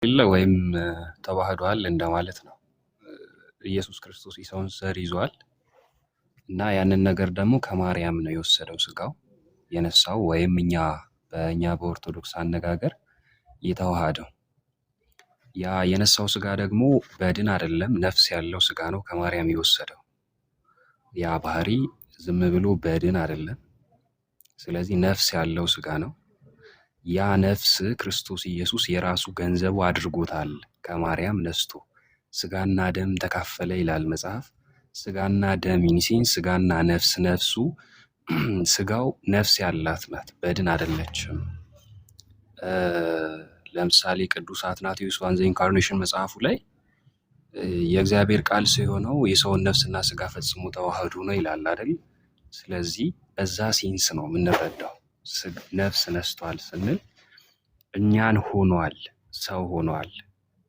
የለ ወይም ተዋህዷል እንደማለት ነው። ኢየሱስ ክርስቶስ የሰውን ዘር ይዟል እና ያንን ነገር ደግሞ ከማርያም ነው የወሰደው ስጋው የነሳው ወይም በእኛ በኦርቶዶክስ አነጋገር የተዋሃደው። ያ የነሳው ስጋ ደግሞ በድን አይደለም፣ ነፍስ ያለው ስጋ ነው ከማርያም የወሰደው። ያ ባህሪ ዝም ብሎ በድን አይደለም። ስለዚህ ነፍስ ያለው ስጋ ነው። ያ ነፍስ ክርስቶስ ኢየሱስ የራሱ ገንዘቡ አድርጎታል። ከማርያም ነስቶ ስጋና ደም ተካፈለ ይላል መጽሐፍ። ስጋና ደም ኢንሲን ስጋና ነፍስ ነፍሱ ስጋው ነፍስ ያላት ናት፣ በድን አይደለችም። ለምሳሌ ቅዱስ አትናቴዎስ ኦን ዘ ኢንካርኔሽን መጽሐፉ ላይ የእግዚአብሔር ቃል ሲሆነው የሰውን ነፍስና ስጋ ፈጽሞ ተዋህዶ ነው ይላል አይደል? ስለዚህ በዛ ሴንስ ነው የምንረዳው። ነፍስ ነስቷል ስንል እኛን ሆኗል፣ ሰው ሆኗል።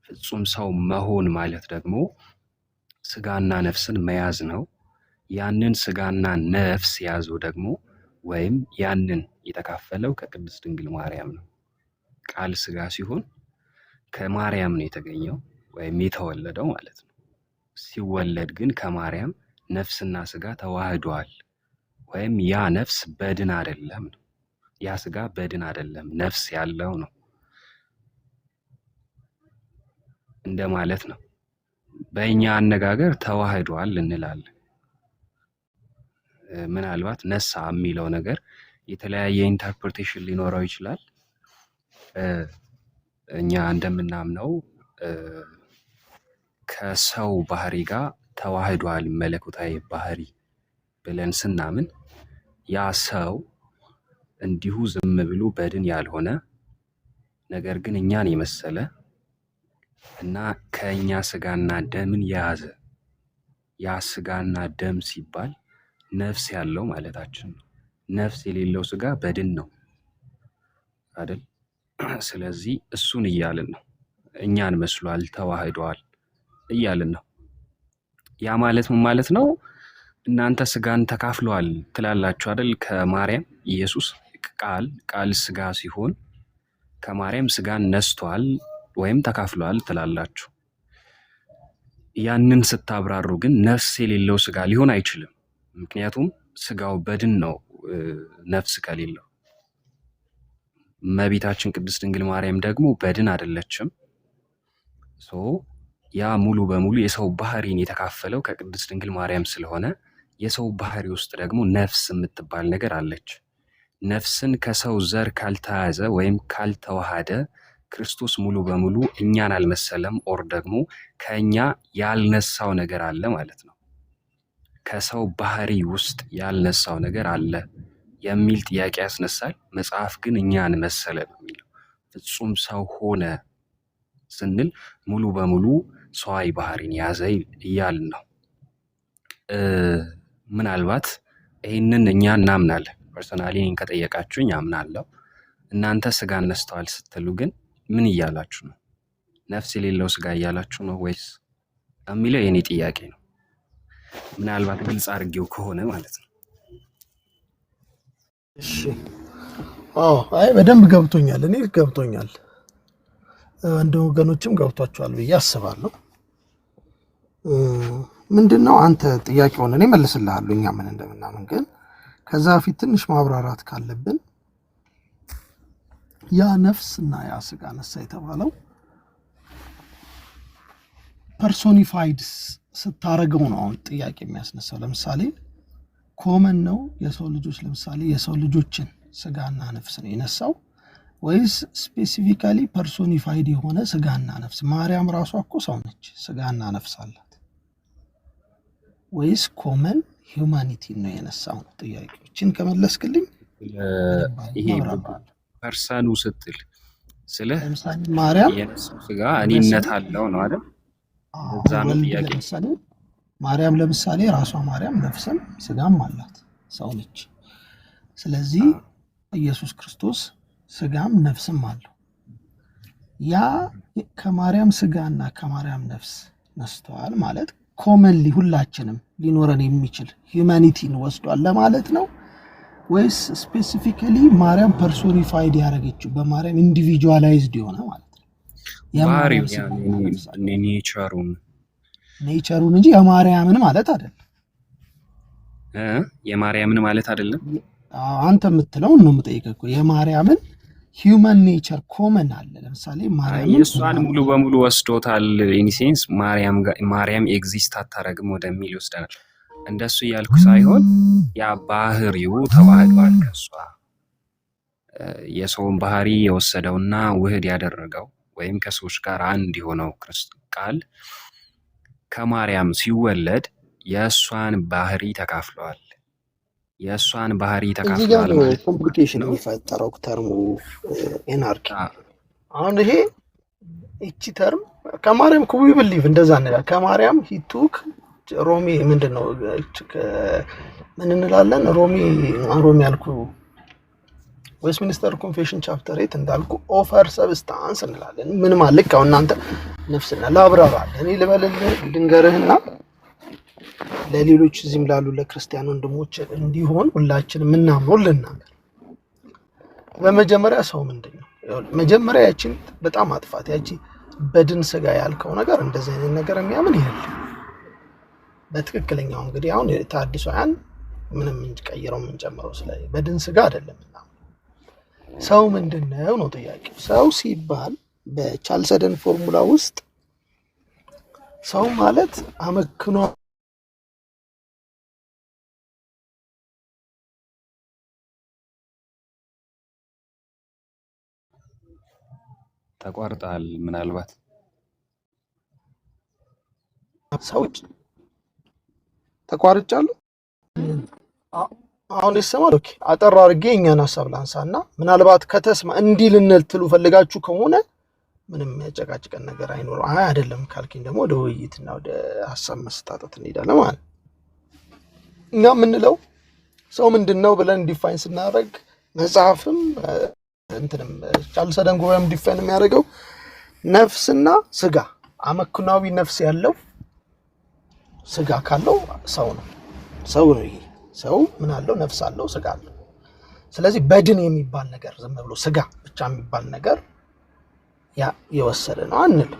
ፍጹም ሰው መሆን ማለት ደግሞ ስጋና ነፍስን መያዝ ነው። ያንን ስጋና ነፍስ ያዘው ደግሞ ወይም ያንን የተካፈለው ከቅድስት ድንግል ማርያም ነው። ቃል ስጋ ሲሆን ከማርያም ነው የተገኘው ወይም የተወለደው ማለት ነው። ሲወለድ ግን ከማርያም ነፍስና ስጋ ተዋህዷል። ወይም ያ ነፍስ በድን አይደለም ነው። ያ ስጋ በድን አይደለም፣ ነፍስ ያለው ነው እንደማለት ነው። በእኛ አነጋገር ተዋህዷል እንላለን። ምናልባት ነሳ የሚለው ነገር የተለያየ ኢንተርፕሬቴሽን ሊኖረው ይችላል። እኛ እንደምናምነው ከሰው ባህሪ ጋር ተዋህዷል መለኮታዊ ባህሪ ብለን ስናምን ያ ሰው እንዲሁ ዝም ብሎ በድን ያልሆነ ነገር ግን እኛን የመሰለ እና ከእኛ ስጋና ደምን የያዘ፣ ያ ስጋና ደም ሲባል ነፍስ ያለው ማለታችን ነው። ነፍስ የሌለው ስጋ በድን ነው አይደል? ስለዚህ እሱን እያልን ነው። እኛን መስሏል፣ ተዋህዷል እያልን ነው። ያ ማለት ምን ማለት ነው? እናንተ ስጋን ተካፍለዋል ትላላችሁ አይደል? ከማርያም ኢየሱስ ቃል ስጋ ሲሆን ከማርያም ስጋን ነስቷል ወይም ተካፍለዋል ትላላችሁ። ያንን ስታብራሩ ግን ነፍስ የሌለው ስጋ ሊሆን አይችልም። ምክንያቱም ስጋው በድን ነው ነፍስ ከሌለው። እመቤታችን ቅድስት ድንግል ማርያም ደግሞ በድን አይደለችም። ያ ሙሉ በሙሉ የሰው ባህሪን የተካፈለው ከቅድስት ድንግል ማርያም ስለሆነ የሰው ባህሪ ውስጥ ደግሞ ነፍስ የምትባል ነገር አለች። ነፍስን ከሰው ዘር ካልተያዘ ወይም ካልተዋሃደ ክርስቶስ ሙሉ በሙሉ እኛን አልመሰለም፣ ኦር ደግሞ ከእኛ ያልነሳው ነገር አለ ማለት ነው። ከሰው ባህሪ ውስጥ ያልነሳው ነገር አለ የሚል ጥያቄ ያስነሳል። መጽሐፍ ግን እኛን መሰለ ነው የሚለው። ፍጹም ሰው ሆነ ስንል ሙሉ በሙሉ ሰዋዊ ባህሪን ያዘ እያልን ነው። ምናልባት ይህንን እኛ እናምናለን። ፐርሰናሊ እኔን ከጠየቃችሁኝ አምናለሁ። እናንተ ስጋ ነስተዋል ስትሉ ግን ምን እያላችሁ ነው? ነፍስ የሌለው ስጋ እያላችሁ ነው ወይስ የሚለው የኔ ጥያቄ ነው። ምናልባት ግልጽ አድርጌው ከሆነ ማለት ነው። እሺ፣ አይ በደንብ ገብቶኛል። እኔ ገብቶኛል፣ እንደ ወገኖችም ገብቷቸዋል ብዬ አስባለሁ። ምንድነው አንተ ጥያቄውን እኔ መልስልሃለሁ እኛ ምን እንደምናምን፣ ግን ከዛ በፊት ትንሽ ማብራራት ካለብን ያ ነፍስና ያ ስጋ ነሳ የተባለው ፐርሶኒፋይድ ስታረገው ነው አሁን ጥያቄ የሚያስነሳው። ለምሳሌ ኮመን ነው የሰው ልጆች፣ ለምሳሌ የሰው ልጆችን ስጋና ነፍስ ነው የነሳው ወይስ ስፔሲፊካሊ ፐርሶኒፋይድ የሆነ ስጋና ነፍስ? ማርያም ራሷ እኮ ሰው ነች፣ ስጋና ነፍስ አላት። ወይስ ኮመን ሂዩማኒቲ ነው የነሳው? ጥያቄዎችን ከመለስክልኝ ይሄ ፐርሰኑ ስትል ስለ ማርያም የነሳው ስጋ እኔነት አለው ነው አይደል? እዛ ነው ጥያቄ። ማርያም ለምሳሌ ራሷ ማርያም ነፍስም ስጋም አላት፣ ሰው ነች። ስለዚህ ኢየሱስ ክርስቶስ ስጋም ነፍስም አለው። ያ ከማርያም ስጋና ከማርያም ነፍስ ነስተዋል ማለት ኮመንሊ ሁላችንም ሊኖረን የሚችል ሂዩማኒቲን ወስዷል ለማለት ነው ወይስ ስፔሲፊካሊ ማርያም ፐርሶኒፋይድ ያደረገችው በማርያም ኢንዲቪጁዋላይዝድ የሆነ ማለት ነው? የማርያም ባህሪው ስጋ ያኔ እና ነፍስ አለ ኔቸሩን ኔቸሩን እንጂ የማርያምን ማለት አይደለም። የማርያምን ማለት አይደለም። አንተ የምትለውን ነው የምጠይቀህ እኮ የማርያምን ሂውመን ኔቸር ኮመን አለ። ለምሳሌ ማርያምን እሷን ሙሉ በሙሉ ወስዶታል። ኢንሴንስ ማርያም ኤግዚስት አታረግም ወደሚል ይወስደናል። እንደሱ እያልኩ ሳይሆን ያ ባህሪው ተዋህዷል ከሷ የሰውን ባህሪ የወሰደውና ውህድ ያደረገው ወይም ከሰዎች ጋር አንድ የሆነው ቃል ከማርያም ሲወለድ የእሷን ባህሪ ተካፍለዋል። የእሷን ባህሪ ተካፍለዋል ማለት ኮምፕሊኬሽን የሚፈጠረው ተርሙ ኤናርኪ። አሁን ይሄ እቺ ተርም ከማርያም ኩዊ ብሊቭ እንደዛ እንላለን። ከማርያም ሂቱክ ሮሚ ምንድን ነው ምን እንላለን? ሮሚ ያልኩ ዌስትሚኒስተር ኮንፌሽን ቻፕተር 8 እንዳልኩ ኦፈር ሰብስታንስ እንላለን። ምን ማለት ነው? እናንተ ነፍስና ላብራራል እኔ ልበልልህ ልንገርህና ለሌሎች እዚህም ላሉ ለክርስቲያን ወንድሞች እንዲሆን ሁላችንም ምናምነው ልናገር። በመጀመሪያ ሰው ምንድነው? መጀመሪያ ያቺን በጣም አጥፋት። ያቺ በድን ስጋ ያልከው ነገር እንደዚህ አይነት ነገር የሚያምን ይሄል በትክክለኛው እንግዲህ አሁን ታድሶያን ምንም እንቀይረው የምንጨምረው ስለ በድን ስጋ አይደለም። ሰው ምንድነው ነው ጥያቄው። ሰው ሲባል በቻልሰደን ፎርሙላ ውስጥ ሰው ማለት አመክኖ ተቋርጣል። ምናልባት ሰዎች ተቋርጫለሁ። አሁን ይሰማል። ኦኬ አጠር አድርጌ እኛን ሀሳብ ላንሳና ምናልባት ከተስማ እንዲህ ልንል ትሉ ፈልጋችሁ ከሆነ ምንም ያጨቃጭቀን ነገር አይኖርም። አይደለም ካልኪን ደግሞ ወደ ውይይትና ወደ ሀሳብ መስጣጣት እንሄዳለን ማለት እኛ የምንለው ሰው ምንድነው ብለን ዲፋይን ስናደርግ መጽሐፍም እንትንም ቻልሰደን ጉባኤም ዲፋይን የሚያደርገው ነፍስና ስጋ አመክኗዊ ነፍስ ያለው ስጋ ካለው ሰው ነው። ሰው ነው ይሄ ሰው ምን አለው? ነፍስ አለው፣ ስጋ አለው። ስለዚህ በድን የሚባል ነገር ዝም ብሎ ስጋ ብቻ የሚባል ነገር ያ የወሰደ ነው አንል።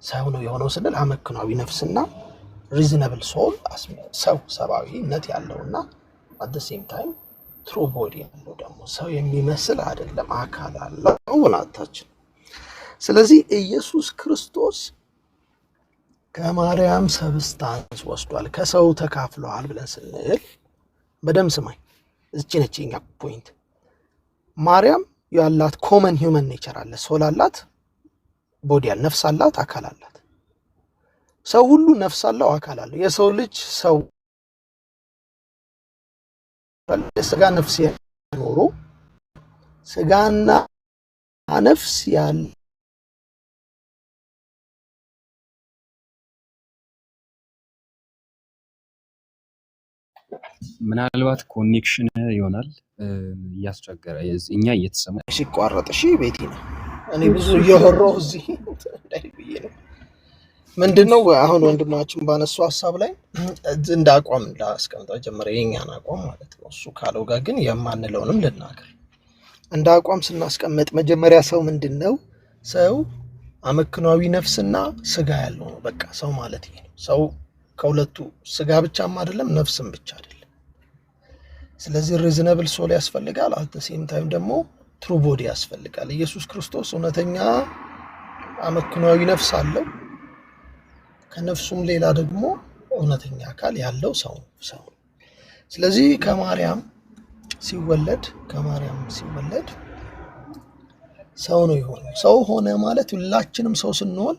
ሰው ነው የሆነው ስንል አመክኗዊ ነፍስና ሪዝነብል ሶል ሰው ሰብአዊነት ያለውና አት ዘ ሴም ታይም ትሩ ቦዲ ያለው ደግሞ ሰው የሚመስል አይደለም፣ አካል አለው ወላታችን። ስለዚህ ኢየሱስ ክርስቶስ ከማርያም ሰብስታንስ ወስዷል፣ ከሰው ተካፍሏል ብለን ስንል በደም ስማኝ፣ እቺ ነች የኛ ፖይንት። ማርያም ያላት ኮመን ሂውመን ኔቸር አለ፣ ሶል አላት፣ ቦዲ አለ፣ ነፍስ አላት፣ አካል አላት። ሰው ሁሉ ነፍስ አለው፣ አካል አለው። የሰው ልጅ ሰው ስጋ ነፍስ ያኖሩ ስጋና ነፍስ ያለ ምናልባት ኮኔክሽን ይሆናል እያስቸገረ እኛ እየተሰማ ሲቋረጥ። እሺ ቤቴ ነው እኔ ብዙ እየወራሁ እዚህ እንዳይብዬ ነው። ምንድነው አሁን ወንድማችን ባነሱ ሐሳብ ላይ እንደ አቋም ላስቀምጠው ጀመረ፣ የኛን አቋም ማለት ነው። እሱ ካለው ጋር ግን የማንለውንም ልናገር። እንደ አቋም ስናስቀምጥ መጀመሪያ ሰው ምንድነው? ሰው አመክኗዊ ነፍስና ስጋ ያለው ነው። በቃ ሰው ማለት ይሄ ነው። ሰው ከሁለቱ ስጋ ብቻም አይደለም ነፍስም ብቻ አይደለም። ስለዚህ ሪዝነብል ሶል ያስፈልጋል፣ አት ዘ ሴም ታይም ደግሞ ትሩ ቦዲ ያስፈልጋል። ኢየሱስ ክርስቶስ እውነተኛ አመክኗዊ ነፍስ አለው፣ ከነፍሱም ሌላ ደግሞ እውነተኛ አካል ያለው ሰው። ስለዚህ ከማርያም ሲወለድ ሰው ነው የሆነው። ሰው ሆነ ማለት ሁላችንም ሰው ስንሆን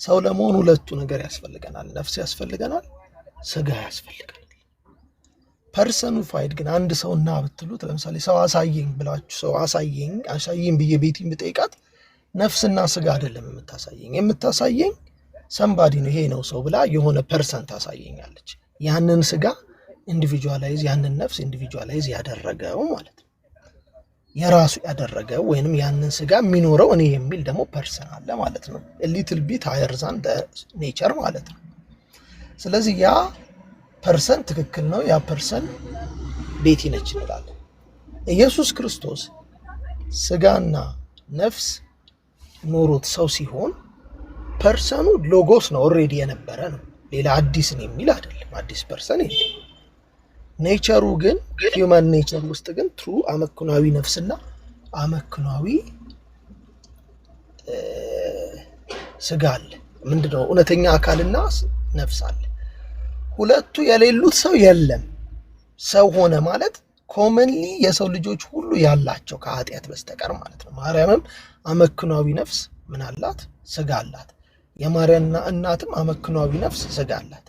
ሰው ለመሆን ሁለቱ ነገር ያስፈልገናል፣ ነፍስ ያስፈልገናል፣ ስጋ ያስፈልገናል። ፐርሰኒፋይድ ግን አንድ ሰው እና ብትሉት ለምሳሌ ሰው አሳየኝ ብላችሁ ሰው አሳየኝ ብዬ ቤቲን ብጠይቃት ነፍስና ስጋ አይደለም የምታሳየኝ ሰምባዲ ነው፣ ይሄ ነው ሰው ብላ የሆነ ፐርሰን ታሳየኛለች። ያንን ስጋ ኢንዲቪጁዋላይዝ ያንን ነፍስ ኢንዲቪጁዋላይዝ ያደረገው ማለት ነው፣ የራሱ ያደረገው ወይንም ያንን ስጋ የሚኖረው እኔ የሚል ደግሞ ፐርሰን አለ ማለት ነው። ሊትል ቢት ሃየር ዛን ኔቸር ማለት ነው። ስለዚህ ያ ፐርሰን ትክክል ነው፣ ያ ፐርሰን ቤቲ ነች እንላለን። ኢየሱስ ክርስቶስ ስጋና ነፍስ ኖሮት ሰው ሲሆን ፐርሰኑ ሎጎስ ነው፣ ኦልሬዲ የነበረ ነው። ሌላ አዲስ ነው የሚል አይደለም። አዲስ ፐርሰን የለም። ኔቸሩ ግን ሂውማን ኔቸር ውስጥ ግን ትሩ አመክኗዊ ነፍስና አመክኗዊ ስጋ አለ። ምንድነው? እውነተኛ አካልና ነፍስ አለ። ሁለቱ የሌሉት ሰው የለም። ሰው ሆነ ማለት ኮመንሊ የሰው ልጆች ሁሉ ያላቸው ከኃጢአት በስተቀር ማለት ነው። ማርያምም አመክኗዊ ነፍስ ምን አላት? ስጋ አላት። የማርያም እናትም አመክኗዊ ነፍስ ስጋ አላት።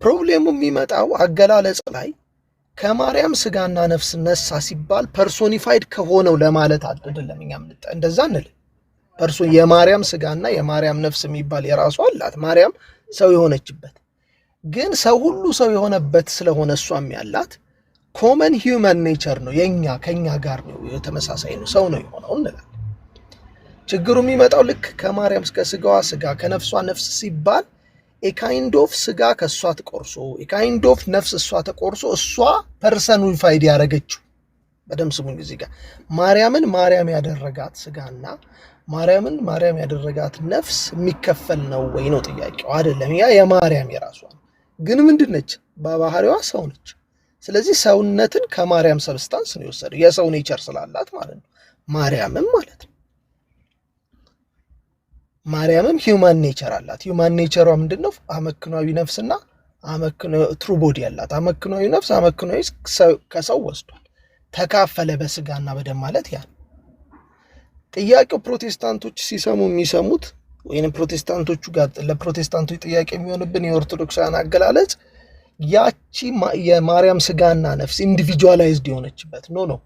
ፕሮብሌሙ የሚመጣው አገላለጽ ላይ ከማርያም ስጋና ነፍስ ነሳ ሲባል ፐርሶኒፋይድ ከሆነው ለማለት አይደለም። እኛ እንደዛ እንል የማርያም ስጋና የማርያም ነፍስ የሚባል የራሷ አላት ማርያም ሰው የሆነችበት። ግን ሰው ሁሉ ሰው የሆነበት ስለሆነ እሷም ያላት ኮመን ሂውመን ኔቸር ነው። ከኛ ጋር ነው የተመሳሳይ ነው፣ ሰው ነው የሆነው እንላለን። ችግሩ የሚመጣው ልክ ከማርያም ከስጋዋ ስጋ ከነፍሷ ነፍስ ሲባል ኤካይንድ ኦፍ ስጋ ከእሷ ተቆርሶ ኤካይንድ ኦፍ ነፍስ እሷ ተቆርሶ እሷ ፐርሰኒፋይድ ያደረገችው። በደም ስሙኝ እዚህ ጋር ማርያምን ማርያም ያደረጋት ስጋና ማርያምን ማርያም ያደረጋት ነፍስ የሚከፈል ነው ወይ ነው ጥያቄው። አይደለም። ያ የማርያም የራሷ ነው። ግን ምንድን ነች? በባህሪዋ ሰው ነች። ስለዚህ ሰውነትን ከማርያም ሰብስታንስ ነው የወሰደው፣ የሰው ኔቸር ስላላት ማለት ነው። ማርያምም ማለት ነው ማርያምም ሂውማን ኔቸር አላት። ሂውማን ኔቸሯ ምንድን ነው? አመክኗዊ ነፍስና ትሩ ቦዲ ያላት። አመክኗዊ ነፍስ አመክኗዊ ከሰው ወስዷል፣ ተካፈለ በስጋና በደም ማለት ያ። ጥያቄው ፕሮቴስታንቶች ሲሰሙ የሚሰሙት ወይም ፕሮቴስታንቶቹ ጋር ለፕሮቴስታንቶች ጥያቄ የሚሆንብን የኦርቶዶክሳውያን አገላለጽ ያቺ የማርያም ስጋና ነፍስ ኢንዲቪጁዋላይዝድ የሆነችበት ነው።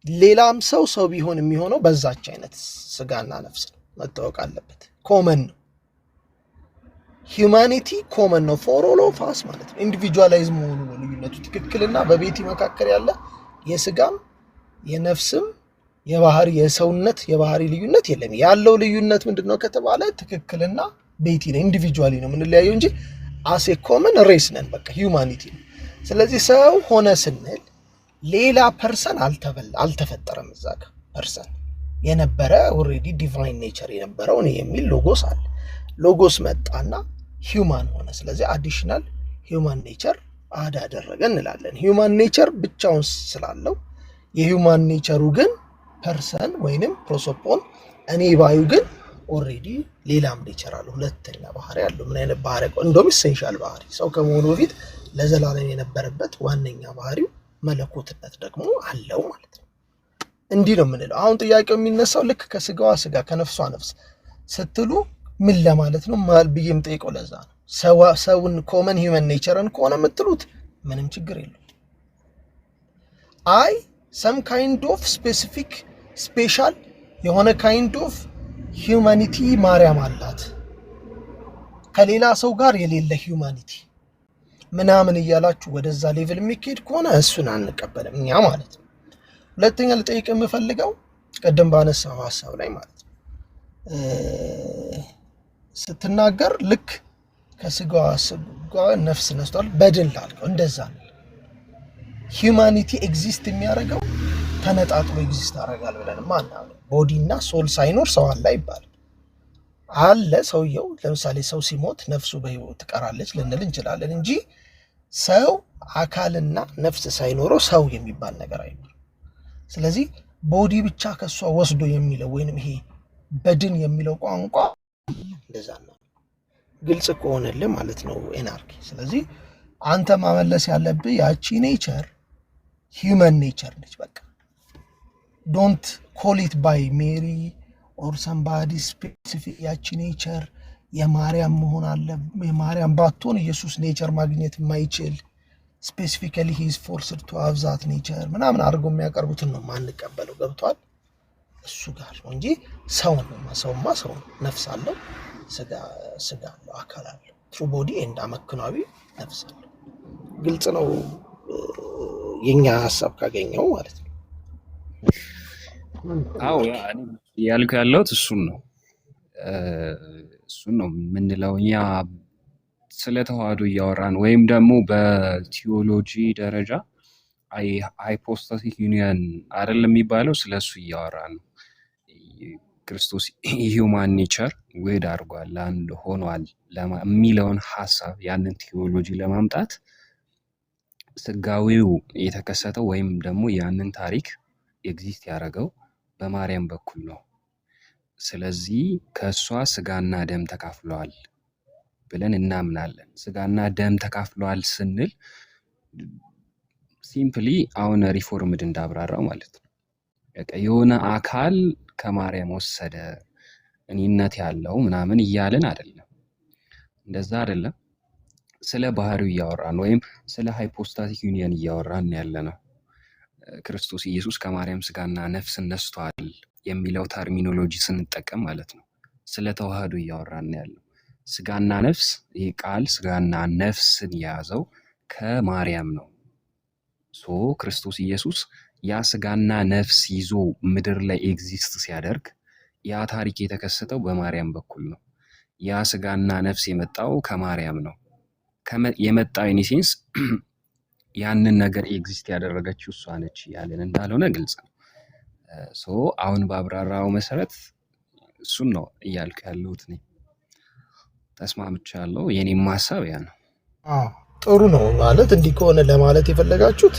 ሌላም ሰው ቢሆን የሚሆነው በዛች አይነት ስጋና ነፍስ ነው፣ መታወቅ አለበት። ኮመን ነው። ሂውማኒቲ ኮመን ነው ፎር ኦል ኦፍ አስ ማለት ነው። ኢንዲቪጁዋላይዝ መሆኑ ነው ልዩነቱ። ትክክልና በቤቲ መካከል ያለ የስጋም የነፍስም የባህሪ የሰውነት የባህሪ ልዩነት የለም። ያለው ልዩነት ምንድነው ከተባለ ትክክልና ቤቲ ነው፣ ኢንዲቪጁዋሊ ነው የምንለያየው እንጂ አሴ ኮመን ሬስ ነን። በቃ ሂውማኒቲ ነው። ስለዚህ ሰው ሆነ ስንል ሌላ ፐርሰን አልተፈጠረም። እዛ ጋር ፐርሰን የነበረ ኦልሬዲ ዲቫይን ኔቸር የነበረው እኔ የሚል ሎጎስ አለ። ሎጎስ መጣና ሂውማን ሆነ። ስለዚህ አዲሽናል ሂውማን ኔቸር አደረገ እንላለን። ሂውማን ኔቸር ብቻውን ስላለው የሂውማን ኔቸሩ ግን ፐርሰን ወይንም ፕሮሶፖን እኔ ባዩ ግን ኦልሬዲ ሌላም ኔቸር አለው፣ ሁለተኛ ባህሪ አለው። ምን አይነት ባህሪ? እንደውም ኢሴንሻል ባህሪ ሰው ከመሆኑ በፊት ለዘላለም የነበረበት ዋነኛ ባህሪው መለኮትነት ደግሞ አለው ማለት ነው። እንዲህ ነው የምንለው። አሁን ጥያቄው የሚነሳው ልክ ከስጋዋ ስጋ ከነፍሷ ነፍስ ስትሉ ምን ለማለት ነው ብዬ የምጠይቀው ለዛ ነው። ሰውን ኮመን ሂውመን ኔቸርን ከሆነ የምትሉት ምንም ችግር የለው። አይ ሰም ካይንድ ኦፍ ስፔሲፊክ ስፔሻል የሆነ ካይንድ ኦፍ ሂውማኒቲ ማርያም አላት ከሌላ ሰው ጋር የሌለ ሂውማኒቲ ምናምን እያላችሁ ወደዛ ሌቭል የሚካሄድ ከሆነ እሱን አንቀበልም እኛ ማለት ነው። ሁለተኛ ልጠይቅ የምፈልገው ቀደም ባነሳው ሀሳብ ላይ ማለት ነው ስትናገር ልክ ከስጋዋ ነፍስ ነስቷል በድን ላልከው እንደዛ ነው። ሂውማኒቲ ኤግዚስት የሚያደርገው ተነጣጥሎ ኤግዚስት ያደርጋል ብለን ማናምን ቦዲና ሶል ሳይኖር ሰው አለ ይባላል። አለ ሰውየው። ለምሳሌ ሰው ሲሞት ነፍሱ በህይወት ትቀራለች ልንል እንችላለን እንጂ ሰው አካልና ነፍስ ሳይኖረው ሰው የሚባል ነገር አይኖርም። ስለዚህ ቦዲ ብቻ ከሷ ወስዶ የሚለው ወይንም ይሄ በድን የሚለው ቋንቋ እንደዛ ነው። ግልጽ ከሆነልህ ማለት ነው ኤንአርኪ። ስለዚህ አንተ ማመለስ ያለብህ ያቺ ኔቸር ሂውመን ኔቸር ነች። በቃ ዶንት ኮል ኢት ባይ ሜሪ ኦር ሰምባዲ ስፔሲፊክ። ያቺ ኔቸር የማርያም መሆን አለ። የማርያም ባትሆን ኢየሱስ ኔቸር ማግኘት የማይችል ስፔሲፊካሊ ሂዝ ፎርስድ ቱ ሃቭ ዛት ኔቸር ምናምን አድርገው የሚያቀርቡትን ነው ማንቀበለው። ገብቷል? እሱ ጋር ነው እንጂ ሰውማ ሰው ነፍስ አለው፣ ስጋ አለው፣ አካል አለው። ትሩ ቦዲ ኤንድ አመክኗዊ ነፍስ አለው። ግልጽ ነው የኛ ሀሳብ ካገኘው ማለት ነው። አዎ ያልኩ ያለሁት እሱን ነው የምንለው እኛ ስለ ተዋህዶ እያወራን ወይም ደግሞ በቲዮሎጂ ደረጃ ሃይፖስታቲክ ዩኒየን አይደለም የሚባለው፣ ስለሱ እያወራን ነው። ክርስቶስ ሂውማን ኔቸር ውህድ አድርጓል አንድ ሆኗል የሚለውን ሀሳብ ያንን ቴዎሎጂ ለማምጣት ስጋዊው የተከሰተው ወይም ደግሞ ያንን ታሪክ ኤግዚስት ያደረገው በማርያም በኩል ነው። ስለዚህ ከእሷ ስጋና ደም ተካፍለዋል ብለን እናምናለን። ስጋና ደም ተካፍለዋል ስንል ሲምፕሊ አሁን ሪፎርምድ እንዳብራራው ማለት ነው። በቃ የሆነ አካል ከማርያም ወሰደ እኔነት ያለው ምናምን እያልን አይደለም። እንደዛ አይደለም። ስለ ባህሪው እያወራን ወይም ስለ ሃይፖስታቲክ ዩኒየን እያወራን ያለ ነው። ክርስቶስ ኢየሱስ ከማርያም ስጋና ነፍስ ነስቷል የሚለው ተርሚኖሎጂ ስንጠቀም ማለት ነው። ስለ ተዋህዶ እያወራን ያለው ስጋና ነፍስ፣ ይህ ቃል ስጋና ነፍስን የያዘው ከማርያም ነው። ሶ ክርስቶስ ኢየሱስ ያ ስጋና ነፍስ ይዞ ምድር ላይ ኤግዚስት ሲያደርግ ያ ታሪክ የተከሰተው በማርያም በኩል ነው። ያ ስጋና ነፍስ የመጣው ከማርያም ነው። የመጣው ኢኒሴንስ ያንን ነገር ኤግዚስት ያደረገችው እሷ ነች ያለን እንዳልሆነ ግልጽ ነው። ሶ አሁን በአብራራው መሰረት እሱን ነው እያልኩ ያለሁት እኔ። ተስማምቻለሁ። የኔም ሀሳብ ያ ነው። ጥሩ ነው ማለት እንዲህ ከሆነ ለማለት የፈለጋችሁት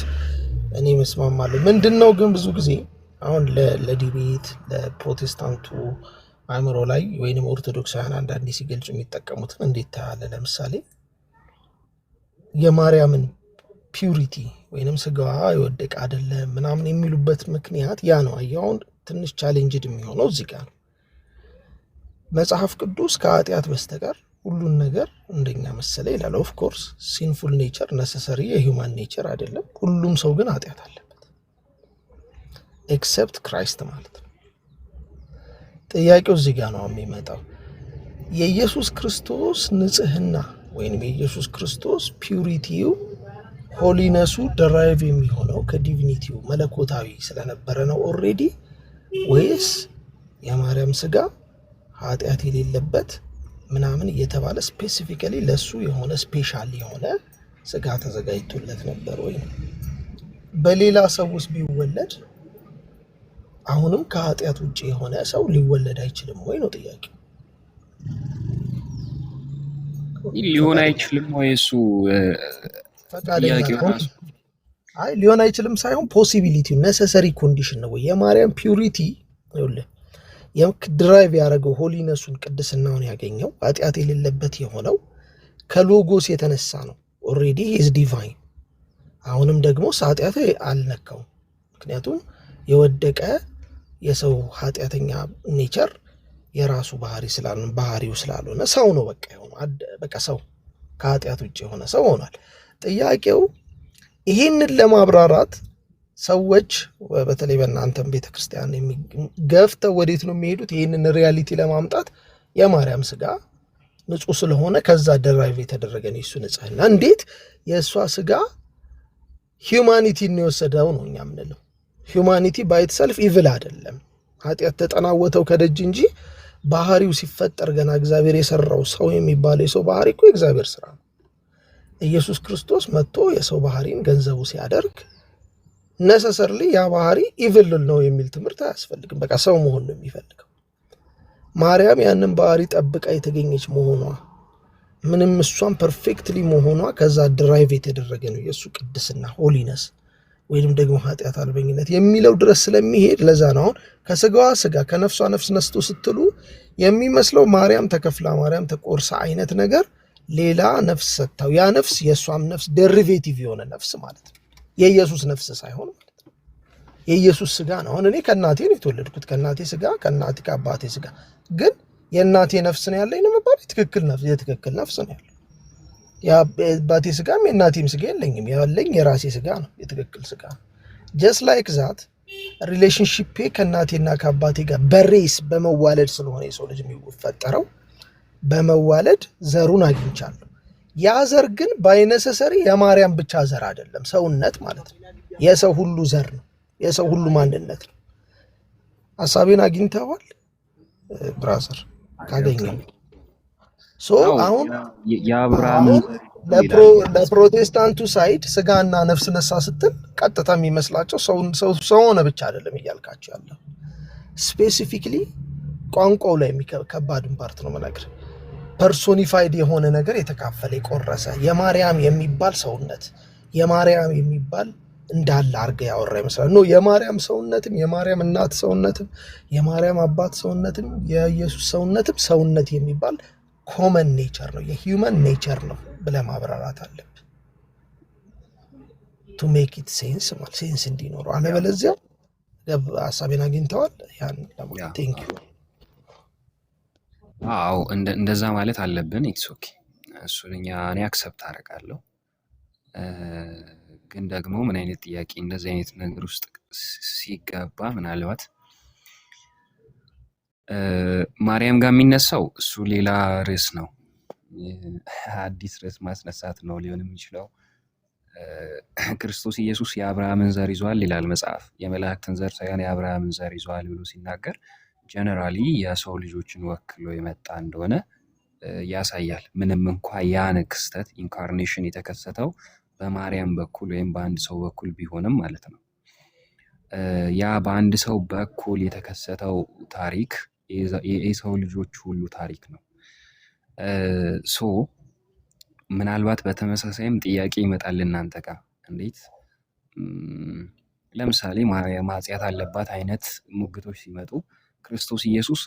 እኔ መስማማለሁ። ምንድነው ግን ብዙ ጊዜ አሁን ለዲቤት ለፕሮቴስታንቱ አእምሮ ላይ ወይንም ኦርቶዶክሳውያን አንዳንዴ ሲገልጹ የሚጠቀሙትን እንዴት ታያለ? ለምሳሌ የማርያምን ፒዩሪቲ ወይንም ስጋዋ የወደቀ አይደለም ምናምን የሚሉበት ምክንያት ያ ነው። አሁን ትንሽ ቻሌንጅድ የሚሆነው እዚህ ጋር ነው። መጽሐፍ ቅዱስ ከኃጢአት በስተቀር ሁሉን ነገር እንደኛ መሰለ ይላል። ኦፍ ኮርስ ሲንፉል ኔቸር ነሰሰሪ የሂውማን ኔቸር አይደለም። ሁሉም ሰው ግን ኃጢአት አለበት ኤክሰፕት ክራይስት ማለት ነው። ጥያቄው እዚህ ጋር ነው የሚመጣው። የኢየሱስ ክርስቶስ ንጽህና ወይም የኢየሱስ ክርስቶስ ፒዩሪቲው ሆሊነሱ ደራይቭ የሚሆነው ከዲቪኒቲው መለኮታዊ ስለነበረ ነው ኦልሬዲ፣ ወይስ የማርያም ስጋ ኃጢአት የሌለበት ምናምን እየተባለ ስፔሲፊካሊ ለሱ የሆነ ስፔሻል የሆነ ስጋ ተዘጋጅቶለት ነበር ወይ? በሌላ ሰው ውስጥ ቢወለድ አሁንም ከኃጢአት ውጭ የሆነ ሰው ሊወለድ አይችልም ወይ ነው ጥያቄው። ሊሆን አይችልም ወይ? እሱ አይ ሊሆን አይችልም ሳይሆን ፖሲቢሊቲው ነሰሰሪ ኮንዲሽን ነው ወይ? የማርያም ፒዩሪቲ ድራይቭ ያደረገው ሆሊነሱን ቅድስናውን ያገኘው ኃጢአት የሌለበት የሆነው ከሎጎስ የተነሳ ነው። ኦልሬዲ ኢዝ ዲቫይን። አሁንም ደግሞ ኃጢአት አልነካውም። ምክንያቱም የወደቀ የሰው ኃጢአተኛ ኔቸር የራሱ ባህሪው ስላልሆነ ሰው ነው። በቃ ሰው ከኃጢአት ውጭ የሆነ ሰው ሆኗል። ጥያቄው ይህንን ለማብራራት ሰዎች በተለይ በእናንተም ቤተክርስቲያን ገፍተው ወዴት ነው የሚሄዱት? ይህንን ሪያሊቲ ለማምጣት የማርያም ስጋ ንጹህ ስለሆነ ከዛ ደራይቭ የተደረገ ነው የሱ ንጽህና። እንዴት የእሷ ስጋ ሂውማኒቲን የወሰደው ነው እኛ የምንለው። ሂውማኒቲ ባይትሰልፍ ኢቭል አይደለም፣ ኃጢአት ተጠናወተው ከደጅ እንጂ ባህሪው ሲፈጠር ገና እግዚአብሔር የሰራው ሰው የሚባለው የሰው ባህሪ እኮ የእግዚአብሔር ስራ ነው። ኢየሱስ ክርስቶስ መጥቶ የሰው ባህሪን ገንዘቡ ሲያደርግ ነሰሰርሊ ያ ባህሪ ኢቭል ነው የሚል ትምህርት አያስፈልግም። በቃ ሰው መሆን ነው የሚፈልገው። ማርያም ያንን ባህሪ ጠብቃ የተገኘች መሆኗ ምንም እሷን ፐርፌክትሊ መሆኗ ከዛ ድራይቭ የተደረገ ነው የእሱ ቅድስና ሆሊነስ ወይንም ደግሞ ኃጢአት አልበኝነት የሚለው ድረስ ስለሚሄድ ለዛ ነው አሁን ከስጋዋ ስጋ ከነፍሷ ነፍስ ነስቶ ስትሉ የሚመስለው ማርያም ተከፍላ ማርያም ተቆርሳ አይነት ነገር ሌላ ነፍስ ሰጥታው ያ ነፍስ የእሷም ነፍስ ዴሪቬቲቭ የሆነ ነፍስ ማለት ነው። የኢየሱስ ነፍስ ሳይሆን ማለት ነው የኢየሱስ ስጋ ነው። አሁን እኔ ከእናቴ ነው የተወለድኩት፣ ከእናቴ ስጋ ከእናቴ ከአባቴ ስጋ፣ ግን የእናቴ ነፍስ ነው ያለኝ ነው መባል የትክክል ነፍስ ነው ያለው። የአባቴ ስጋም የእናቴም ስጋ የለኝም፣ ያለኝ የራሴ ስጋ ነው፣ የትክክል ስጋ ነው። ጀስት ላይክ ዛት ሪሌሽንሺፔ ከእናቴና ከአባቴ ጋር በሬስ በመዋለድ ስለሆነ የሰው ልጅ የሚፈጠረው በመዋለድ ዘሩን አግኝቻለሁ። ያ ዘር ግን ባይነሰሰሪ የማርያም ብቻ ዘር አይደለም፣ ሰውነት ማለት ነው። የሰው ሁሉ ዘር ነው፣ የሰው ሁሉ ማንነት ነው። ሐሳቤን አግኝተዋል ብራዘር? ካገኘው አሁን የአብርሃም ለፕሮቴስታንቱ ሳይድ ስጋና ነፍስ ነሳ ስትል ቀጥታ የሚመስላቸው ሰው ሆነ ብቻ አይደለም እያልካቸው ያለው። ስፔሲፊክሊ ቋንቋው ላይ ከባድን ፓርት ነው መናገር። ፐርሶኒፋይድ የሆነ ነገር የተካፈለ የቆረሰ የማርያም የሚባል ሰውነት የማርያም የሚባል እንዳለ አድርገህ ያወራ ይመስላል። ኖ የማርያም ሰውነትም የማርያም እናት ሰውነትም የማርያም አባት ሰውነትም የኢየሱስ ሰውነትም ሰውነት የሚባል ኮመን ኔቸር ነው፣ የሂውመን ኔቸር ነው ብለህ ማብራራት አለብህ ቱ ሜክ ኢት ሴንስ ማለት ሴንስ እንዲኖረው። አለበለዚያ ሀሳቤን አግኝተዋል። ያን ቴንክ ዩ። አዎ እንደዛ ማለት አለብን። ኢትስ ኦኬ። እሱን እኔ አክሰፕት አደርጋለሁ። ግን ደግሞ ምን አይነት ጥያቄ እንደዚህ አይነት ነገር ውስጥ ሲገባ ምናልባት ማርያም ጋር የሚነሳው እሱ ሌላ ርዕስ ነው፣ አዲስ ርዕስ ማስነሳት ነው ሊሆን የሚችለው። ክርስቶስ ኢየሱስ የአብርሃምን ዘር ይዟል ይላል መጽሐፍ። የመላእክትን ዘር ሳይሆን የአብርሃምን ዘር ይዟል ብሎ ሲናገር ጀነራሊ የሰው ልጆችን ወክሎ የመጣ እንደሆነ ያሳያል። ምንም እንኳ ያን ክስተት ኢንካርኔሽን የተከሰተው በማርያም በኩል ወይም በአንድ ሰው በኩል ቢሆንም ማለት ነው። ያ በአንድ ሰው በኩል የተከሰተው ታሪክ የሰው ልጆች ሁሉ ታሪክ ነው። ሶ ምናልባት በተመሳሳይም ጥያቄ ይመጣል እናንተ ጋር። እንዴት ለምሳሌ ማርያም ኃጢአት አለባት አይነት ሙግቶች ሲመጡ ክርስቶስ ኢየሱስ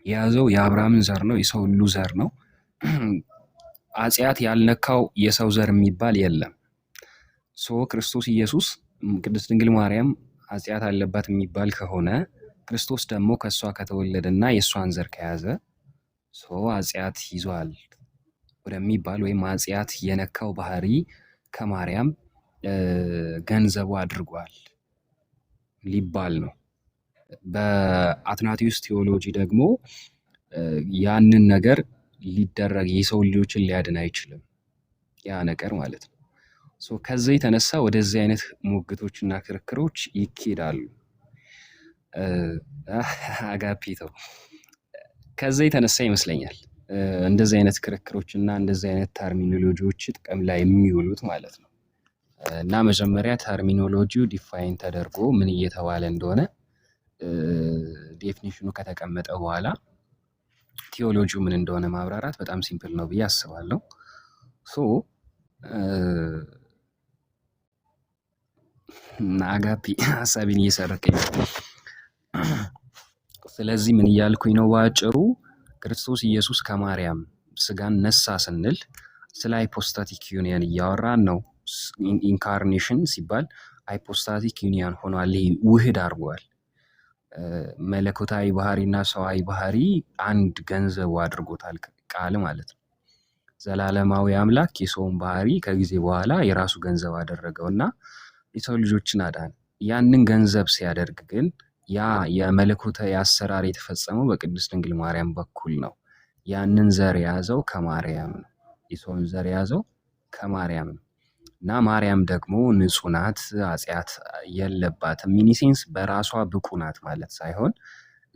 የያዘው የአብርሃምን ዘር ነው፣ የሰው ሁሉ ዘር ነው። ኃጢአት ያልነካው የሰው ዘር የሚባል የለም። ሶ ክርስቶስ ኢየሱስ ቅድስት ድንግል ማርያም ኃጢአት አለባት የሚባል ከሆነ ክርስቶስ ደግሞ ከእሷ ከተወለደና የእሷን ዘር ከያዘ ሶ ኃጢአት ይዟል ወደሚባል ወይም ኃጢአት የነካው ባህሪ ከማርያም ገንዘቡ አድርጓል ሊባል ነው። በአትናቴዎስ ቴዎሎጂ ደግሞ ያንን ነገር ሊደረግ የሰው ልጆችን ሊያድን አይችልም ያ ነገር ማለት ነው። ሶ ከዚህ የተነሳ ወደዚህ አይነት ሙግቶችና ክርክሮች ይኬዳሉ። አጋፒተው ከዚህ የተነሳ ይመስለኛል እንደዚህ አይነት ክርክሮችና እንደዚህ አይነት ተርሚኖሎጂዎች ጥቅም ላይ የሚውሉት ማለት ነው። እና መጀመሪያ ተርሚኖሎጂው ዲፋይን ተደርጎ ምን እየተባለ እንደሆነ ዴፊኒሽኑ ከተቀመጠ በኋላ ቲዮሎጂው ምን እንደሆነ ማብራራት በጣም ሲምፕል ነው ብዬ አስባለሁ። ሶ አጋፒ ሀሳቤን እየሰረቀኝ ነው። ስለዚህ ምን እያልኩኝ ነው በአጭሩ ክርስቶስ ኢየሱስ ከማርያም ስጋን ነሳ ስንል ስለ ሃይፖስታቲክ ዩኒየን እያወራን ነው። ኢንካርኔሽን ሲባል ሃይፖስታቲክ ዩኒየን ሆኗል፣ ውህድ አድርጓል። መለኮታዊ ባህሪና ሰዋዊ ባህሪ አንድ ገንዘቡ አድርጎታል ቃል ማለት ነው። ዘላለማዊ አምላክ የሰውን ባህሪ ከጊዜ በኋላ የራሱ ገንዘብ አደረገውና የሰው ልጆችን አዳን። ያንን ገንዘብ ሲያደርግ ግን ያ የመለኮታዊ አሰራር የተፈጸመው በቅድስት ድንግል ማርያም በኩል ነው። ያንን ዘር የያዘው ከማርያም ነው። የሰውን ዘር የያዘው ከማርያም ነው እና ማርያም ደግሞ ንጹህ ናት፣ ኃጢአት የለባትም። ሚኒሴንስ በራሷ ብቁ ናት ማለት ሳይሆን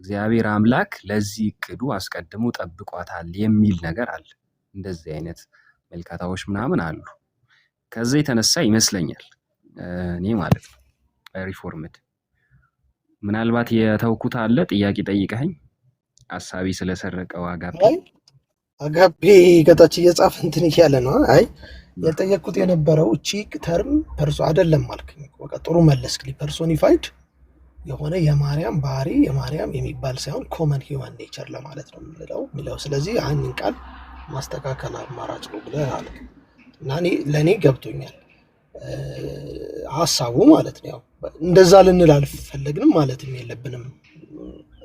እግዚአብሔር አምላክ ለዚህ እቅዱ አስቀድሞ ጠብቋታል የሚል ነገር አለ። እንደዚህ አይነት መልካታዎች ምናምን አሉ። ከዚህ የተነሳ ይመስለኛል እኔ ማለት ነው ሪፎርምድ ምናልባት የተውኩት አለ። ጥያቄ ጠይቀኸኝ ሀሳቢ ስለሰረቀው አጋፔ ከታች እየጻፈ እንትን እያለ ነው። አይ የጠየቅኩት የነበረው እቺ ተርም ፐርሶ አይደለም አልከኝ። በቃ ጥሩ መለስክልኝ። ፐርሶኒፋይድ የሆነ የማርያም ባህሪ የማርያም የሚባል ሳይሆን ኮመን ሂውመን ኔቸር ለማለት ነው የሚለው። ስለዚህ ያንን ቃል ማስተካከል አማራጭ ነው ብለህ አልክ እና ለእኔ ገብቶኛል ሀሳቡ ማለት ነው። ያው እንደዛ ልንል አልፈለግንም ማለትም የለብንም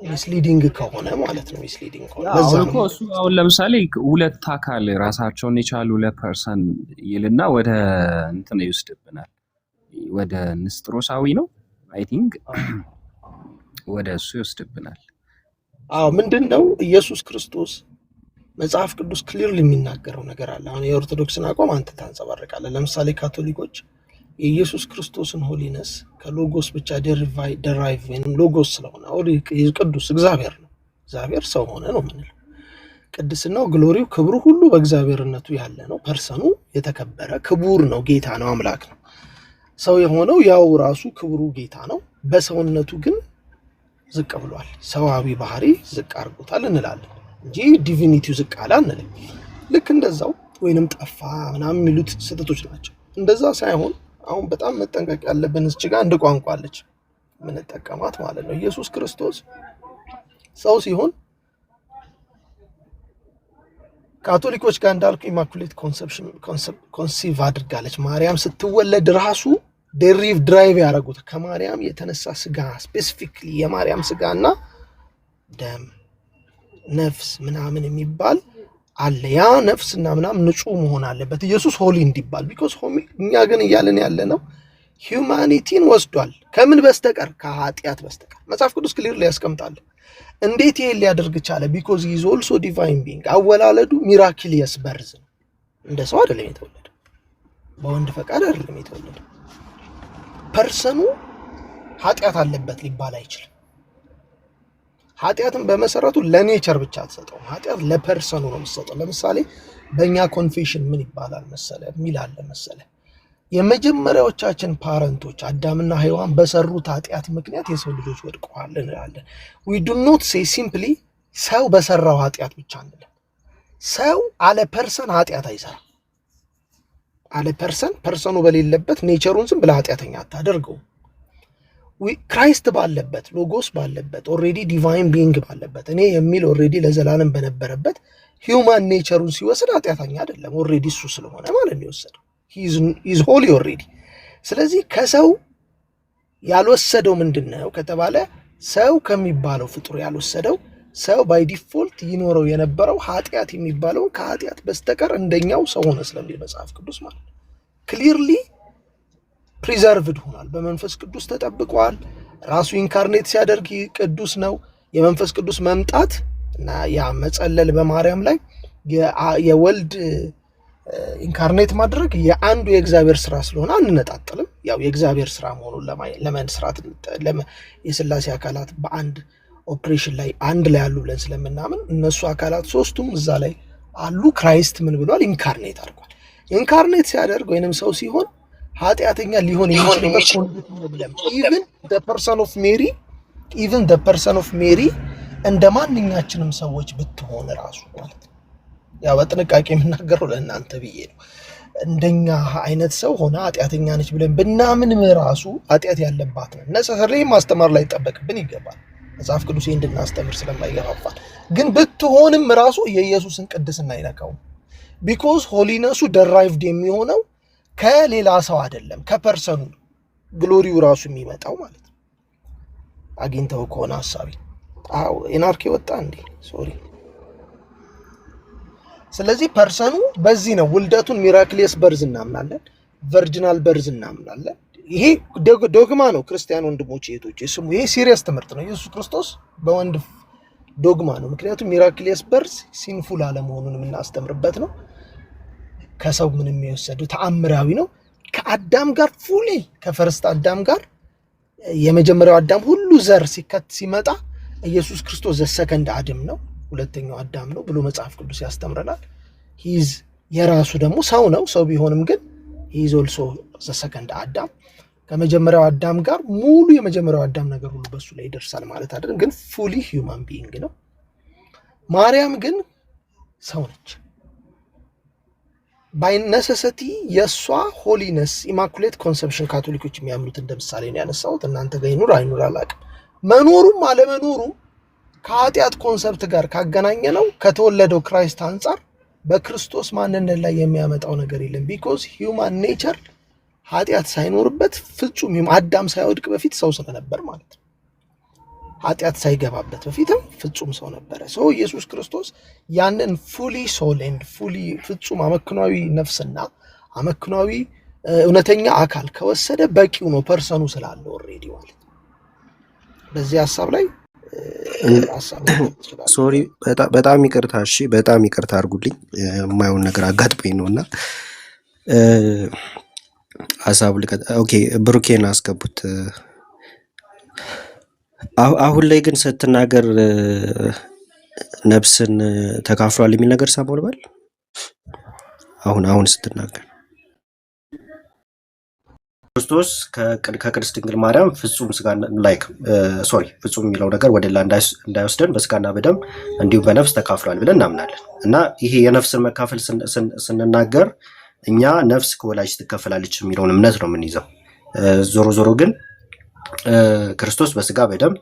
ሚስሊዲንግ ከሆነ ማለት ነው። ሚስሊዲንግ ከሆነ ለዛ ነው እሱ አሁን ለምሳሌ ሁለት አካል ራሳቸውን የቻሉ ለፐርሰን ይልና ወደ እንትን ይወስድብናል፣ ወደ ንስጥሮሳዊ ነው አይ ቲንክ ወደ እሱ ይወስድብናል። ምንድን ነው ኢየሱስ ክርስቶስ መጽሐፍ ቅዱስ ክሊርሊ የሚናገረው ነገር አለ። አሁን የኦርቶዶክስን አቋም አንተ ታንጸባርቃለህ። ለምሳሌ ካቶሊኮች የኢየሱስ ክርስቶስን ሆሊነስ ከሎጎስ ብቻ ደራይቭ ወይም ሎጎስ ስለሆነ ቅዱስ እግዚአብሔር ነው፣ እግዚአብሔር ሰው ሆነ ነው የምንለው። ቅድስናው፣ ግሎሪው፣ ክብሩ ሁሉ በእግዚአብሔርነቱ ያለ ነው። ፐርሰኑ የተከበረ ክቡር ነው፣ ጌታ ነው፣ አምላክ ነው። ሰው የሆነው ያው ራሱ ክብሩ ጌታ ነው። በሰውነቱ ግን ዝቅ ብሏል፣ ሰዋዊ ባህሪ ዝቅ አድርጎታል እንላለን እንጂ ዲቪኒቲው ዝቅ አለ አንልም። ልክ እንደዛው ወይንም ጠፋ ምናምን የሚሉት ስህተቶች ናቸው። እንደዛ ሳይሆን አሁን በጣም መጠንቀቅ ያለብን እዚህ ጋር አንድ ቋንቋ አለች የምንጠቀማት ማለት ነው። ኢየሱስ ክርስቶስ ሰው ሲሆን ካቶሊኮች ጋር እንዳልኩ ኢማኩሌት ኮንሲቭ አድርጋለች። ማርያም ስትወለድ ራሱ ድራይቭ ያደረጉት ከማርያም የተነሳ ስጋ ስፔሲፊክሊ የማርያም ስጋና ደም ነፍስ ምናምን የሚባል አለ። ያ ነፍስና ምናምን ንጹህ መሆን አለበት ኢየሱስ ሆሊ እንዲባል። ቢኮዝ እኛ ግን እያለን ያለ ነው ሂውማኒቲን ወስዷል። ከምን በስተቀር? ከኃጢአት በስተቀር። መጽሐፍ ቅዱስ ክሊር ላይ ያስቀምጣል። እንዴት ይሄን ሊያደርግ ቻለ? ቢኮዝ ኢዝ ኦልሶ ዲቫይን ቢንግ። አወላለዱ ሚራክሊየስ በርዝ ነው። እንደ ሰው አይደለም የተወለደው፣ በወንድ ፈቃድ አይደለም የተወለደው። ፐርሰኑ ኃጢአት አለበት ሊባል አይችልም። ኃጢአትን በመሰረቱ ለኔቸር ብቻ አትሰጠውም። ኃጢአት ለፐርሰኑ ነው የምትሰጠው። ለምሳሌ በእኛ ኮንፌሽን ምን ይባላል መሰለ የሚል አለ መሰለ የመጀመሪያዎቻችን ፓረንቶች አዳምና ሔዋን በሰሩት ኃጢአት ምክንያት የሰው ልጆች ወድቀዋል እንላለን። ዊ ዱ ኖት ሴይ ሲምፕሊ ሰው በሰራው ኃጢአት ብቻ እንላለን። ሰው አለ ፐርሰን ኃጢአት አይሰራም። አለ ፐርሰኑ በሌለበት ኔቸሩን ዝም ብለህ ኃጢአተኛ አታደርገው። ክራይስት ባለበት ሎጎስ ባለበት ኦልሬዲ ዲቫይን ቢንግ ባለበት እኔ የሚል ኦልሬዲ ለዘላለም በነበረበት ሂውማን ኔቸሩን ሲወስድ ኃጢአተኛ አይደለም። ኦልሬዲ እሱ ስለሆነ ማለት ነው የወሰደው። ኢዝ ሆሊ ኦልሬዲ። ስለዚህ ከሰው ያልወሰደው ምንድን ነው ከተባለ ሰው ከሚባለው ፍጡር ያልወሰደው ሰው ባይ ዲፎልት ይኖረው የነበረው ኃጢአት የሚባለውን ከኃጢአት በስተቀር እንደኛው ሰው ሆነ ስለሚል መጽሐፍ ቅዱስ ማለት ክሊርሊ ፕሪዘርቭድ ሆኗል። በመንፈስ ቅዱስ ተጠብቋል። ራሱ ኢንካርኔት ሲያደርግ ቅዱስ ነው። የመንፈስ ቅዱስ መምጣት እና ያ መጸለል በማርያም ላይ የወልድ ኢንካርኔት ማድረግ የአንዱ የእግዚአብሔር ስራ ስለሆነ አንነጣጥልም። ያው የእግዚአብሔር ስራ መሆኑን ለመስራት የሥላሴ አካላት በአንድ ኦፕሬሽን ላይ አንድ ላይ አሉ ብለን ስለምናምን እነሱ አካላት ሶስቱም እዛ ላይ አሉ። ክራይስት ምን ብሏል? ኢንካርኔት አድርጓል። ኢንካርኔት ሲያደርግ ወይንም ሰው ሲሆን ኃጢአተኛ ሊሆን የሚችልበት ኢቭን ዘ ፐርሰን ኦፍ ሜሪ እንደ ማንኛችንም ሰዎች ብትሆን ራሱ ማለት ነው። ያው በጥንቃቄ የምናገረው ለእናንተ ብዬ ነው። እንደኛ አይነት ሰው ሆነ ኃጢአተኛ ነች ብለን ብናምን ራሱ ኃጢአት ያለባት ነው ነሰሰሪ ማስተማር ላይ ይጠበቅብን ይገባል። መጽሐፍ ቅዱስ እንድናስተምር ስለማይገፋፋል። ግን ብትሆንም ራሱ የኢየሱስን ቅድስና አይነካው። ቢኮዝ ሆሊነሱ ደራይቭድ የሚሆነው ከሌላ ሰው አይደለም፣ ከፐርሰኑ ግሎሪው ራሱ የሚመጣው ማለት ነው። አግኝተው ከሆነ ሐሳቢ ኤናርኪ ወጣ እንዴ? ሶሪ። ስለዚህ ፐርሰኑ በዚህ ነው ውልደቱን ሚራክሊየስ በርዝ እናምናለን፣ ቨርጂናል በርዝ እናምናለን። ይሄ ዶግማ ነው። ክርስቲያን ወንድሞች እህቶች ስሙ፣ ይሄ ሲሪየስ ትምህርት ነው። ኢየሱስ ክርስቶስ በወንድ ዶግማ ነው። ምክንያቱም ሚራክሊየስ በርዝ ሲንፉል አለመሆኑን የምናስተምርበት ነው። ከሰው ምንም የወሰደው ተአምራዊ ነው። ከአዳም ጋር ፉሊ ከፈርስት አዳም ጋር የመጀመሪያው አዳም ሁሉ ዘር ሲመጣ ኢየሱስ ክርስቶስ ዘሰከንድ አዳም ነው፣ ሁለተኛው አዳም ነው ብሎ መጽሐፍ ቅዱስ ያስተምረናል። ሂዝ የራሱ ደግሞ ሰው ነው። ሰው ቢሆንም ግን ሂዝ ኦልሶ ዘሰከንድ አዳም። ከመጀመሪያው አዳም ጋር ሙሉ የመጀመሪያው አዳም ነገር ሁሉ በሱ ላይ ይደርሳል ማለት አይደለም፣ ግን ፉሊ ሂውማን ቢይንግ ነው። ማርያም ግን ሰው ነች። ባይ ነሰሰቲ የእሷ ሆሊነስ ኢማኩሌት ኮንሰፕሽን ካቶሊኮች የሚያምኑት እንደ ምሳሌ ነው ያነሳሁት። እናንተ ጋር ይኑር አይኑር አላውቅም። መኖሩም አለመኖሩ ከኃጢአት ኮንሰፕት ጋር ካገናኘ ነው ከተወለደው ክራይስት አንጻር በክርስቶስ ማንነት ላይ የሚያመጣው ነገር የለም። ቢኮዝ ሂውማን ኔቸር ኃጢአት ሳይኖርበት ፍጹም አዳም ሳይወድቅ በፊት ሰው ስለነበር ማለት ነው። ኃጢአት ሳይገባበት በፊትም ፍጹም ሰው ነበረ። ሰው ኢየሱስ ክርስቶስ ያንን ፉሊ ሶል ኤንድ ፉሊ ፍጹም አመክኗዊ ነፍስና አመክኗዊ እውነተኛ አካል ከወሰደ በቂው ነው፣ ፐርሰኑ ስላለ ኦልሬዲ ማለት ነው። በዚህ ሀሳብ ላይ ሶሪ በጣም ይቅርታ። እሺ በጣም ይቅርታ አድርጉልኝ፣ የማየውን ነገር አጋጥሞኝ ነውና ሀሳቡ ልቀጥ። ኦኬ ብሩኬን አስገቡት። አሁን ላይ ግን ስትናገር ነፍስን ተካፍሏል የሚል ነገር ሰማሁ ልበል። አሁን ስትናገር ክርስቶስ ከቅድስት ድንግል ማርያም ፍጹም ስጋ ፍጹም የሚለው ነገር ወደ ሌላ እንዳይወስደን በስጋና በደም እንዲሁም በነፍስ ተካፍሏል ብለን እናምናለን። እና ይሄ የነፍስን መካፈል ስንናገር እኛ ነፍስ ከወላጅ ትከፈላለች የሚለውን እምነት ነው የምንይዘው። ዞሮ ዞሮ ግን ክርስቶስ በስጋ በደም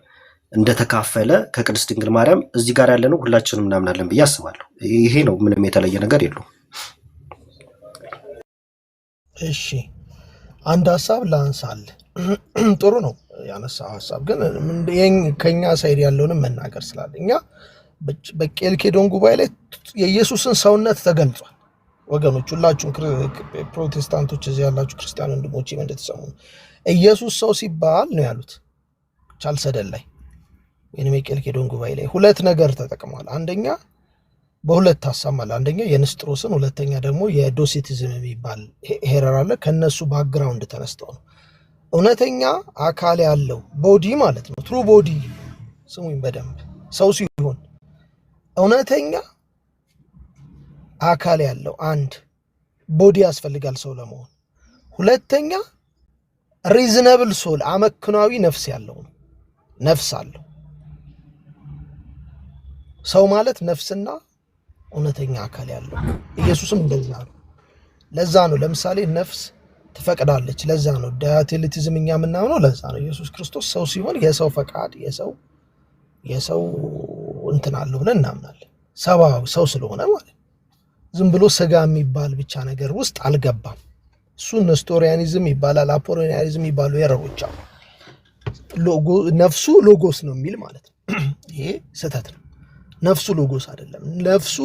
እንደተካፈለ ከቅድስት ድንግል ማርያም እዚህ ጋር ያለነው ሁላችንም እናምናለን ብዬ አስባለሁ። ይሄ ነው፣ ምንም የተለየ ነገር የለውም። እሺ አንድ ሀሳብ ላንሳል። ጥሩ ነው ያነሳው ሀሳብ፣ ግን ከኛ ሳይድ ያለውንም መናገር ስላለ እኛ በኬልቄዶን ጉባኤ ላይ የኢየሱስን ሰውነት ተገልጿል። ወገኖች ሁላችሁም ፕሮቴስታንቶች እዚህ ያላችሁ ክርስቲያን ወንድሞቼ እንደተሰሙ ኢየሱስ ሰው ሲባል ነው ያሉት ቻልሰደን ላይ ወይንም የኬልቄዶን ጉባኤ ላይ ሁለት ነገር ተጠቅመዋል። አንደኛ በሁለት ሀሳብ ማለት አንደኛ የንስጥሮስን፣ ሁለተኛ ደግሞ የዶሲቲዝም የሚባል ሄረር አለ። ከነሱ ባክግራውንድ ተነስተው ነው እውነተኛ አካል ያለው ቦዲ ማለት ነው። ትሩ ቦዲ ስሙኝ በደንብ ሰው ሲሆን እውነተኛ አካል ያለው አንድ ቦዲ ያስፈልጋል ሰው ለመሆን። ሁለተኛ ሪዝነብል ሶል አመክኗዊ ነፍስ ያለው ነው። ነፍስ አለው ሰው ማለት ነፍስና እውነተኛ አካል ያለው። ኢየሱስም እንደዛ ነው። ለዛ ነው ለምሳሌ ነፍስ ትፈቅዳለች። ለዛ ነው ዳያቴሊቲዝም እኛ የምናምነው። ለዛ ነው ኢየሱስ ክርስቶስ ሰው ሲሆን የሰው ፈቃድ የሰው እንትን አለው ብለን እናምናለን። ሰው ስለሆነ ማለት ዝም ብሎ ስጋ የሚባል ብቻ ነገር ውስጥ አልገባም። እሱ ነስቶሪያኒዝም ይባላል፣ አፖሎኒያኒዝም ይባሉ የረሮች አሉ። ነፍሱ ሎጎስ ነው የሚል ማለት ነው። ይሄ ስህተት ነው። ነፍሱ ሎጎስ አይደለም። ነፍሱ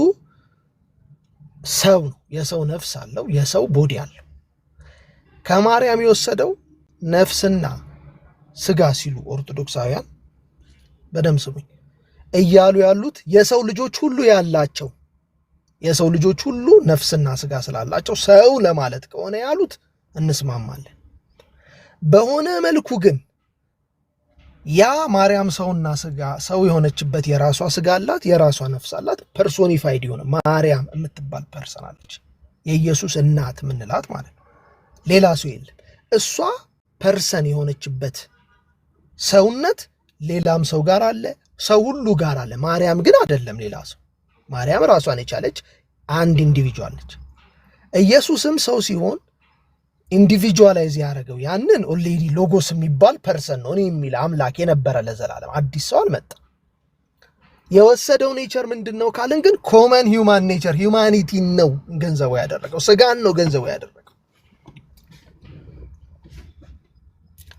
ሰው ነው። የሰው ነፍስ አለው፣ የሰው ቦዲ አለው። ከማርያም የወሰደው ነፍስና ስጋ ሲሉ ኦርቶዶክሳውያን በደም ስሙኝ እያሉ ያሉት የሰው ልጆች ሁሉ ያላቸው የሰው ልጆች ሁሉ ነፍስና ስጋ ስላላቸው ሰው ለማለት ከሆነ ያሉት እንስማማለን። በሆነ መልኩ ግን ያ ማርያም ሰውና ስጋ ሰው የሆነችበት የራሷ ስጋ አላት፣ የራሷ ነፍስ አላት። ፐርሶኒፋይድ የሆነ ማርያም የምትባል ፐርሰን አለች፣ የኢየሱስ እናት ምንላት ማለት ነው። ሌላ ሰው የለም። እሷ ፐርሰን የሆነችበት ሰውነት ሌላም ሰው ጋር አለ፣ ሰው ሁሉ ጋር አለ። ማርያም ግን አይደለም ሌላ ሰው። ማርያም ራሷን የቻለች አንድ ኢንዲቪጁዋል ነች። ኢየሱስም ሰው ሲሆን ኢንዲቪጁዋላይዝ ያደረገው ያንን ኦልሬዲ ሎጎስ የሚባል ፐርሰን ነው፣ እኔ የሚል አምላክ የነበረ ለዘላለም አዲስ ሰው አልመጣም። የወሰደው ኔቸር ምንድን ነው ካልን ግን ኮመን ሂውማን ኔቸር ሂውማኒቲ ነው ገንዘቡ ያደረገው፣ ስጋን ነው ገንዘቡ ያደረገው።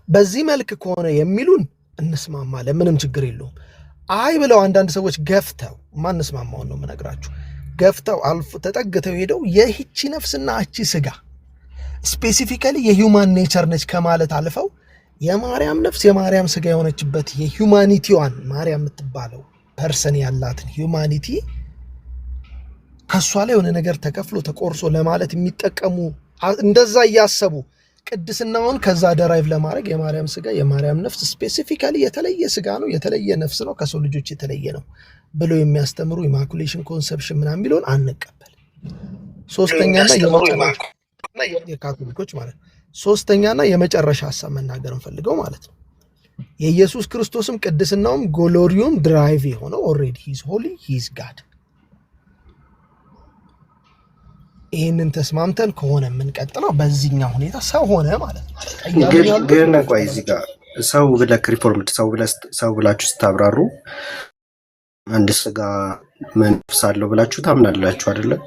በዚህ መልክ ከሆነ የሚሉን እንስማማለን፣ ምንም ችግር የለውም። አይ ብለው አንዳንድ ሰዎች ገፍተው ማንስማማውን ነው የምነግራችሁ። ገፍተው አልፎ ተጠግተው ሄደው የህቺ ነፍስና እቺ ስጋ ስፔሲፊካሊ የሂውማን ኔቸር ነች ከማለት አልፈው የማርያም ነፍስ የማርያም ስጋ የሆነችበት የሂውማኒቲዋን ማርያም የምትባለው ፐርሰን ያላትን ሂውማኒቲ ከሷ ላይ የሆነ ነገር ተከፍሎ ተቆርሶ ለማለት የሚጠቀሙ እንደዛ እያሰቡ ቅድስናውን ከዛ ደራይቭ ለማድረግ የማርያም ስጋ የማርያም ነፍስ ስፔሲፊካሊ የተለየ ስጋ ነው፣ የተለየ ነፍስ ነው፣ ከሰው ልጆች የተለየ ነው ብለው የሚያስተምሩ ኢማኩሌሽን ኮንሰፕሽን ምናምን የሚለውን አንቀበል። ሶስተኛና የካቶሊኮች ማለት ነው። ሶስተኛና የመጨረሻ ሀሳብ መናገር እንፈልገው ማለት ነው። የኢየሱስ ክርስቶስም ቅድስናውም ግሎሪውም ድራይቭ የሆነው ኦልሬዲ ሂዝ ሆሊ ሂዝ ጋድ። ይህንን ተስማምተን ከሆነ የምንቀጥለው በዚህኛው ሁኔታ ሰው ሆነ ማለት ነው። ግን ቆይ እዚህ ጋር ሰው ብለህ ሪፎርምድ ሰው ብላችሁ ስታብራሩ አንድ ስጋ መንፈስ አለው ብላችሁ ታምናላችሁ አይደለም?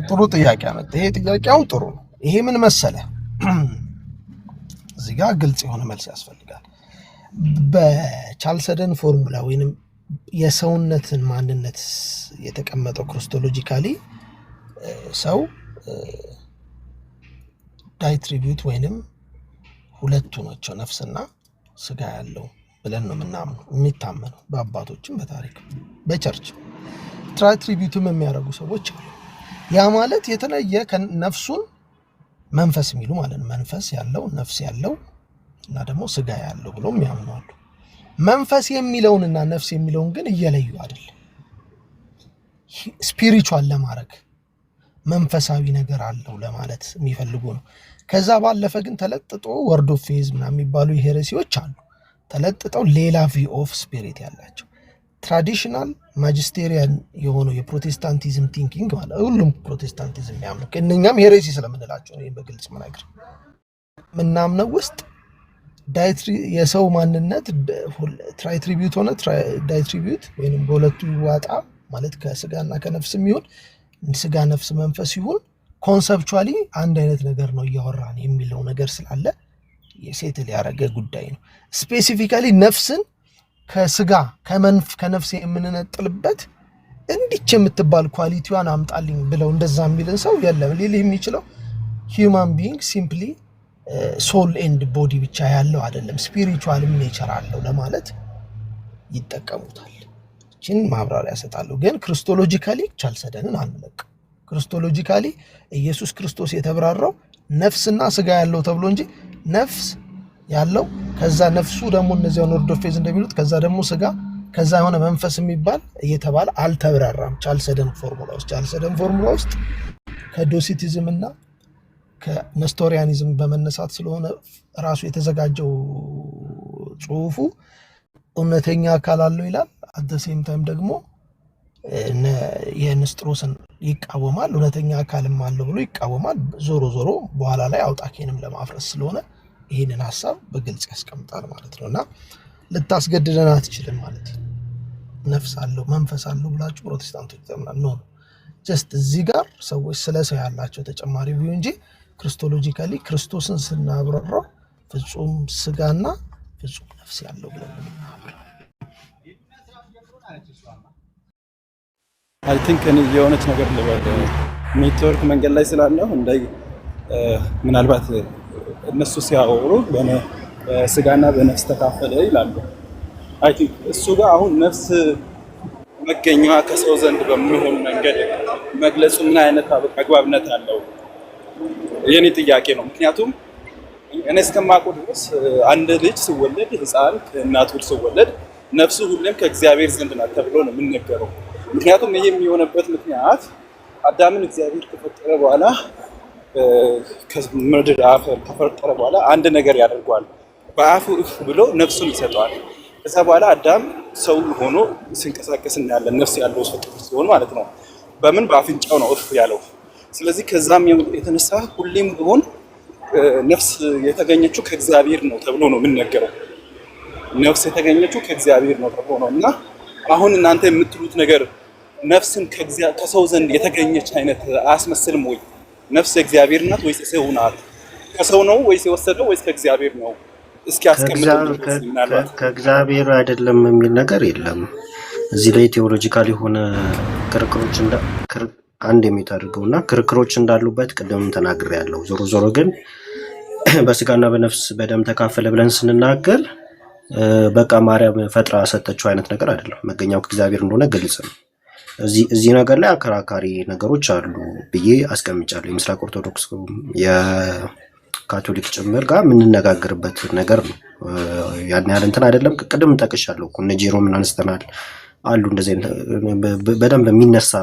ጥሩ ጥያቄ አመጣ። ይሄ ጥያቄው ጥሩ ነው። ይሄ ምን መሰለ፣ እዚህ ጋር ግልጽ የሆነ መልስ ያስፈልጋል። በቻልሰደን ፎርሙላ ወይንም የሰውነትን ማንነት የተቀመጠው ክሪስቶሎጂካሊ ሰው ዳይትሪቢዩት ወይንም ሁለቱ ናቸው ነፍስና ስጋ ያለው ብለን ነው የምናምነው የሚታመነው፣ በአባቶችም በታሪክ በቸርች ትራትሪቢዩትም የሚያደርጉ ሰዎች አሉ። ያ ማለት የተለየ ነፍሱን መንፈስ የሚሉ ማለት ነው። መንፈስ ያለው ነፍስ ያለው እና ደግሞ ስጋ ያለው ብሎ የሚያምኑ አሉ። መንፈስ የሚለውንና ነፍስ የሚለውን ግን እየለዩ አይደለም። ስፒሪቹዋል ለማድረግ መንፈሳዊ ነገር አለው ለማለት የሚፈልጉ ነው። ከዛ ባለፈ ግን ተለጥጦ ወርድ ኦፍ ፌዝ ምናምን የሚባሉ ሄሬሲዎች አሉ። ተለጥጠው ሌላ ቪው ኦፍ ስፒሪት ያላቸው ትራዲሽናል ማጅስቴሪያን የሆነው የፕሮቴስታንቲዝም ቲንኪንግ ማለት ሁሉም ፕሮቴስታንቲዝም የሚያምኑ እነኛም ሄሬሲ ስለምንላቸው ነው በግልጽ መናገር ምናምነው ውስጥ የሰው ማንነት ትራይትሪቢዩት ሆነ ዳይትሪቢዩት ወይም በሁለቱ ይዋጣ ማለት ከስጋና ከነፍስ የሚሆን ስጋ ነፍስ መንፈስ ይሁን ኮንሰፕቹዋሊ አንድ አይነት ነገር ነው እያወራን የሚለው ነገር ስላለ የሴትል ያደረገ ጉዳይ ነው። ስፔሲፊካሊ ነፍስን ከስጋ ከነፍስ የምንነጥልበት እንዲች የምትባል ኳሊቲዋን አምጣልኝ ብለው እንደዛ የሚልን ሰው የለም። ሊልህ የሚችለው ሂውማን ቢይንግ ሲምፕሊ ሶል ኤንድ ቦዲ ብቻ ያለው አይደለም፣ ስፒሪቹዋልም ኔቸር አለው ለማለት ይጠቀሙታል። እቺን ማብራሪያ ሰጣለሁ። ግን ክርስቶሎጂካሊ ቻልሰደንን አንለቅ። ክርስቶሎጂካሊ ኢየሱስ ክርስቶስ የተብራራው ነፍስና ስጋ ያለው ተብሎ እንጂ ነፍስ ያለው ከዛ ነፍሱ ደግሞ እነዚያው ወርድ ኦፍ ፌዝ እንደሚሉት ከዛ ደግሞ ስጋ ከዛ የሆነ መንፈስ የሚባል እየተባለ አልተብራራም። ቻልሰደን ፎርሙላ ውስጥ ከዶሲቲዝም እና ከነስቶሪያኒዝም በመነሳት ስለሆነ ራሱ የተዘጋጀው ጽሁፉ እውነተኛ አካል አለው ይላል። አት ሴም ታይም ደግሞ የንስጥሮስን ይቃወማል። እውነተኛ አካልም አለው ብሎ ይቃወማል። ዞሮ ዞሮ በኋላ ላይ አውጣኬንም ለማፍረስ ስለሆነ ይህንን ሀሳብ በግልጽ ያስቀምጣል ማለት ነው። እና ልታስገድደን አትችልም ማለት ነው። ነፍስ አለው መንፈስ አለው ብላችሁ ፕሮቴስታንቶች ተምናል ነው ጀስት እዚህ ጋር ሰዎች ስለ ሰው ያላቸው ተጨማሪ ቪው እንጂ ክርስቶሎጂካሊ ክርስቶስን ስናብራራው ፍጹም ስጋና ፍጹም ነፍስ ያለው ብለን እናብራራው። አይ ቲንክ እኔ የሆነች ነገር ልበል ኔትወርክ መንገድ ላይ ስላለሁ ምናልባት እነሱ ሲያወሩ በስጋና በነፍስ ተካፈለ ይላሉ። አይ ቲንክ እሱ ጋር አሁን ነፍስ መገኛዋ ከሰው ዘንድ በሚሆን መንገድ መግለጹ ምን አይነት አግባብነት አለው? የኔ ጥያቄ ነው። ምክንያቱም እኔ እስከማውቀው ድረስ አንድ ልጅ ሲወለድ ህፃን ከእናቱ ሲወለድ ነፍሱ ሁሌም ከእግዚአብሔር ዘንድ ናት ተብሎ ነው የሚነገረው። ምክንያቱም ይሄ የሚሆነበት ምክንያት አዳምን እግዚአብሔር ከፈጠረ በኋላ ከምድር አፈር ከፈጠረ በኋላ አንድ ነገር ያደርገዋል። በአፉ እፍ ብሎ ነፍሱን ይሰጠዋል። ከዛ በኋላ አዳም ሰው ሆኖ ሲንቀሳቀስ እናያለን። ነፍስ ያለው ሰው ሲሆን ማለት ነው። በምን በአፍንጫው ነው እፍ ያለው። ስለዚህ ከዛም የተነሳ ሁሌም ቢሆን ነፍስ የተገኘችው ከእግዚአብሔር ነው ተብሎ ነው የምንነገረው። ነፍስ የተገኘችው ከእግዚአብሔር ነው ተብሎ ነው እና አሁን እናንተ የምትሉት ነገር ነፍስን ከሰው ዘንድ የተገኘች አይነት አያስመስልም ወይ? ነፍስ እግዚአብሔር ናት ወይስ ሰው ናት? ከሰው ነው ወይስ የወሰደው ወይስ ከእግዚአብሔር ነው? እስኪ አስቀምጡ። ከእግዚአብሔር አይደለም የሚል ነገር የለም። እዚህ ላይ ቴዎሎጂካል የሆነ ክርክሮች አንድ የሚታደርገውና ክርክሮች እንዳሉበት ቅድም ተናግሬያለሁ። ዞሮ ዞሮ ግን በስጋና በነፍስ በደም ተካፈለ ብለን ስንናገር በቃ ማርያም ፈጥራ ሰጠችው አይነት ነገር አይደለም። መገኛው ከእግዚአብሔር እንደሆነ ግልጽ ነው። እዚህ ነገር ላይ አከራካሪ ነገሮች አሉ ብዬ አስቀምጫለሁ። የምስራቅ ኦርቶዶክስ የካቶሊክ ጭምር ጋር የምንነጋገርበት ነገር ነው። ያን ያህል እንትን አይደለም። ቅድም ጠቅሻለሁ እኮ እነ ጄሮምን አንስተናል አሉ። እንደዚህ በደንብ የሚነሳ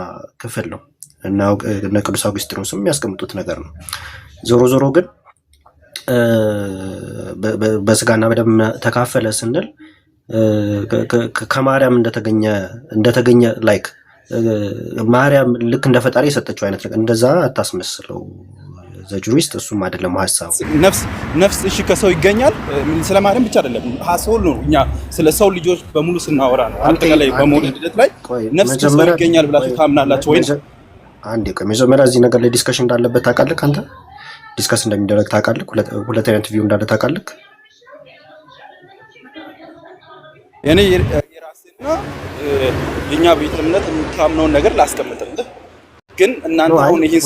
ክፍል ነው እና እነ ቅዱስ አውግስጢኖስም የሚያስቀምጡት ነገር ነው። ዞሮ ዞሮ ግን በስጋና በደም ተካፈለ ስንል ከማርያም እንደተገኘ ላይክ ማርያም ልክ እንደ ፈጣሪ የሰጠችው አይነት ነገር እንደዛ አታስመስለው ዘጁሪስት። እሱም አይደለም ሐሳቡ። ነፍስ እሺ ከሰው ይገኛል። ስለ ማርያም ብቻ አይደለም ሐሳቡ ነው። እኛ ስለ ሰው ልጆች በሙሉ ስናወራ ነው። አጠቃላይ በመውለድ ሂደት ላይ ነፍስ ከሰው ይገኛል ብላችሁ ታምናላችሁ ወይ? አንዴ ቆይ፣ መጀመሪያ እዚህ ነገር ላይ ዲስከሽን እንዳለበት ታውቃለህ አንተ? ዲስከስ እንደሚደረግ ታውቃለህ? ሁለት አይነት ቪው እንዳለ ታውቃለህ? እኔ የራሴና የኛ ቤተ እምነት የምታምነውን ነገር ላስቀምጥልህ። ግን እናንተ አሁን ይሄን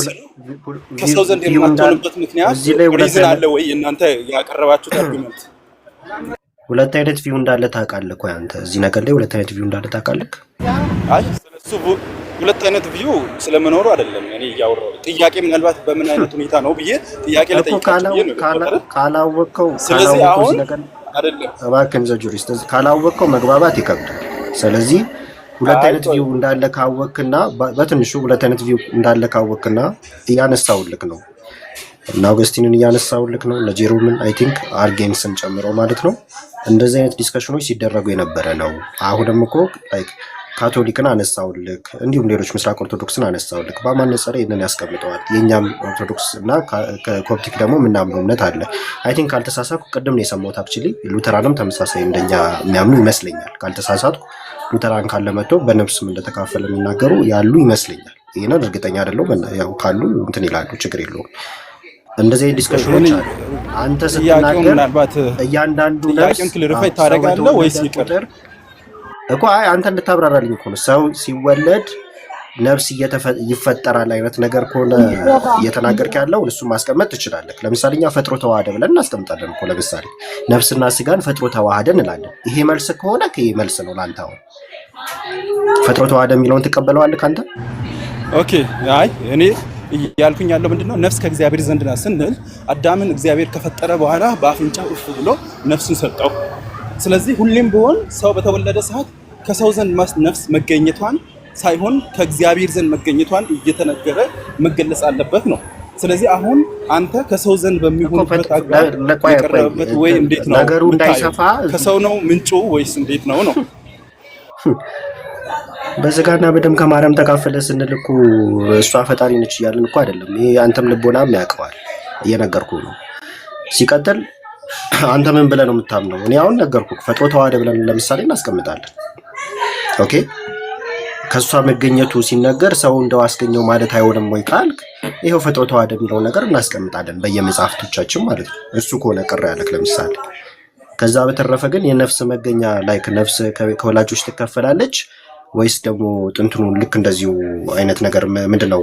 ከሰው ዘንድ የማትሆንበት ምክንያት ሪዝን አለ ወይ? እናንተ ያቀረባችሁት አርጉመንት ሁለት አይነት ቪው እንዳለ ታውቃለህ እኮ አንተ። እዚህ ነገር ላይ ሁለት አይነት ቪው እንዳለ ታውቃለህ? አይ ስለሱ ሁለት አይነት ቪው ስለመኖሩ አይደለም እኔ ያወራው። ጥያቄ ምናልባት በምን አይነት ሁኔታ ነው ብዬ ጥያቄ ለጠይቃችሁ ነው ካላወቀው ስለዚህ አሁን አይደለም እባክህን ዘ ጁሪስት ካላወቀው መግባባት ይከብዳል። ስለዚህ ሁለት አይ አይነት ቆይ ቪው እንዳለ ካወቅና በትንሹ ሁለት አይነት ቪው እንዳለ ካወቅና እያነሳውልክ ነው እና አውገስቲንን እያነሳውልክ ነው ለጄሮምን አይ ቲንክ አርጌንስን ጨምሮ ማለት ነው። እንደዚህ አይነት ዲስከሽኖች ሲደረጉ የነበረ ነው። አሁንም እኮ ላይክ ካቶሊክን አነሳውልክ እንዲሁም ሌሎች ምስራቅ ኦርቶዶክስን አነሳውልክ በማነጸረ ይህንን ያስቀምጠዋል። የእኛም ኦርቶዶክስ እና ኮፕቲክ ደግሞ የምናምነው እምነት አለ። አይ ቲንክ ካልተሳሳትኩ ቅድም ነው የሰማሁት። አክቹዋሊ ሉተራንም ተመሳሳይ እንደኛ የሚያምኑ ይመስለኛል። ካልተሳሳትኩ ሉተራን ካለ መጥቶ በነፍስም እንደተካፈለ የሚናገሩ ያሉ ይመስለኛል። ይህንን እርግጠኛ አይደለሁም። ያው ካሉ እንትን ይላሉ፣ ችግር የለውም። እንደዚህ አይነት ዲስከሽኖች አሉ። አንተ ጥያቄው ስትናገር ምናልባት እያንዳንዱ ነፍስ ጥያቄውን ክሊሪፋይ ሰው ታደርጋለህ ወይስ በተወለደ ይቅር? ቁጥር እኮ አይ አንተ እንድታብራራልኝ እኮ ነው። ሰው ሲወለድ ነፍስ ይፈጠራል አይነት ነገር ከሆነ እየተናገርክ ያለው እሱን ማስቀመጥ ትችላለህ። ለምሳሌ እኛ ፈጥሮ ተዋህደ ብለን እናስቀምጣለን እኮ። ለምሳሌ ነፍስና ስጋን ፈጥሮ ተዋህደ እንላለን። ይሄ መልስ ከሆነ ይሄ መልስ ነው ለአንተ። አሁን ፈጥሮ ተዋህደ የሚለውን ትቀበለዋለህ ከአንተ? ኦኬ አይ እኔ እያልኩኝ ያለው ምንድነው ነፍስ ከእግዚአብሔር ዘንድ ናት ስንል አዳምን እግዚአብሔር ከፈጠረ በኋላ በአፍንጫው እፍ ብሎ ነፍሱን ሰጠው። ስለዚህ ሁሌም ቢሆን ሰው በተወለደ ሰዓት ከሰው ዘንድ ነፍስ መገኘቷን ሳይሆን ከእግዚአብሔር ዘንድ መገኘቷን እየተነገረ መገለጽ አለበት ነው። ስለዚህ አሁን አንተ ከሰው ዘንድ በሚሆንበት አግባብ የቀረበበት ወይ እንዴት ነው ነገሩ እንዳይሰፋ ከሰው ነው ምንጩ ወይስ እንዴት ነው ነው? በስጋና በደም ከማርያም ተካፈለ ስንል እኮ እሷ ፈጣሪ ነች እያልን እኮ አይደለም። ይሄ አንተም ልቦናም ያውቀዋል፣ እየነገርኩ ነው። ሲቀጥል አንተ ምን ብለህ ነው የምታምነው? እኔ አሁን ነገርኩህ። ፈጥሮ ተዋህደ ብለን ለምሳሌ እናስቀምጣለን። ኦኬ ከሷ መገኘቱ ሲነገር ሰው እንደው አስገኘው ማለት አይሆንም ወይ ካልክ ይሄው ፈጥሮ ተዋህደ የሚለውን ነገር እናስቀምጣለን በየመጽሐፍቶቻችን ማለት ነው። እሱ ከሆነ ቅር ያለክ ለምሳሌ። ከዛ በተረፈ ግን የነፍስ መገኛ ላይክ ነፍስ ከወላጆች ትከፈላለች ወይስ ደግሞ ጥንትኑ ልክ እንደዚሁ አይነት ነገር ምንድነው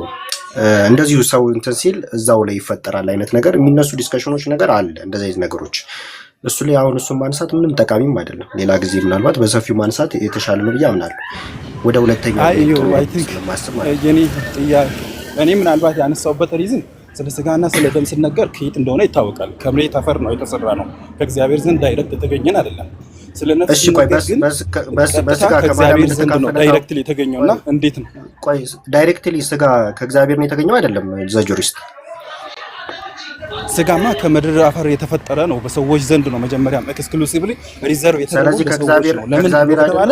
እንደዚሁ ሰው እንትን ሲል እዛው ላይ ይፈጠራል አይነት ነገር የሚነሱ ዲስከሽኖች ነገር አለ። እንደዚህ አይነት ነገሮች እሱ ላይ አሁን እሱን ማንሳት ምንም ጠቃሚም አይደለም። ሌላ ጊዜ ምናልባት በሰፊው ማንሳት የተሻለ ነው ብዬ አምናለሁ። ወደ ሁለተኛው እኔ ምናልባት ያነሳውበት ሪዝን ስለ ስጋና ስለ ደም ሲነገር ከየት እንደሆነ ይታወቃል። ከመሬት አፈር ነው የተሰራ ነው። ከእግዚአብሔር ዘንድ ዳይሬክት የተገኘን አይደለም። ስለ ነፍስ ግን በስጋ ከእግዚአብሔር ዘንድ ነው ዳይሬክትሊ የተገኘውና እንዴት ነው? ቆይ ዳይሬክትሊ ስጋ ከእግዚአብሔር ነው የተገኘው አይደለም? ዘጁሪስት ስጋማ ከምድር አፈር የተፈጠረ ነው። በሰዎች ዘንድ ነው መጀመሪያም ኤክስክሉሲቭሊ ሪዘርቭ የተደረገው በሰዎች ነው። ለምን ተባለ?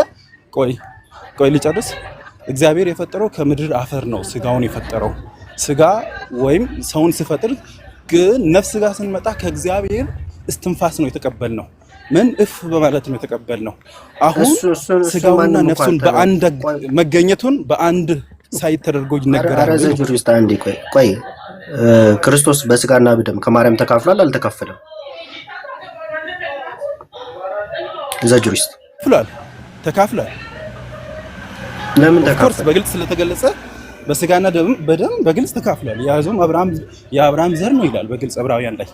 ቆይ ልጨርስ። እግዚአብሔር የፈጠረው ከምድር አፈር ነው ስጋውን የፈጠረው። ስጋ ወይም ሰውን ሲፈጥር ግን ነፍስ ጋር ስንመጣ ከእግዚአብሔር እስትንፋስ ነው የተቀበልነው። ምን እፍ በማለት ነው የተቀበልነው። አሁን ስጋውና ነፍሱን በአንድ መገኘቱን በአንድ ሳይት ተደርጎ ይነገራል። ዘጁሪስት አንዴ ቆይ ክርስቶስ በስጋና በደም ከማርያም ተካፍሏል አልተካፈለም? ዘጁሪስት ተካፍሏል። ለምን ተካፈለ? በግልጽ ስለተገለጸ በስጋና በደም በግልጽ ተካፍሏል። ያዙም የአብርሃም ዘር ነው ይላል በግልጽ ዕብራውያን ላይ።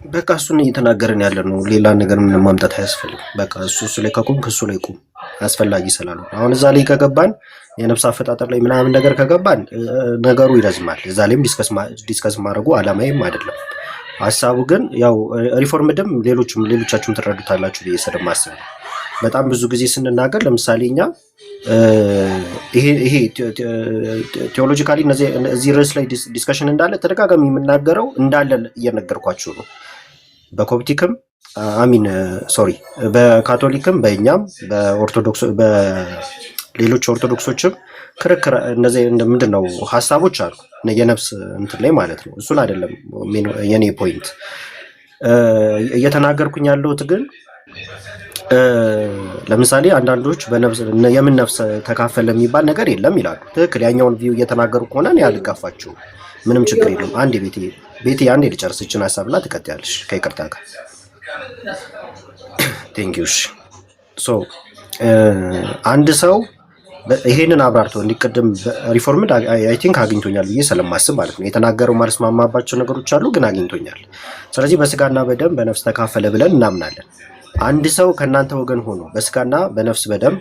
በቃ እሱን እየተናገርን ያለ ነው። ሌላ ነገር ምንም ማምጣት አያስፈልግም። በቃ እሱ ላይ ከቁም ክሱ ላይ ቁም አስፈላጊ ስላልሆነ አሁን እዛ ላይ ከገባን የነፍስ አፈጣጠር ላይ ምናምን ነገር ከገባን ነገሩ ይረዝማል። እዛ ላይም ዲስከስ ማድረጉ አላማዬም አይደለም። ሀሳቡ ግን ያው ሪፎርምድም ሌሎቻችሁም ትረዱታላችሁ ብዬ ስለማስብ ነው። በጣም ብዙ ጊዜ ስንናገር ለምሳሌ እኛ ይሄ ቴዎሎጂካሊ እዚህ ርዕስ ላይ ዲስከሽን እንዳለ ተደጋጋሚ የምናገረው እንዳለ እየነገርኳችሁ ነው። በኮፕቲክም በካቶሊክም በእኛም በሌሎች ኦርቶዶክሶችም ክርክር እነዚህ ምንድን ነው ሀሳቦች አሉ የነፍስ እንትን ላይ ማለት ነው። እሱን አይደለም የኔ ፖይንት እየተናገርኩኝ ያለሁት ግን ለምሳሌ አንዳንዶች የምን ነፍስ ተካፈለ የሚባል ነገር የለም ይላሉ። ትክክል። ያኛውን ቪው እየተናገሩ ከሆነ እኔ አልጋፋችሁም፣ ምንም ችግር የለም። አንዴ ቤቴ አንዴ ልጨርስ ይችን ሀሳብና ትቀጥያለሽ ከይቅርታ ጋር። ቴንክ ዩ። ሶ አንድ ሰው ይሄንን አብራርቶ እንዲቀደም ሪፎርምድ አይ ቲንክ አግኝቶኛል ብዬ ስለማስብ ማለት ነው። የተናገረው ማልስማማባቸው ነገሮች አሉ፣ ግን አግኝቶኛል። ስለዚህ በስጋና በደም በነፍስ ተካፈለ ብለን እናምናለን። አንድ ሰው ከእናንተ ወገን ሆኖ በስጋና በነፍስ በደም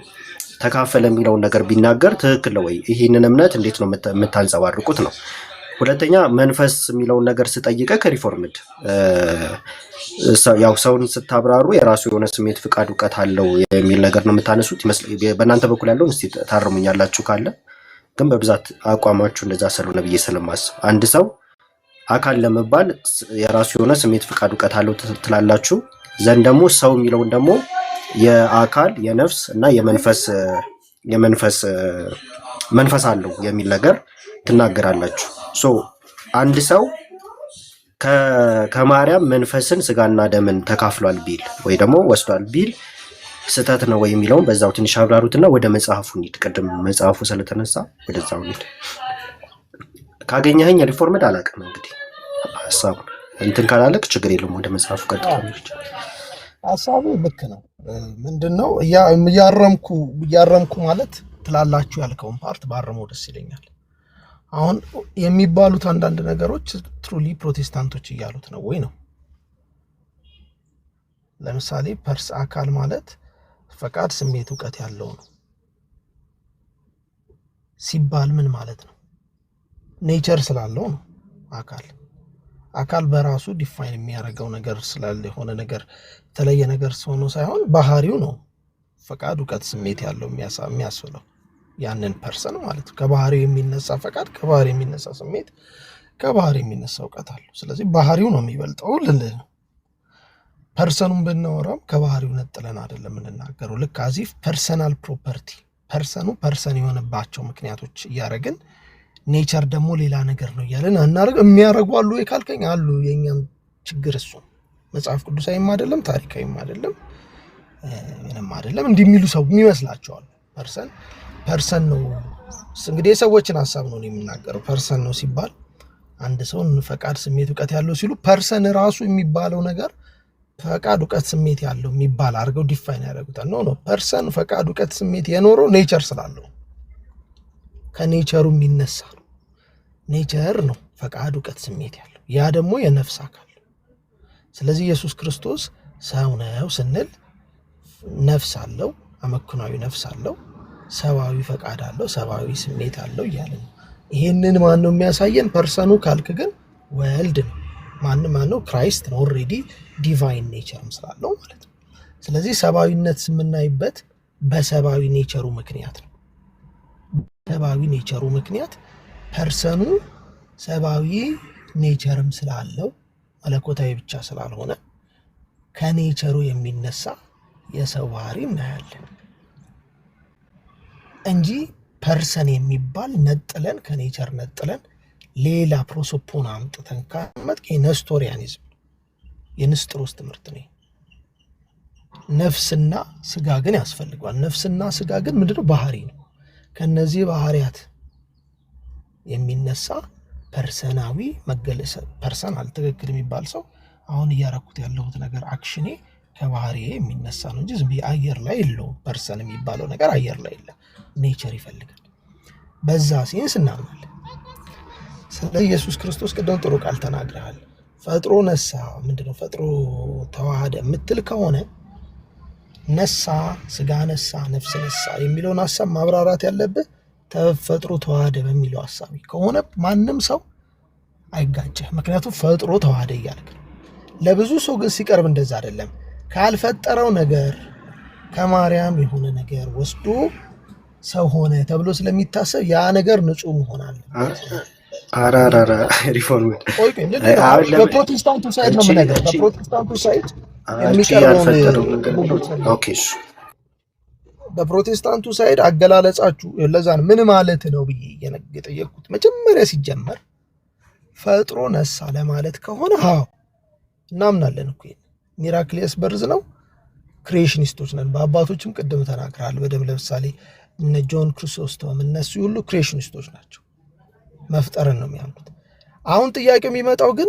ተካፈለ የሚለውን ነገር ቢናገር ትክክል ነው ወይ? ይህንን እምነት እንዴት ነው የምታንጸባርቁት ነው? ሁለተኛ መንፈስ የሚለውን ነገር ስጠይቀ ከሪፎርምድ ያው ሰውን ስታብራሩ የራሱ የሆነ ስሜት፣ ፍቃድ፣ እውቀት አለው የሚል ነገር ነው የምታነሱት ይመስለኛል። በእናንተ በኩል ያለውን እስቲ ታርሙኛላችሁ ካለ ግን በብዛት አቋማችሁ እንደዛ ስለሆነ ብዬ ስለማስብ አንድ ሰው አካል ለመባል የራሱ የሆነ ስሜት፣ ፍቃድ፣ እውቀት አለው ትላላችሁ። ዘንድ ደግሞ ሰው የሚለውን ደግሞ የአካል የነፍስ እና መንፈስ አለው የሚል ነገር ትናገራላችሁ። ሶ አንድ ሰው ከማርያም መንፈስን ስጋና ደምን ተካፍሏል ቢል ወይ ደግሞ ወስዷል ቢል ስህተት ነው ወይ የሚለውን በዛው ትንሽ አብራሩትና ወደ መጽሐፉ እንሂድ። ቅድም መጽሐፉ ስለተነሳ ወደዛው እንሂድ። ካገኘኸኝ ሪፎርምድ አላውቅም እንግዲህ ሀሳቡ እንትን ካላለቅ ችግር የለም። ወደ መጽሐፉ ቀጥታ እንሂድ። ሀሳቡ ልክ ነው። ምንድነው እያረምኩ ማለት ትላላችሁ ያልከውን ፓርት ባረመው ደስ ይለኛል። አሁን የሚባሉት አንዳንድ ነገሮች ትሩሊ ፕሮቴስታንቶች እያሉት ነው ወይ ነው? ለምሳሌ አካል ማለት ፈቃድ፣ ስሜት፣ እውቀት ያለው ነው ሲባል ምን ማለት ነው? ኔቸር ስላለው ነው። አካል በራሱ ዲፋይን የሚያደርገው ነገር ስላለ የሆነ ነገር የተለየ ነገር ሆኖ ሳይሆን ባህሪው ነው ፈቃድ፣ እውቀት፣ ስሜት ያለው የሚያስብለው ያንን ፐርሰን ማለት ነው። ከባህሪው የሚነሳ ፈቃድ፣ ከባህሪው የሚነሳ ስሜት፣ ከባህሪው የሚነሳ እውቀት አለው። ስለዚህ ባህሪው ነው የሚበልጠው ልልህ ነው። ፐርሰኑን ብናወራም ከባህሪው ነጥለን አይደለም የምንናገረው። ልክ አዚፍ ፐርሰናል ፕሮፐርቲ ፐርሰን የሆነባቸው ምክንያቶች እያደረግን ኔቸር ደግሞ ሌላ ነገር ነው እያለን አናደርግ። የሚያደርጉ አሉ ካልከኝ አሉ። የእኛም ችግር እሱ መጽሐፍ ቅዱሳዊም አይደለም ታሪካዊም አይደለም ምንም አይደለም እንዲህ የሚሉ ሰው የሚመስላቸዋል። ፐርሰን ነው እንግዲህ የሰዎችን ሀሳብ ነው የምናገረው። ፐርሰን ነው ሲባል አንድ ሰው ፈቃድ፣ ስሜት፣ እውቀት ያለው ሲሉ ፐርሰን ራሱ የሚባለው ነገር ፈቃድ፣ እውቀት፣ ስሜት ያለው የሚባል አድርገው ዲፋይን ያደርጉታል። ኖ ፐርሰን ፈቃድ፣ እውቀት፣ ስሜት የኖረው ኔቸር ስላለው ከኔቸሩ የሚነሳ ነው። ኔቸር ነው ፈቃድ፣ እውቀት፣ ስሜት ያለው ያ ደግሞ የነፍስ አካል። ስለዚህ ኢየሱስ ክርስቶስ ሰው ነው ስንል ነፍስ አለው፣ አመክኗዊ ነፍስ አለው፣ ሰብአዊ ፈቃድ አለው፣ ሰብአዊ ስሜት አለው እያለ ነው። ይሄንን ማን ነው የሚያሳየን? ፐርሰኑ ካልክ ግን ወልድ ነው። ማነው? ክራይስት ነው። ኦልሬዲ ዲቫይን ኔቸርም ስላለው ማለት ነው። ስለዚህ ሰብአዊነት የምናይበት በሰብአዊ ኔቸሩ ምክንያት ነው። ሰብአዊ ኔቸሩ ምክንያት ፐርሰኑ ሰብአዊ ኔቸርም ስላለው መለኮታዊ ብቻ ስላልሆነ ከኔቸሩ የሚነሳ የሰው ባህሪ እናያለን እንጂ ፐርሰን የሚባል ነጥለን ከኔቸር ነጥለን ሌላ ፕሮሶፖን አምጥተን ካመጥክ የነስቶሪያኒዝም የንስጥሮስ ትምህርት ነው። ነፍስና ስጋ ግን ያስፈልገዋል። ነፍስና ስጋ ግን ምንድነው? ባህሪ ነው። ከነዚህ ባህሪያት የሚነሳ ፐርሰናዊ መገለጽ ፐርሰናል ትክክል የሚባል ሰው አሁን እያረኩት ያለሁት ነገር አክሽኔ ከባህሪዬ የሚነሳ ነው እንጂ ዝም ብዬ አየር ላይ የለውም። ፐርሰን የሚባለው ነገር አየር ላይ የለም። ኔቸር ይፈልጋል። በዛ ሴንስ እናምናለን። ስለ ኢየሱስ ክርስቶስ ቅድም ጥሩ ቃል ተናግረሃል። ፈጥሮ ነሳ ምንድነው? ፈጥሮ ተዋሃደ የምትል ከሆነ ነሳ፣ ስጋ ነሳ፣ ነፍስ ነሳ የሚለውን ሀሳብ ማብራራት ያለብህ ተፈጥሮ ተዋሃደ በሚለው ሀሳብ ከሆነ ማንም ሰው አይጋጭህ። ምክንያቱም ፈጥሮ ተዋሃደ እያልክ ነው። ለብዙ ሰው ግን ሲቀርብ እንደዛ አይደለም። ካልፈጠረው ነገር ከማርያም የሆነ ነገር ወስዶ ሰው ሆነ ተብሎ ስለሚታሰብ ያ ነገር ንጹህ መሆን አለ። አራራራ ሪፎርም በፕሮቴስታንቱ ሳይድ ነው ነገር በፕሮቴስታንቱ ሳይድ በፕሮቴስታንቱ ሳይድ አገላለጻችሁ ለዛን ምን ማለት ነው ብዬ የጠየቅኩት መጀመሪያ ሲጀመር ፈጥሮ ነሳ ለማለት ከሆነ አዎ እናምናለን እኮ ሚራክሊየስ በርዝ ነው። ክሪኤሽኒስቶች ነን። በአባቶችም ቅድም ተናግረሃል በደም ለምሳሌ እነ ጆን ክሪሶስቶም እነሱ ሁሉ ክሪኤሽኒስቶች ናቸው። መፍጠርን ነው የሚያምኑት። አሁን ጥያቄው የሚመጣው ግን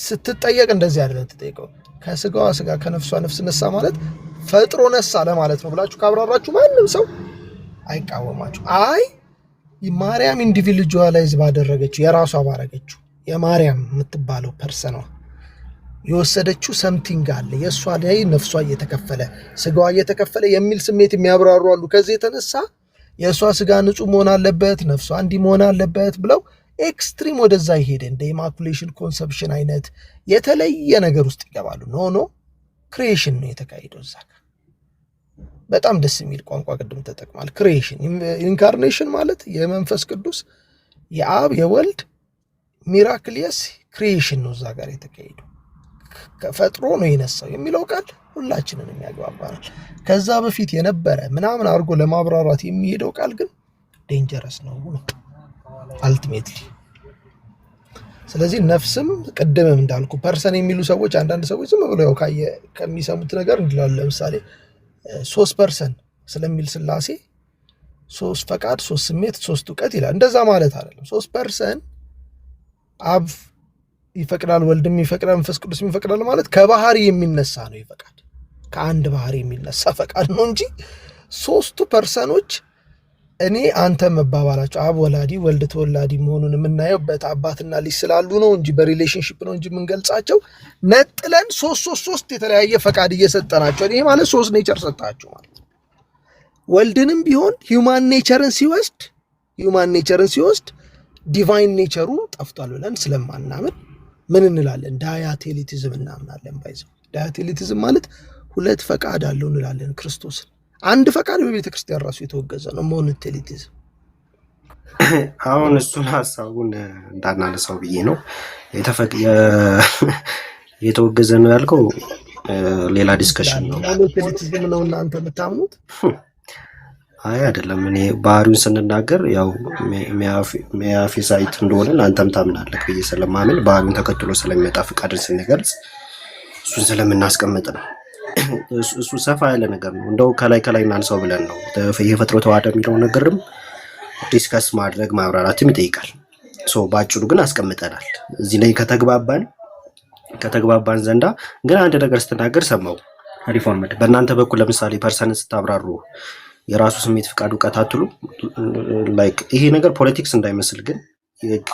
ስትጠየቅ እንደዚህ አይደለም ተጠይቀው ከስጋዋ ስጋ ከነፍሷ ነፍስ ነሳ ማለት ፈጥሮ ነሳ ለማለት ነው ብላችሁ ካብራራችሁ ማንም ሰው አይቃወማችሁ። አይ ማርያም ኢንዲቪጁዋላይዝ ባደረገችው የራሷ ባረገችው የማርያም የምትባለው ፐርሰኗ የወሰደችው ሰምቲንግ አለ የእሷ ላይ ነፍሷ እየተከፈለ ስጋዋ እየተከፈለ የሚል ስሜት የሚያብራሩ አሉ። ከዚህ የተነሳ የእሷ ስጋ ንጹህ መሆን አለበት፣ ነፍሷ እንዲህ መሆን አለበት ብለው ኤክስትሪም ወደዛ ይሄደ እንደ ኢማኩሌሽን ኮንሰፕሽን አይነት የተለየ ነገር ውስጥ ይገባሉ። ኖ ክሪኤሽን ነው የተካሄደው እዛ ጋር። በጣም ደስ የሚል ቋንቋ ቅድም ተጠቅማል። ክሪኤሽን ኢንካርኔሽን ማለት የመንፈስ ቅዱስ የአብ የወልድ ሚራክሊየስ ክሪኤሽን ነው እዛ ጋር የተካሄደው። ፈጥሮ ነው የነሳው የሚለው ቃል ሁላችንን የሚያግባባናል። ከዛ በፊት የነበረ ምናምን አድርጎ ለማብራራት የሚሄደው ቃል ግን ዴንጀረስ ነው አልቲሜትሊ። ስለዚህ ነፍስም ቅድምም እንዳልኩ ፐርሰን የሚሉ ሰዎች አንዳንድ ሰዎች ዝም ብለው ከሚሰሙት ነገር እንዲላሉ። ለምሳሌ 3% ስለሚል ስላሴ 3 ፈቃድ፣ 3 ስሜት፣ 3 እውቀት ይላል። እንደዛ ማለት አይደለም። 3% አብ ይፈቅዳል፣ ወልድም ይፈቅዳል፣ መንፈስ ቅዱስ ይፈቅዳል ማለት ከባህሪ የሚነሳ ነው። ይፈቃድ ከአንድ ባህሪ የሚነሳ ፈቃድ ነው እንጂ 3ቱ ፐርሰኖች እኔ አንተ መባባላቸው አብ ወላዲ ወልድ ተወላዲ መሆኑን የምናየው በአባትና ልጅ ስላሉ ነው እንጂ በሪሌሽንሽፕ ነው እንጂ የምንገልጻቸው ነጥለን 3 የተለያየ ፈቃድ እየሰጠናቸው ይሄ ማለት 3 ኔቸር ሰጣቸው ማለት ነው። ወልድንም ቢሆን ሂውማን ኔቸርን ሲወስድ ዲቫይን ኔቸሩ ጠፍቷል ብለን ስለማናምን ምን እንላለን? ዳያቴሊቲዝም እናምናለን። ባይዘው ዳያቴሊቲዝም ማለት 2 ፈቃድ አለው እንላለን። ክርስቶስን አንድ ፈቃድ በቤተ ክርስቲያን ራሱ የተወገዘ ነው። ሞኖቴሊቲዝም። አሁን እሱን ሀሳቡን እንዳናነሳው ብዬ ነው። የተወገዘ ነው ያልከው ሌላ ዲስከሽን ነው። ሞኖቴሊቲዝም ነው እናንተ የምታምኑት? አይ አይደለም። እኔ ባህሪውን ስንናገር ያው ሚያፊሳይት እንደሆነ አንተም ታምናለህ ብዬ ስለማምን ባህሪውን ተከትሎ ስለሚመጣ ፍቃድን ስንገልጽ እሱን ስለምናስቀምጥ ነው። እሱ ሰፋ ያለ ነገር ነው። እንደው ከላይ እናንሳው ብለን ነው። የፈጥሮ ተዋህዶ የሚለው ነገርም ዲስከስ ማድረግ ማብራራትም ይጠይቃል። በአጭሩ ግን አስቀምጠናል። እዚህ ላይ ከተግባባን ዘንዳ ግን አንድ ነገር ስትናገር ሰማው ሪፎርምድ በእናንተ በኩል ለምሳሌ ፐርሰንን ስታብራሩ የራሱ ስሜት ፍቃድ እውቀት አትሉ። ላይክ ይሄ ነገር ፖለቲክስ እንዳይመስል ግን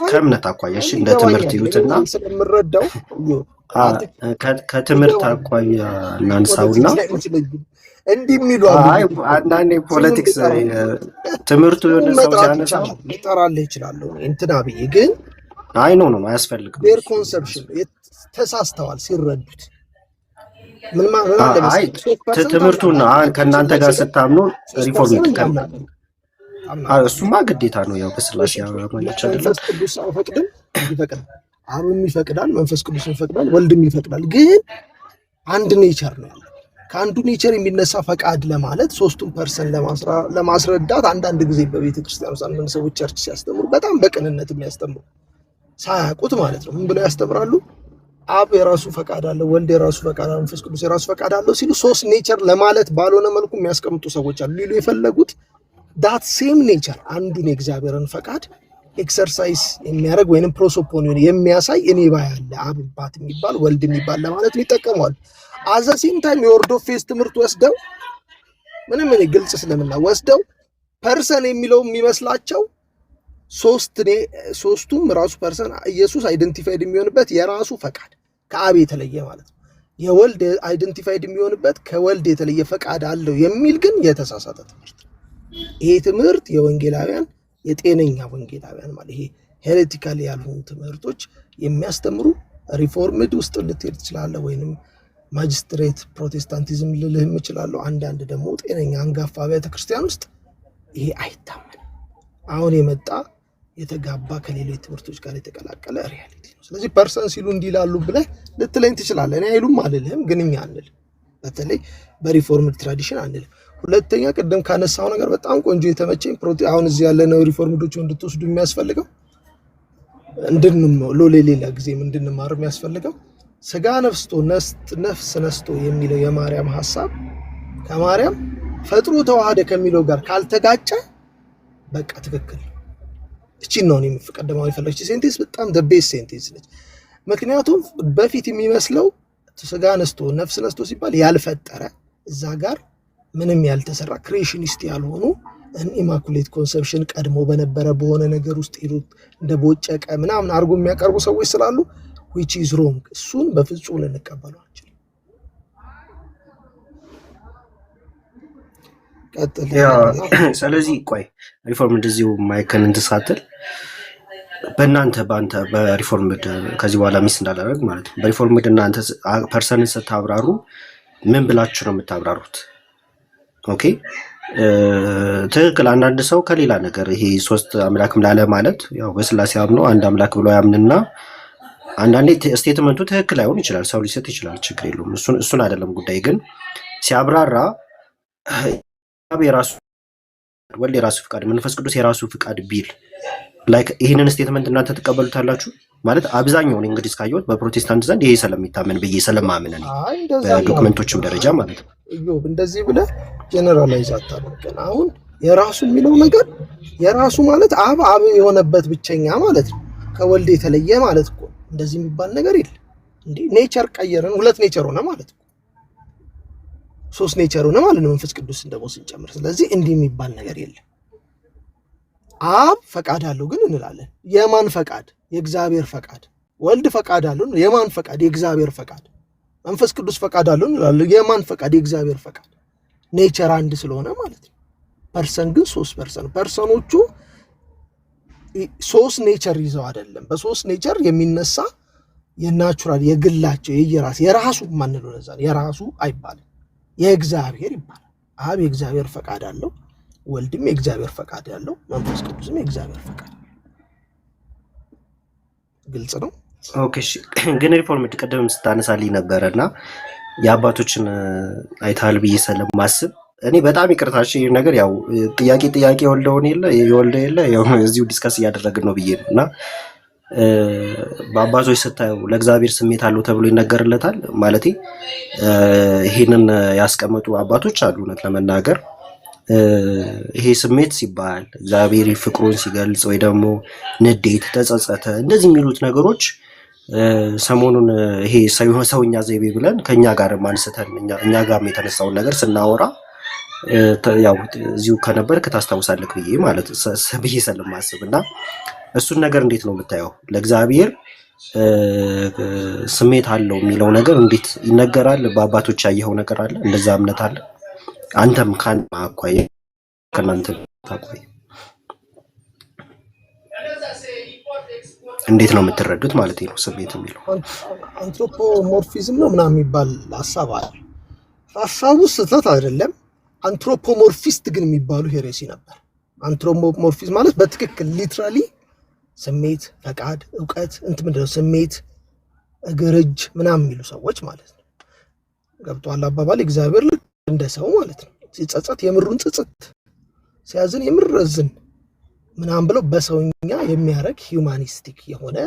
ከእምነት አኳያ እሺ፣ እንደ ትምህርት ይዩትና ከትምህርት አኳያ እናንሳውና እንዲህ የሚሉ አንዳንዴ ፖለቲክስ ትምህርቱ የሆነ ሰው ሲያነሳ ሊጠራልህ ይችላል እንትና ብዬ ግን አይ ኖ አያስፈልግም። ዴር ኮንሰፕሽን ተሳስተዋል ሲረዱት። ምን ማለት ነው? አይ ትምህርቱን ከእናንተ ጋር ስታምኑ ሪፎርም ይተካል። እሱማ ግዴታ ነው። ያው በስላሴ ያማለች አይደለም። ቅዱስ አይፈቅድም፣ ይፈቅዳል። አብም ይፈቅዳል፣ መንፈስ ቅዱስ ይፈቅዳል፣ ወልድም ይፈቅዳል። ግን አንድ ኔቸር ነው ያለው። ከአንዱ ኔቸር የሚነሳ ፈቃድ ለማለት 3ቱን ፐርሰን ለማስረዳት አንዳንድ ጊዜ በቤተ ክርስቲያን ውስጥ አንዳንድ ሰዎች ቸርች ሲያስተምሩ በጣም በቅንነት የሚያስተምሩ ሳያውቁት ማለት ነው። ምን ብለው ያስተምራሉ? አብ የራሱ ፈቃድ አለው፣ ወልድ የራሱ ፈቃድ አለው፣ መንፈስ ቅዱስ የራሱ ፈቃድ አለው ሲሉ 3 ኔቸር ለማለት ባልሆነ መልኩ የሚያስቀምጡ ሰዎች አሉ። ሊሉ የፈለጉት ዳት ሴም ኔቸር አንዱን የእግዚአብሔርን ፈቃድ ኤክሰርሳይዝ የሚያደርግ ወይንም ፕሮሶፖኒዮን የሚያሳይ እኔ ባያለ አብ አባት የሚባል ወልድ የሚባል ለማለት ይጠቀማሉ። አዘሲም ታይም የወርድ ኦፍ ፌዝ ትምህርት ወስደው ምንም እኔ ግልጽ ስለምና ወስደው ፐርሰን የሚለው የሚመስላቸው 3ቱም ራሱ ፐርሰን ኢየሱስ አይደንቲፋይድ የሚሆንበት የራሱ ፈቃድ ከአብ የተለየ ማለት ነው። የወልድ አይደንቲፋይድ የሚሆንበት ከወልድ የተለየ ፈቃድ አለው የሚል ግን የተሳሳተ ትምህርት። ይሄ ትምህርት የወንጌላውያን የጤነኛ ወንጌላውያን ማለት ይሄ ሄሬቲካል ያልሆኑ ትምህርቶች የሚያስተምሩ ሪፎርምድ ውስጥ ልትሄድ ትችላለህ፣ ወይንም ማጅስትሬት ፕሮቴስታንቲዝም ልልህም እችላለሁ። አንዳንድ ደግሞ ጤነኛ አንጋፋ አብያተ ክርስቲያን ውስጥ ይሄ አይታመንም። አሁን የመጣ የተጋባ ከሌሎች ትምህርቶች ጋር የተቀላቀለ ሪያሊቲ ነው። ስለዚህ ፐርሰን ሲሉ እንዲላሉ ብለህ ልትለኝ ትችላለህ። እኔ አይሉም አልልህም፣ ግን እኛ አንልም። በተለይ በሪፎርምድ ትራዲሽን አንልም። ሁለተኛ ቅድም ካነሳው ነገር በጣም ቆንጆ የተመቸኝ አሁን እዚህ ያለነው ሪፎርምዶች እንድትወስዱ የሚያስፈልገው ሌላ ጊዜም እንድንማር የሚያስፈልገው ስጋ ነፍስ ነስቶ የሚለው የማርያም ሐሳብ ከማርያም ፈጥሮ ተዋህደ ከሚለው ጋር ካልተጋጨ በቃ ትክክል። እቺን ነው የሚፈቀደማው የፈለግች ሴንቴንስ በጣም ቤስት ሴንቴንስ ነች። ምክንያቱም በፊት የሚመስለው ስጋ ነስቶ ነፍስ ነስቶ ሲባል ያልፈጠረ እዛ ጋር ምንም ያልተሰራ ክሬሽኒስት ያልሆኑ ኢማኩሌት ኮንሰፕሽን ቀድሞ በነበረ በሆነ ነገር ውስጥ ሄዱት እንደ ቦጨቀ ምናምን አድርጎ የሚያቀርቡ ሰዎች ስላሉ which is wrong። እሱን በፍጹም ልንቀበለው አንችልም። ስለዚህ ቆይ ሪፎርም እንደዚሁ ማይከን እንትሳትል በእናንተ በአንተ በሪፎርምድ ከዚህ በኋላ ሚስ እንዳላደረግ ማለት ነው። በሪፎርምድ እናንተ ፐርሰንን ስታብራሩ ምን ብላችሁ ነው የምታብራሩት? ኦኬ ትክክል። አንዳንድ ሰው ከሌላ ነገር ይሄ ሶስት አምላክም ላለ ማለት ያው በስላሴ አምኖ አንድ አምላክ ብሎ ያምንና አንዳንዴ ስቴትመንቱ ትክክል አይሆን ይችላል፣ ሰው ሊሰጥ ይችላል፣ ችግር የለውም። እሱን አይደለም ጉዳይ። ግን ሲያብራራ የራሱ ወልድ የራሱ ፍቃድ መንፈስ ቅዱስ የራሱ ፍቃድ ቢል ላይክ ይህንን ስቴትመንት እናንተ ትቀበሉታላችሁ ማለት? አብዛኛውን እንግዲህ እስካየሁት በፕሮቴስታንት ዘንድ ይሄ ስለሚታመን ብዬ ስለማምን ነው፣ በዶክመንቶችም ደረጃ ማለት ነው። ኢዮብ እንደዚህ ብለህ ጀነራላይዝ አታደርገን። አሁን የራሱ የሚለው ነገር የራሱ ማለት አብ የሆነበት ብቸኛ ማለት ነው፣ ከወልድ የተለየ ማለት እኮ። እንደዚህ የሚባል ነገር የለም እንዴ! ኔቸር ቀየርን፣ ሁለት ኔቸር ሆነ ማለት ነው፣ ሶስት ኔቸር ሆነ ማለት ነው፣ መንፈስ ቅዱስን ደግሞ ስንጨምር። ስለዚህ እንዲህ የሚባል ነገር የለም። አብ ፈቃድ አለው ግን እንላለን። የማን ፈቃድ? የእግዚአብሔር ፈቃድ። ወልድ ፈቃድ አለው፣ የማን ፈቃድ? የእግዚአብሔር ፈቃድ። መንፈስ ቅዱስ ፈቃድ አለው እንላለን። የማን ፈቃድ? የእግዚአብሔር ፈቃድ። ኔቸር አንድ ስለሆነ ማለት ነው። ፐርሰን ግን ሶስት ፐርሰን። ፐርሰኖቹ ሶስት ኔቸር ይዘው አይደለም። በሶስት ኔቸር የሚነሳ የናቹራል የግላቸው የራሱ ማንለው ለዛ የራሱ አይባልም፣ የእግዚአብሔር ይባላል። አብ የእግዚአብሔር ፈቃድ አለው፣ ወልድም የእግዚአብሔር ፈቃድ ያለው፣ መንፈስ ቅዱስም የእግዚአብሔር ፈቃድ። ግልጽ ነው። ኦኬ እሺ። ግን ሪፎርምድ ቀደም ስታነሳልኝ ነበረና የአባቶችን አይታል ብዬ ስለማስብ እኔ በጣም ይቅርታሽ ይሄ ነገር ያው ጥያቄ የወልደው የለ ያው እዚሁ ዲስከስ እያደረግን ነው ብዬ ነው። እና በአባቶች ስታየው ለእግዚአብሔር ስሜት አለው ተብሎ ይነገርለታል ማለት ይሄንን ያስቀመጡ አባቶች አሉ። እውነት ለመናገር ይሄ ስሜት ሲባል እግዚአብሔር ፍቅሩን ሲገልጽ ወይ ደግሞ ንዴት፣ ተጸጸተ እንደዚህ የሚሉት ነገሮች ሰሞኑን ይሄ ሰውኛ ዘይቤ ብለን ከኛ ጋር ማንስተን እኛ ጋር የተነሳውን ነገር ስናወራ ያው እዚሁ ከነበርክ ታስታውሳለህ ብዬ ማለት ብዬ ስለማስብ እና እሱን ነገር እንዴት ነው የምታየው? ለእግዚአብሔር ስሜት አለው የሚለው ነገር እንዴት ይነገራል? በአባቶች ያየኸው ነገር አለ? እንደዛ እምነት አለ? አንተም ከእናንተ አኳያ እንዴት ነው የምትረዱት ማለት ነው? ስሜት የሚለው አንትሮፖሞርፊዝም ነው ምናምን የሚባል ሀሳብ አለ። ሀሳቡ ስህተት አይደለም። አንትሮፖሞርፊስት ግን የሚባሉ ሄሬሲ ነበር። አንትሮፖሞርፊዝም ማለት በትክክል ሊትራሊ ስሜት፣ ፈቃድ፣ እውቀት ምንድነው ስሜት፣ እግር፣ እጅ ምናምን የሚሉ ሰዎች ማለት ነው። ገብቶሃል አባባል? እግዚአብሔር ልክ እንደ ሰው ማለት ነው። ሲጸጸት የምሩን ጽጽት፣ ሲያዝን የምረዝን ምናምን ብለው በሰውኛ የሚያደርግ ሂውማኒስቲክ የሆነ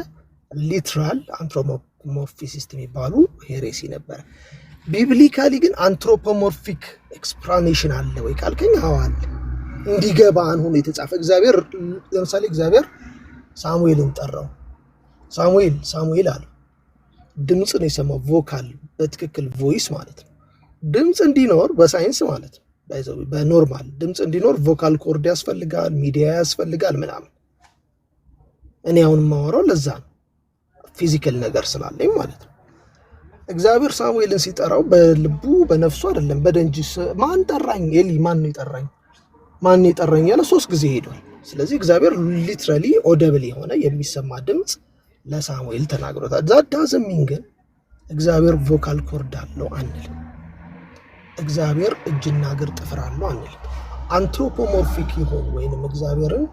ሊትራል አንትሮፖሞርፊስት የሚባሉ ሄሬሲ ነበር። ቢብሊካሊ ግን አንትሮፖሞርፊክ ኤክስፕላኔሽን አለ ወይ ካልከኝ አዋል እንዲገባን ሆኖ የተጻፈ እግዚአብሔር ለምሳሌ እግዚአብሔር ሳሙኤልን ጠራው። ሳሙኤል አለው። ድምፅ ነው የሰማው፣ ቮካል በትክክል ቮይስ ማለት ነው። ድምፅ እንዲኖር በሳይንስ ማለት ነው በኖርማል ድምፅ እንዲኖር ቮካል ኮርድ ያስፈልጋል፣ ሚዲያ ያስፈልጋል ምናምን። እኔ አሁን የማወራው ለዛ ነው ፊዚካል ነገር ስላለኝ ማለት ነው። እግዚአብሔር ሳሙኤልን ሲጠራው በልቡ በነፍሱ አይደለም በደንጅ ማን ጠራኝ ኤሊ ማን የጠራኝ ያለ 3 ጊዜ ሄዷል። ስለዚህ እግዚአብሔር ሊትራሊ ኦደብል የሆነ የሚሰማ ድምፅ ለሳሙኤል ተናግሮታል። ዛዳዝሚን ግን እግዚአብሔር ቮካል ኮርድ አለው አንልም። እግዚአብሔር እጅና እግር ጥፍር አለው አንልም። አንትሮፖሞርፊክ ይሆን ወይንም እግዚአብሔርን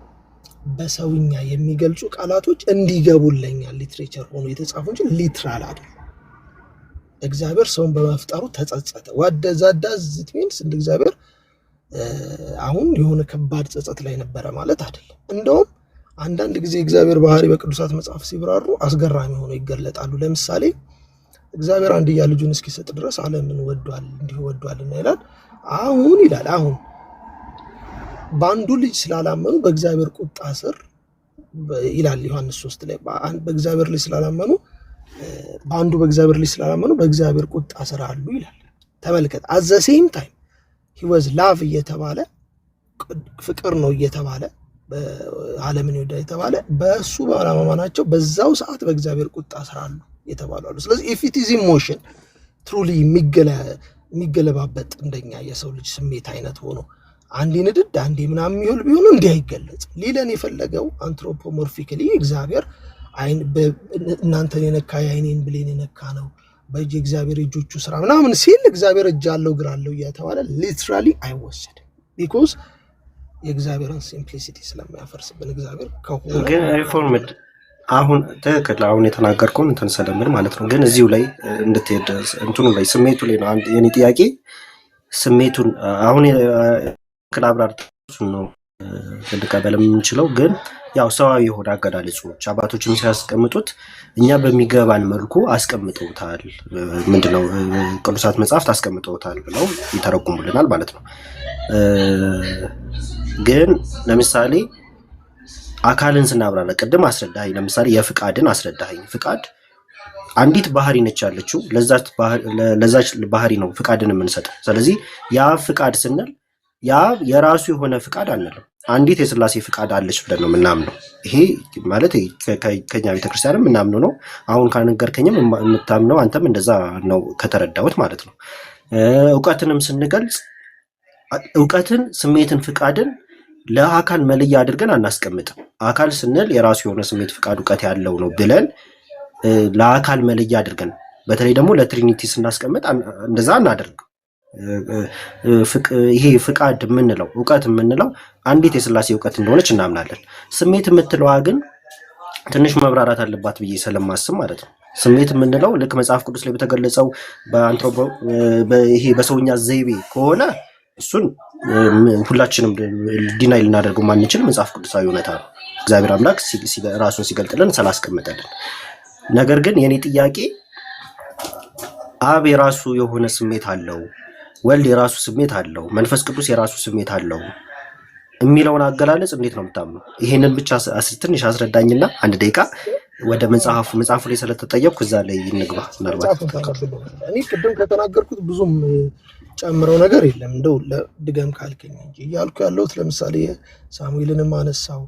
በሰውኛ የሚገልጹ ቃላቶች እንዲገቡልኛል ሊትሬቸር ሆኖ የተጻፉ እንጂ ሊትራል አይደለም። እግዚአብሔር ሰውን በመፍጠሩ ተጸጸተ። ዛዳዝ ሚንስ እንደ እግዚአብሔር አሁን የሆነ ከባድ ጸጸት ላይ ነበረ ማለት አይደለም። እንደውም አንዳንድ ጊዜ እግዚአብሔር ባህሪ በቅዱሳት መጽሐፍ ሲብራሩ አስገራሚ ሆኖ ይገለጣሉ። ለምሳሌ እግዚአብሔር አንድያ ልጁን እስኪሰጥ ድረስ ዓለምን ወዷል እንዲሁ ወዷልና ይላል። አሁን በአንዱ ልጅ ስላላመኑ በእግዚአብሔር ቁጣ ስር ይላል ዮሐንስ 3 ላይ በእግዚአብሔር ልጅ ስላላመኑ በእግዚአብሔር ልጅ ስላላመኑ በእግዚአብሔር ቁጣ ስር አሉ ይላል። ተመልከት። at the same time he was love እየተባለ ፍቅር ነው እየተባለ ዓለምን ይወዳል እየተባለ በእሱ ባለማመናቸው በዛው ሰዓት በእግዚአብሔር ቁጣ ስር አሉ የተባሉ አሉ። ስለዚህ if it is emotion truly የሚገለባበጥ እንደኛ የሰው ልጅ ስሜት አይነት ሆኖ አንዴ ንድድ አንዴ ምናምን ይሁን ቢሆን እንዲህ አይገለጽም። ሊለን የፈለገው አንትሮፖሞርፊካሊ እግዚአብሔር አይን እናንተን የነካ የአይኔን ብሌን የነካ ነው በእጅ እግዚአብሔር እጆቹ ስራ ምናምን ሲል እግዚአብሔር እጅ አለው እግር አለው እያተባለ ሊትራሊ አይወሰድም። ቢኮዝ የእግዚአብሔርን ሲምፕሊሲቲ ስለማያፈርስብን እግዚአብሔር ከሆነ ግን ሪፎርምድ አሁን ትክክል አሁን የተናገርከውን እንትን ስለምል ማለት ነው። ግን እዚሁ ላይ እንድትሄድ እንትኑ ላይ ስሜቱ ላይ ነው የኔ ጥያቄ። ስሜቱን አሁን ክላብራርቱን ነው ልንቀበል የምንችለው። ግን ያው ሰዋዊ የሆነ አገላለጾች አባቶችም ሲያስቀምጡት እኛ በሚገባን መልኩ አስቀምጠውታል። ምንድነው ቅዱሳት መጽሐፍት አስቀምጠውታል ብለው ይተረጉሙልናል ማለት ነው። ግን ለምሳሌ አካልን ስናብራራ ቅድም አስረዳኸኝ። ለምሳሌ የፍቃድን አስረዳኸኝ። ፍቃድ አንዲት ባህሪ ነች ያለችው፣ ለዛች ባህሪ ነው ፍቃድን የምንሰጠው። ስለዚህ ያ ፍቃድ ስንል ያ የራሱ የሆነ ፍቃድ አንልም። አንዲት የሥላሴ ፍቃድ አለች ብለን ነው የምናምነው። ይሄ ማለት ከኛ ቤተክርስቲያንም የምናምነው ነው። አሁን ካነገርከኝም የምታምነው አንተም እንደዛ ነው ከተረዳሁት ማለት ነው። እውቀትንም ስንገልጽ እውቀትን፣ ስሜትን፣ ፍቃድን ለአካል መለያ አድርገን አናስቀምጥም። አካል ስንል የራሱ የሆነ ስሜት፣ ፍቃድ፣ እውቀት ያለው ነው ብለን ለአካል መለያ አድርገን በተለይ ደግሞ ለትሪኒቲ ስናስቀምጥ እንደዛ እናደርግ። ይሄ ፍቃድ የምንለው እውቀት የምንለው አንዲት የሥላሴ እውቀት እንደሆነች እናምናለን። ስሜት የምትለዋ ግን ትንሽ መብራራት አለባት ብዬ ስለማስብ ማለት ነው። ስሜት የምንለው ልክ መጽሐፍ ቅዱስ ላይ በተገለጸው ይሄ በሰውኛ ዘይቤ ከሆነ እሱን ሁላችንም ዲናይ ልናደርገው ማንችል መጽሐፍ ቅዱሳዊ እውነታ ነው። እግዚአብሔር አምላክ ራሱን ሲገልጥልን ስላስቀመጠልን። ነገር ግን የኔ ጥያቄ አብ የራሱ የሆነ ስሜት አለው፣ ወልድ የራሱ ስሜት አለው፣ መንፈስ ቅዱስ የራሱ ስሜት አለው የሚለውን አገላለጽ እንዴት ነው የምታምነው? ይሄንን ብቻ ትንሽ አስረዳኝና አንድ ደቂቃ ወደ መጽሐፉ ላይ ስለተጠየቅኩ እዛ ላይ እንግባ። ምናልባት እኔ ቅድም ከተናገርኩት ብዙም ጨምረው ነገር የለም እንደው ለድገም ካልከኝ እንጂ እያልኩ ያለሁት ለምሳሌ ሳሙኤልንም አነሳው፣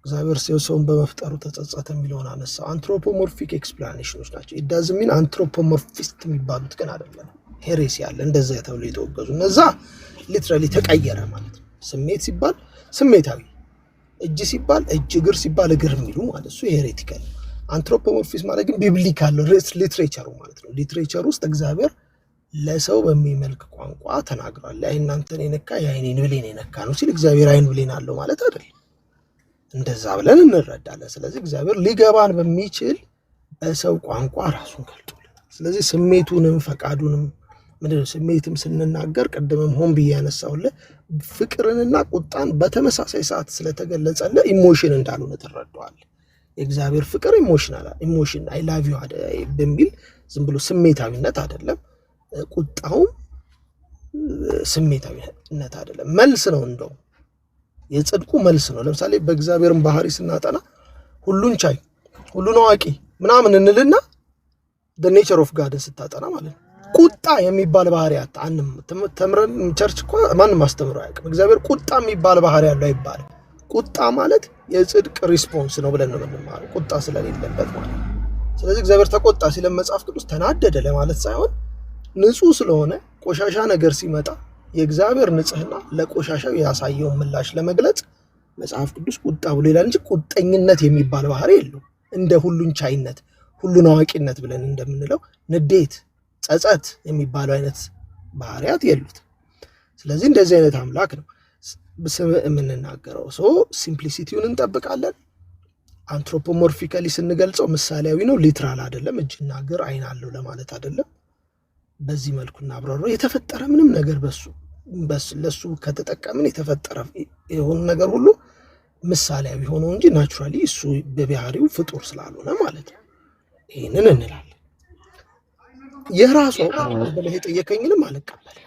እግዚአብሔር ሰውን በመፍጠሩ ተጸጸተ የሚለውን አነሳው። አንትሮፖሞርፊክ ኤክስፕላኔሽኖች ናቸው። ኢዳዝሚን አንትሮፖሞርፊስት የሚባሉት ግን አይደለም። ሄሬሲ ያለ እንደዛ ተብሎ የተወገዙ እነዛ ሊትራሊ ተቀየረ ማለት ነው። ስሜት ሲባል ስሜታዊ፣ እጅ ሲባል እጅ፣ እግር ሲባል እግር የሚሉ ማለት እሱ ሄሬቲካል። አንትሮፖሞርፊስም ማለት ግን ቢብሊካል ሊትሬቸሩ ማለት ነው። ሊትሬቸር ውስጥ እግዚአብሔር ለሰው በሚመልክ ቋንቋ ተናግሯል። እናንተን የነካ የአይኔን ብሌን የነካ ነው ሲል እግዚአብሔር አይን ብሌን አለው ማለት አይደለም። እንደዛ ብለን እንረዳለን። ስለዚህ እግዚአብሔር ሊገባን በሚችል በሰው ቋንቋ ራሱን ገልጦልናል። ስለዚህ ስሜቱንም ፈቃዱንም ምንድነው ስሜትም ስንናገር ቅድምም ሆን ብዬ ያነሳውልህ ፍቅርንና ቁጣን በተመሳሳይ ሰዓት ስለተገለጸለ ኢሞሽን እንዳልሆነ ትረዳዋለህ። የእግዚአብሔር ፍቅር ኢሞሽን አይ ላቭ ዩ በሚል ዝም ብሎ ስሜታዊነት አይደለም። ቁጣውም ስሜታዊነት አይደለም፣ መልስ ነው። እንደው የጽድቁ መልስ ነው። ለምሳሌ በእግዚአብሔርን ባህሪ ስናጠና ሁሉን ቻይ፣ ሁሉን አዋቂ ምናምን እንልና the nature of God ስታጠና ማለት ነው ቁጣ የሚባል ባህሪ አጣንም ተምረን ቸርች እኮ ማንም ማስተምሮ አያውቅም። እግዚአብሔር ቁጣ የሚባል ባህሪ ያለው አይባልም። ቁጣ ማለት የጽድቅ ሪስፖንስ ነው ብለን ነው የምንማረው፣ ቁጣ ስለሌለበት ማለት ነው። ስለዚህ እግዚአብሔር ተቆጣ ሲለን መጽሐፍ ቅዱስ ተናደደ ለማለት ሳይሆን ንጹህ ስለሆነ ቆሻሻ ነገር ሲመጣ የእግዚአብሔር ንጽህና ለቆሻሻው ያሳየውን ምላሽ ለመግለጽ መጽሐፍ ቅዱስ ቁጣ ብሎ ይላል እንጂ ቁጠኝነት የሚባል ባህሪ የለውም። እንደ ሁሉን ቻይነት፣ ሁሉን አዋቂነት ብለን እንደምንለው ንዴት፣ ጸጸት የሚባሉ አይነት ባህሪያት የሉት። ስለዚህ እንደዚህ አይነት አምላክ ነው በስም የምንናገረው። ሲምፕሊሲቲውን እንጠብቃለን። አንትሮፖሞርፊካሊ ስንገልጸው ምሳሌያዊ ነው፣ ሊትራል አይደለም። እጅና እግር አይን አለው ለማለት አይደለም። በዚህ መልኩ እናብራራው። የተፈጠረ ምንም ነገር ለሱ ከተጠቀምን የተፈጠረ የሆነ ነገር ሁሉ ምሳሌያዊ ሆኖ እንጂ ናቹራሊ እሱ በባህሪው ፍጡር ስላልሆነ ማለት ነው። ይሄንን እንላለን። የራሱ በለህ ጠየቀኝንም አልቀበልም።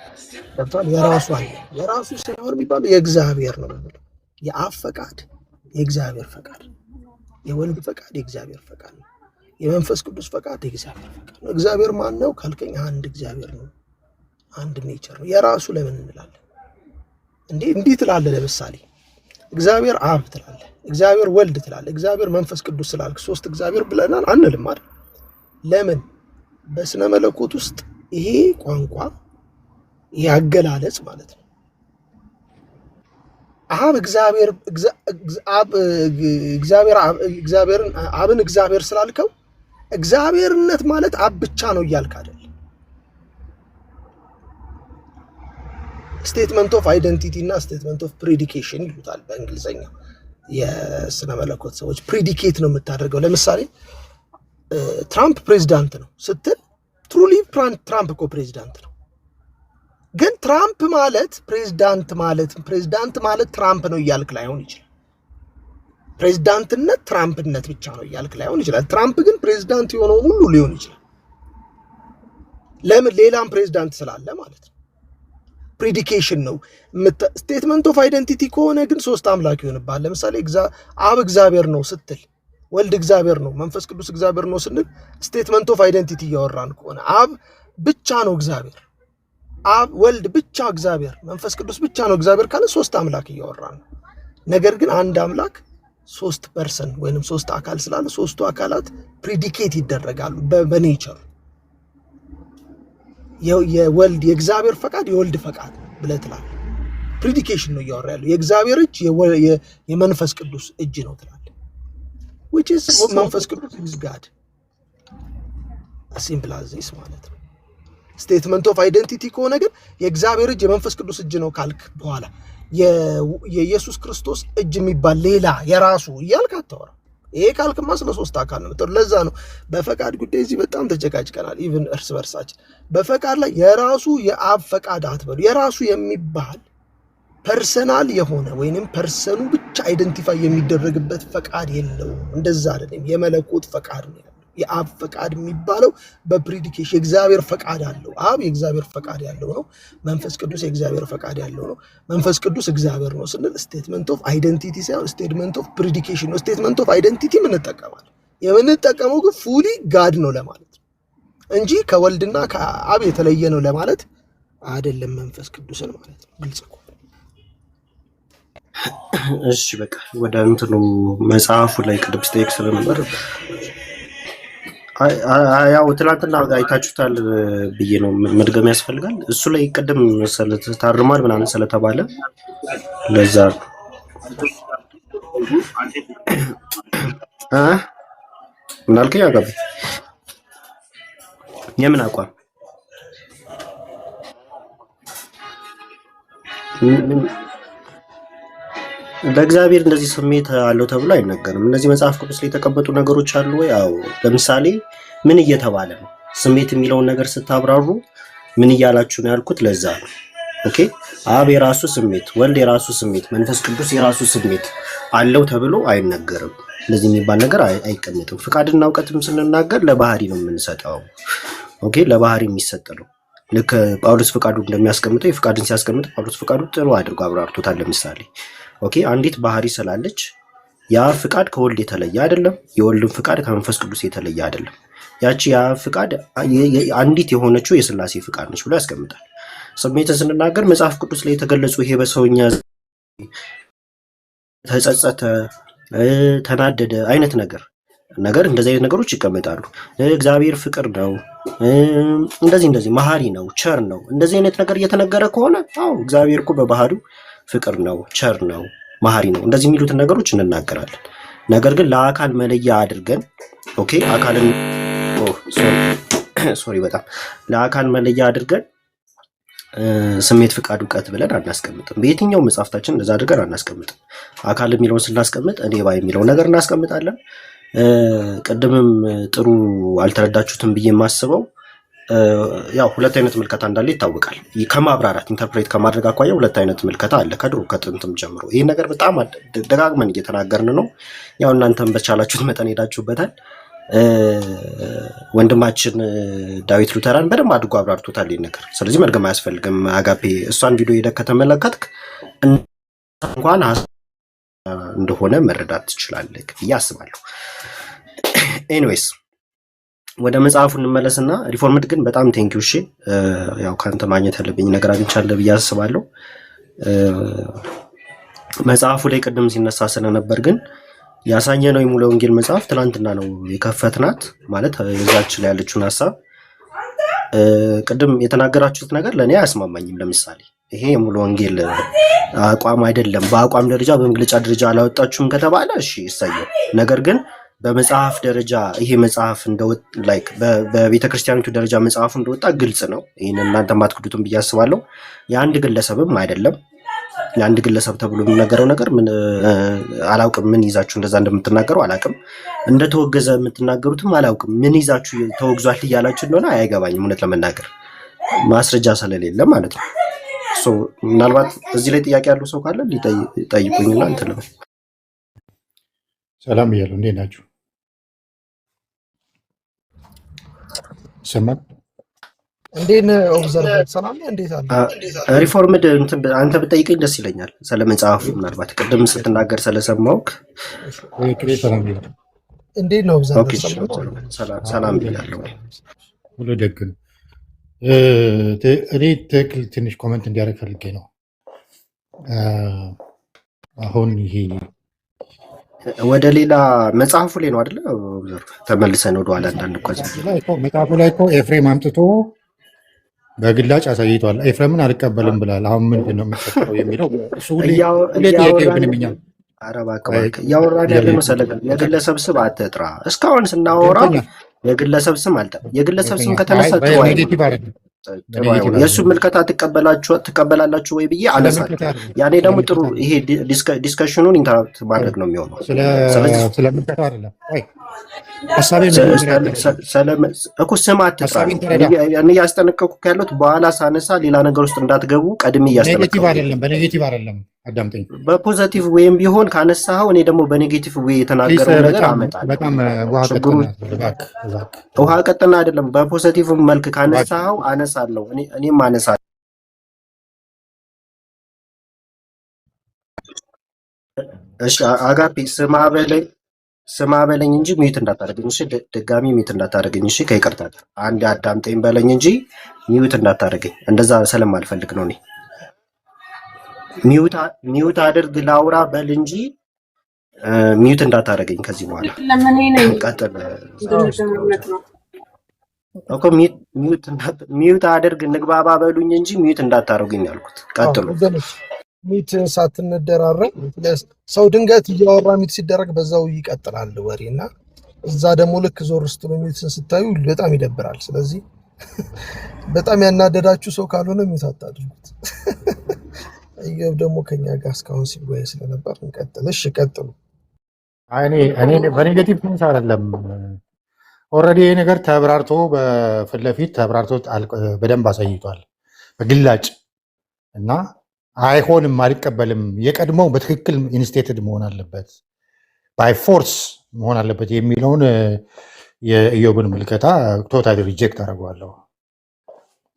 በጣም የራሱ አለ። የራሱ ሳይሆን የሚባለው የእግዚአብሔር ነው ማለት የአብ ፈቃድ የእግዚአብሔር ፈቃድ፣ የወልድ ፈቃድ የእግዚአብሔር ፈቃድ ነው። የመንፈስ ቅዱስ ፈቃድ የእግዚአብሔር ፈቃድ ነው። እግዚአብሔር ማን ነው ካልከኝ አንድ እግዚአብሔር ነው። አንድ ኔቸር ነው። የራሱ ለምን እንላለን እንዲህ ትላለህ? ለምሳሌ እግዚአብሔር አብ ትላለህ፣ እግዚአብሔር ወልድ ትላለህ፣ እግዚአብሔር መንፈስ ቅዱስ ስላልክ ሶስት እግዚአብሔር ብለናል አንልም አይደል? ለምን? በስነ መለኮት ውስጥ ይሄ ቋንቋ ያገላለጽ ማለት ነው አብን እግዚአብሔር ስላልከው እግዚአብሔርነት ማለት አብ ብቻ ነው እያልክ አይደል? ስቴትመንት ኦፍ አይደንቲቲ እና ስቴትመንት ኦፍ ፕሪዲኬሽን ይሉታል በእንግሊዝኛ የስነ መለኮት ሰዎች። ፕሪዲኬት ነው የምታደርገው። ለምሳሌ ትራምፕ ፕሬዚዳንት ነው ስትል ትሩሊ ትራምፕ እኮ ፕሬዚዳንት ነው፣ ግን ትራምፕ ማለት ፕሬዚዳንት ማለት ትራምፕ ነው እያልክ ላይሆን ይችላል። ፕሬዚዳንትነት ትራምፕነት ብቻ ነው እያልክ ላይሆን ይችላል። ትራምፕ ግን ፕሬዚዳንት የሆነው ሁሉ ሊሆን ይችላል። ለምን? ሌላም ፕሬዚዳንት ስላለ ማለት ነው። ፕሪዲኬሽን ነው። ስቴትመንት ኦፍ አይደንቲቲ ከሆነ ግን ሶስት አምላክ ይሆንባል። ለምሳሌ አብ እግዚአብሔር ነው ስትል፣ ወልድ እግዚአብሔር ነው፣ መንፈስ ቅዱስ እግዚአብሔር ነው ስንል ስቴትመንት ኦፍ አይደንቲቲ እያወራን ከሆነ አብ ብቻ ነው እግዚአብሔር፣ አብ ወልድ ብቻ እግዚአብሔር፣ መንፈስ ቅዱስ ብቻ ነው እግዚአብሔር ካለ ሶስት አምላክ እያወራን ነው። ነገር ግን አንድ አምላክ ሶስት ፐርሰን ወይንም ሶስት አካል ስላለ ሶስቱ አካላት ፕሪዲኬት ይደረጋሉ በኔቸር። የወልድ የእግዚአብሔር ፈቃድ የወልድ ፈቃድ ብለህ ትላለህ። ፕሪዲኬሽን ነው እያወራ ያለው። የእግዚአብሔር እጅ የመንፈስ ቅዱስ እጅ ነው ትላለህ። which is መንፈስ ቅዱስ is God as simple as this ማለት ነው። ስቴትመንት ኦፍ አይደንቲቲ ከሆነ ግን የእግዚአብሔር እጅ የመንፈስ ቅዱስ እጅ ነው ካልክ በኋላ የኢየሱስ ክርስቶስ እጅ የሚባል ሌላ የራሱ እያልክ አታወራ። ይሄ ካልክማ ስለ ሶስት አካል ነው የምትወራው። ለዛ ነው በፈቃድ ጉዳይ እዚህ በጣም ተጨቃጭቀናል። ኢቭን እርስ በርሳችን በፈቃድ ላይ የራሱ የአብ ፈቃድ አትበሉ። የራሱ የሚባል ፐርሰናል የሆነ ወይንም ፐርሰኑ ብቻ አይደንቲፋይ የሚደረግበት ፈቃድ የለውም። እንደዛ አይደለም። የመለኮት ፈቃድ ነው ያለው። የአብ ፈቃድ የሚባለው በፕሪዲኬሽን የእግዚአብሔር ፈቃድ አለው። አብ የእግዚአብሔር ፈቃድ ያለው ነው። መንፈስ ቅዱስ የእግዚአብሔር ፈቃድ ያለው ነው። መንፈስ ቅዱስ እግዚአብሔር ነው ስንል ስቴትመንት ኦፍ አይደንቲቲ ሳይሆን ስቴትመንት ኦፍ ፕሪዲኬሽን ነው። ስቴትመንት ኦፍ አይደንቲቲ እንጠቀማለን። የምንጠቀመው ግን ፉሊ ጋድ ነው ለማለት እንጂ ከወልድና ከአብ የተለየ ነው ለማለት አይደለም። መንፈስ ቅዱስን ማለት ነው። ግልጽ እኮ። እሺ በቃ ወደ እንትኑ መጽሐፉ ላይ ቅድም ስጠይቅ ስለነበር ያው ትናንትና አይታችሁታል ብዬ ነው መድገም ያስፈልጋል። እሱ ላይ ቅድም ታርሟል ምናምን ስለተባለ ለዛ ምን አልከኝ? አጋቢ የምን አቋም ለእግዚአብሔር እንደዚህ ስሜት አለው ተብሎ አይነገርም። እነዚህ መጽሐፍ ቅዱስ ላይ የተቀመጡ ነገሮች አሉ ወይ? አዎ። ለምሳሌ ምን እየተባለ ነው? ስሜት የሚለውን ነገር ስታብራሩ ምን እያላችሁ ነው ያልኩት ለዛ ነው። ኦኬ። አብ የራሱ ስሜት፣ ወልድ የራሱ ስሜት፣ መንፈስ ቅዱስ የራሱ ስሜት አለው ተብሎ አይነገርም። እንደዚህ የሚባል ነገር አይቀመጥም። ፍቃድና እውቀትም ስንናገር ለባህሪ ነው የምንሰጠው። ኦኬ። ለባህሪ የሚሰጥ ነው። ልክ ጳውሎስ ፍቃዱ እንደሚያስቀምጠው የፍቃድን ሲያስቀምጥ ጳውሎስ ፍቃዱ ጥሩ አድርጎ አብራርቶታል። ለምሳሌ ኦኬ፣ አንዲት ባህሪ ስላለች ያ ፍቃድ ከወልድ የተለየ አይደለም፣ የወልድን ፍቃድ ከመንፈስ ቅዱስ የተለየ አይደለም። ያቺ ያ ፍቃድ አንዲት የሆነችው የሥላሴ ፍቃድ ነች ብሎ ያስቀምጣል። ስሜትን ስንናገር መጽሐፍ ቅዱስ ላይ የተገለጹ ይሄ በሰውኛ ተጸጸተ፣ ተናደደ አይነት ነገር እንደዚህ አይነት ነገሮች ይቀመጣሉ። እግዚአብሔር ፍቅር ነው፣ እንደዚህ መሐሪ ነው፣ ቸር ነው፣ እንደዚህ አይነት ነገር እየተነገረ ከሆነ አዎ እግዚአብሔር እኮ በባህሪው ፍቅር ነው፣ ቸር ነው፣ መሐሪ ነው፣ እንደዚህ የሚሉትን ነገሮች እንናገራለን። ነገር ግን ለአካል መለያ አድርገን ኦኬ፣ አካልን ሶሪ በጣም ለአካል መለያ አድርገን ስሜት፣ ፍቃድ፣ እውቀት ብለን አናስቀምጥም። በየትኛው መጽሐፍታችን እንደዛ አድርገን አናስቀምጥም። አካል የሚለውን ስናስቀምጥ እኔባ የሚለውን ነገር እናስቀምጣለን። ቅድምም ጥሩ አልተረዳችሁትም ብዬ የማስበው ያው ሁለት አይነት ምልከታ እንዳለ ይታወቃል። ከማብራራት ኢንተርፕሬት ከማድረግ አኳያ ሁለት አይነት ምልከታ አለ ከድሮ ከጥንትም ጀምሮ። ይህን ነገር በጣም ደጋግመን እየተናገርን ነው። ያው እናንተም በቻላችሁት መጠን ሄዳችሁበታል። ወንድማችን ዳዊት ሉተራን በደንብ አድርጎ አብራርቶታል ይህን ነገር። ስለዚህ መድገም አያስፈልግም። አጋፔ እሷን ቪዲዮ ሄደህ ከተመለከትክ እንኳን እንደሆነ መረዳት ትችላለህ ብዬ አስባለሁ። ኤኒዌይስ ወደ መጽሐፉ እንመለስና ሪፎርምድ ግን በጣም ቴንኪው። እሺ ያው ካንተ ማግኘት ያለብኝ ነገር አግኝቻለሁ ብዬ አስባለሁ። መጽሐፉ ላይ ቅድም ሲነሳ ስለነበር ግን ያሳየነው የሙሉ ወንጌል መጽሐፍ ትናንትና ነው የከፈትናት ማለት እዛች ላይ ያለችውን ሐሳብ ቅድም የተናገራችሁት ነገር ለእኔ አያስማማኝም። ለምሳሌ ይሄ የሙሉ ወንጌል አቋም አይደለም። በአቋም ደረጃ በመግለጫ ደረጃ አላወጣችሁም ከተባለ እሺ ይሳየው። ነገር ግን በመጽሐፍ ደረጃ ይሄ መጽሐፍ እንደወጥ ላይክ በቤተ ክርስቲያኒቱ ደረጃ መጽሐፉ እንደወጣ ግልጽ ነው። ይሄን እናንተ ማትክዱትም ብዬ አስባለሁ። የአንድ ግለሰብም አይደለም። የአንድ ግለሰብ ተብሎ የሚነገረው ነገር ምን አላውቅም። ምን ይዛችሁ እንደዛ እንደምትናገሩ አላውቅም። እንደተወገዘ የምትናገሩትም አላውቅም። ምን ይዛችሁ ተወግዟል እያላችሁ እንደሆነ አይገባኝም። እውነት ለመናገር ማስረጃ ስለሌለ ማለት ነው። ምናልባት እዚህ ላይ ጥያቄ ያለው ሰው ካለ ሊጠይቁኝና እንትን ነው። ሰላም እያለሁ እንዴት ናችሁ? ይሰማል? እንዴት ኦብዘርቨር ሰላም ነው? እንዴት አለ? ሪፎርምድ አንተ ብጠይቀኝ ደስ ይለኛል። ስለ መጽሐፉ ምናልባት ቅድም ስትናገር ስለሰማሁህ እንዴት ነው ኦብዘርቨር ሰላም ብያለሁ። ሁሉ ደግ ነው። እኔ ትክክል ትንሽ ኮመንት እንዲያደርግ ፈልጌ ነው። አሁን ይሄ ወደ ሌላ መጽሐፉ ላይ ነው አይደለ? ተመልሰን ወደኋላ አንዳንድ መጽሐፉ ላይ እኮ ኤፍሬም አምጥቶ በግላጭ አሳይቷል። ኤፍሬምን አልቀበልም ብላል። አሁን ምንድን ነው የምትፈጥረው የሚለው እሱ ጥያቄ ብንምኛል። እያወራን ያለ መሰለህ የግለሰብ ስም አትጥራ። እስካሁን ስናወራ የግለሰብ ስም አልጠ የግለሰብ ስም ከተነሳ የእሱ ምልከታ ትቀበላላችሁ ወይ ብዬ አነሳለሁ። ያኔ ደግሞ ጥሩ ይሄ ዲስከሽኑን ኢንተራክት ማድረግ ነው የሚሆነው። እኮ ስም አትጥራ እኔ እያስጠነቀኩ ያሉት በኋላ ሳነሳ ሌላ ነገር ውስጥ እንዳትገቡ ቀድሜ እያስጠነቀኩ በኔጌቲቭ አይደለም። አዳምጠኝ። በፖዘቲቭ ወይም ቢሆን ካነሳኸው እኔ ደግሞ በኔጌቲቭ ወይ የተናገረው ነገር አመጣለሁ። በጣም ውሃ ቀጥና አይደለም። በፖዘቲቭ መልክ ካነሳኸው አነሳለሁ። እኔም አነሳለሁ። እሺ አጋፔ ስማ በለኝ እንጂ ሚዩት እንዳታደርገኝ እሺ። ድጋሚ ሚዩት እንዳታደርገኝ እሺ። ከይቅርታ ጋር አንድ አዳምጠኝ በለኝ እንጂ ሚዩት እንዳታደርገኝ። እንደዛ ስለማልፈልግ ነው። እኔ ሚዩት አድርግ ላውራ በል እንጂ ሚዩት እንዳታደርገኝ ከዚህ በኋላ ቀጥል እኮ። ሚዩት አድርግ እንግባባ በሉኝ እንጂ ሚዩት እንዳታደርጉኝ ያልኩት። ቀጥሉ። ሚት ሳትንደራረግ ሰው ድንገት እያወራ ሚት ሲደረግ በዛው ይቀጥላል ወሬ እና እዛ ደግሞ ልክ ዞር ስትሉ ሚትን ስታዩ በጣም ይደብራል። ስለዚህ በጣም ያናደዳችሁ ሰው ካልሆነ ሚት አታድርጉት። እየው ደግሞ ከኛ ጋር እስካሁን ሲወያይ ስለነበር እንቀጥል። እሺ ቀጥሉ። እኔ በኔጌቲቭ ሴንስ አይደለም። ኦልሬዲ ይሄ ነገር ተብራርቶ በፊት ለፊት ተብራርቶ በደንብ አሳይቷል በግላጭ እና አይሆንም፣ አልቀበልም፣ የቀድሞው በትክክል ኢንስቴትድ መሆን አለበት፣ ባይ ፎርስ መሆን አለበት የሚለውን የኢዮብን ምልከታ ቶታሊ ሪጀክት አደርገዋለሁ።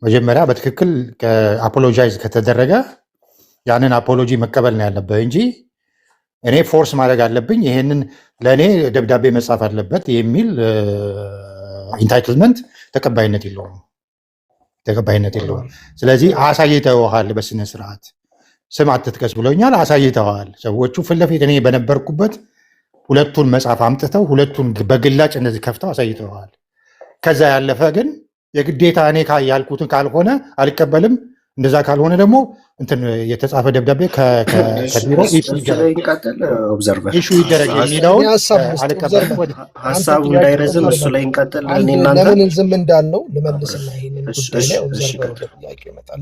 መጀመሪያ በትክክል አፖሎጃይዝ ከተደረገ ያንን አፖሎጂ መቀበል ነው ያለበት እንጂ እኔ ፎርስ ማድረግ አለብኝ ይሄንን ለእኔ ደብዳቤ መጻፍ አለበት የሚል ኢንታይትልመንት ተቀባይነት የለውም። ስለዚህ አሳይተውሃል በስነ ስርዓት ስም አትጥቀስ ብሎኛል። አሳይተዋል። ሰዎቹ ፊት ለፊት እኔ በነበርኩበት ሁለቱን መጽሐፍ አምጥተው ሁለቱን በግላጭ እነዚህ ከፍተው አሳይተዋል። ከዛ ያለፈ ግን የግዴታ እኔ ያልኩትን ካልሆነ አልቀበልም፣ እንደዛ ካልሆነ ደግሞ እንትን የተጻፈ ደብዳቤ ከቢሮ ኢሹ ይደረግ የሚለውን አልቀበልም። ሀሳቡ እንዳይረዝም እሱ ላይ እንቀጥል። ለምን ዝም እንዳልነው ልመልስና ይሄንን ጉዳይ ላይ ኦብዘርቨር ጥያቄ ይመጣል።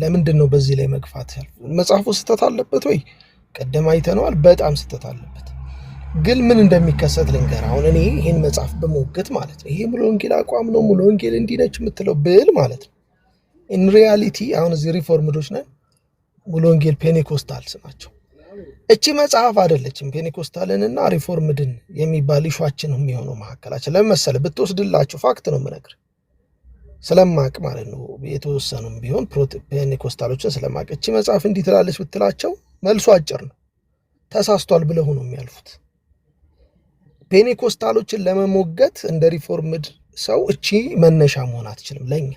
ለምንድን ነው በዚህ ላይ መግፋት? መጽሐፉ ስህተት አለበት ወይ? ቀደም አይተነዋል። በጣም ስህተት አለበት። ግን ምን እንደሚከሰት ልንገር። አሁን እኔ ይህን መጽሐፍ በሞግት ማለት ነው ይሄ ሙሉ ወንጌል አቋም ነው ሙሉ ወንጌል እንዲህ ነች የምትለው ብል ማለት ነው ኢን ሪያሊቲ አሁን እዚህ ሪፎርምዶች ነን፣ ሙሉ ወንጌል ፔኔኮስታልስ ናቸው። እቺ መጽሐፍ አይደለችም ፔኔኮስታልንና ሪፎርምድን የሚባል ኢሹአችን የሚሆነው መካከላችን። ለምን መሰለህ? ብትወስድላችሁ ፋክት ነው የምነግር ስለማቅ ማለት ነው። የተወሰኑም ቢሆን ፔኔኮስታሎችን ስለማቅ እቺ መጽሐፍ እንዲህ ትላለች ብትላቸው መልሱ አጭር ነው። ተሳስቷል ብለው ነው የሚያልፉት። ፔኔኮስታሎችን ለመሞገት እንደ ሪፎርምድ ሰው እቺ መነሻ መሆን አትችልም ለኛ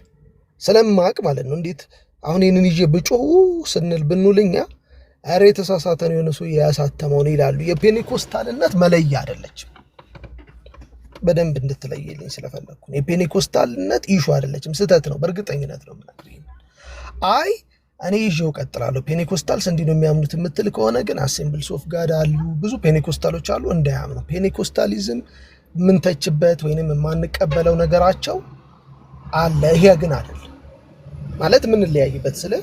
ስለማቅ ማለት ነው። እንዴት አሁን ይህንን ይዤ ብጮሁ ስንል ብንውልኛ ኧረ የተሳሳተ ነው የሆነ ሰው ያሳተመው ነው ይላሉ። የፔኔኮስታልነት መለያ አይደለችም። በደንብ እንድትለይልኝ ስለፈለግኩ የፔኔኮስታልነት ኢሹ አይደለችም፣ ስህተት ነው። በእርግጠኝነት ነው የምነግርህ። አይ እኔ ይዤው እቀጥላለሁ። ፔኔኮስታልስ እንዲህ ነው የሚያምኑት የምትል ከሆነ ግን አሴምብልስ ኦፍ ጋድ አሉ፣ ብዙ ፔኔኮስታሎች አሉ እንዳያምኑ። ፔኔኮስታሊዝም የምንተችበት ወይንም የማንቀበለው ነገራቸው አለ። ይሄ ግን አይደለም ማለት የምንለያይበት ስለ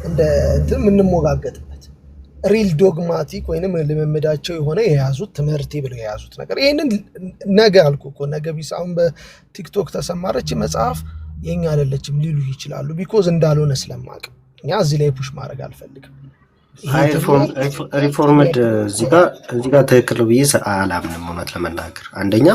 እንደ እንትን የምንሞጋገጥበት ሪል ዶግማቲክ ወይንም ልምምዳቸው የሆነ የያዙት ትምህርቴ ብለው የያዙት ነገር ይሄንን ነገ አልኩ እኮ ነገ ቢሳውን በቲክቶክ ተሰማረች መጽሐፍ የኛ አይደለችም ሊሉ ይችላሉ። ቢኮዝ እንዳልሆነ ስለማቅ እኛ እዚህ ላይ ፑሽ ማድረግ አልፈልግም። ሪፎርምድ እዚህ ጋር ትክክል ብዬ አላምንም። እውነት ለመናገር አንደኛ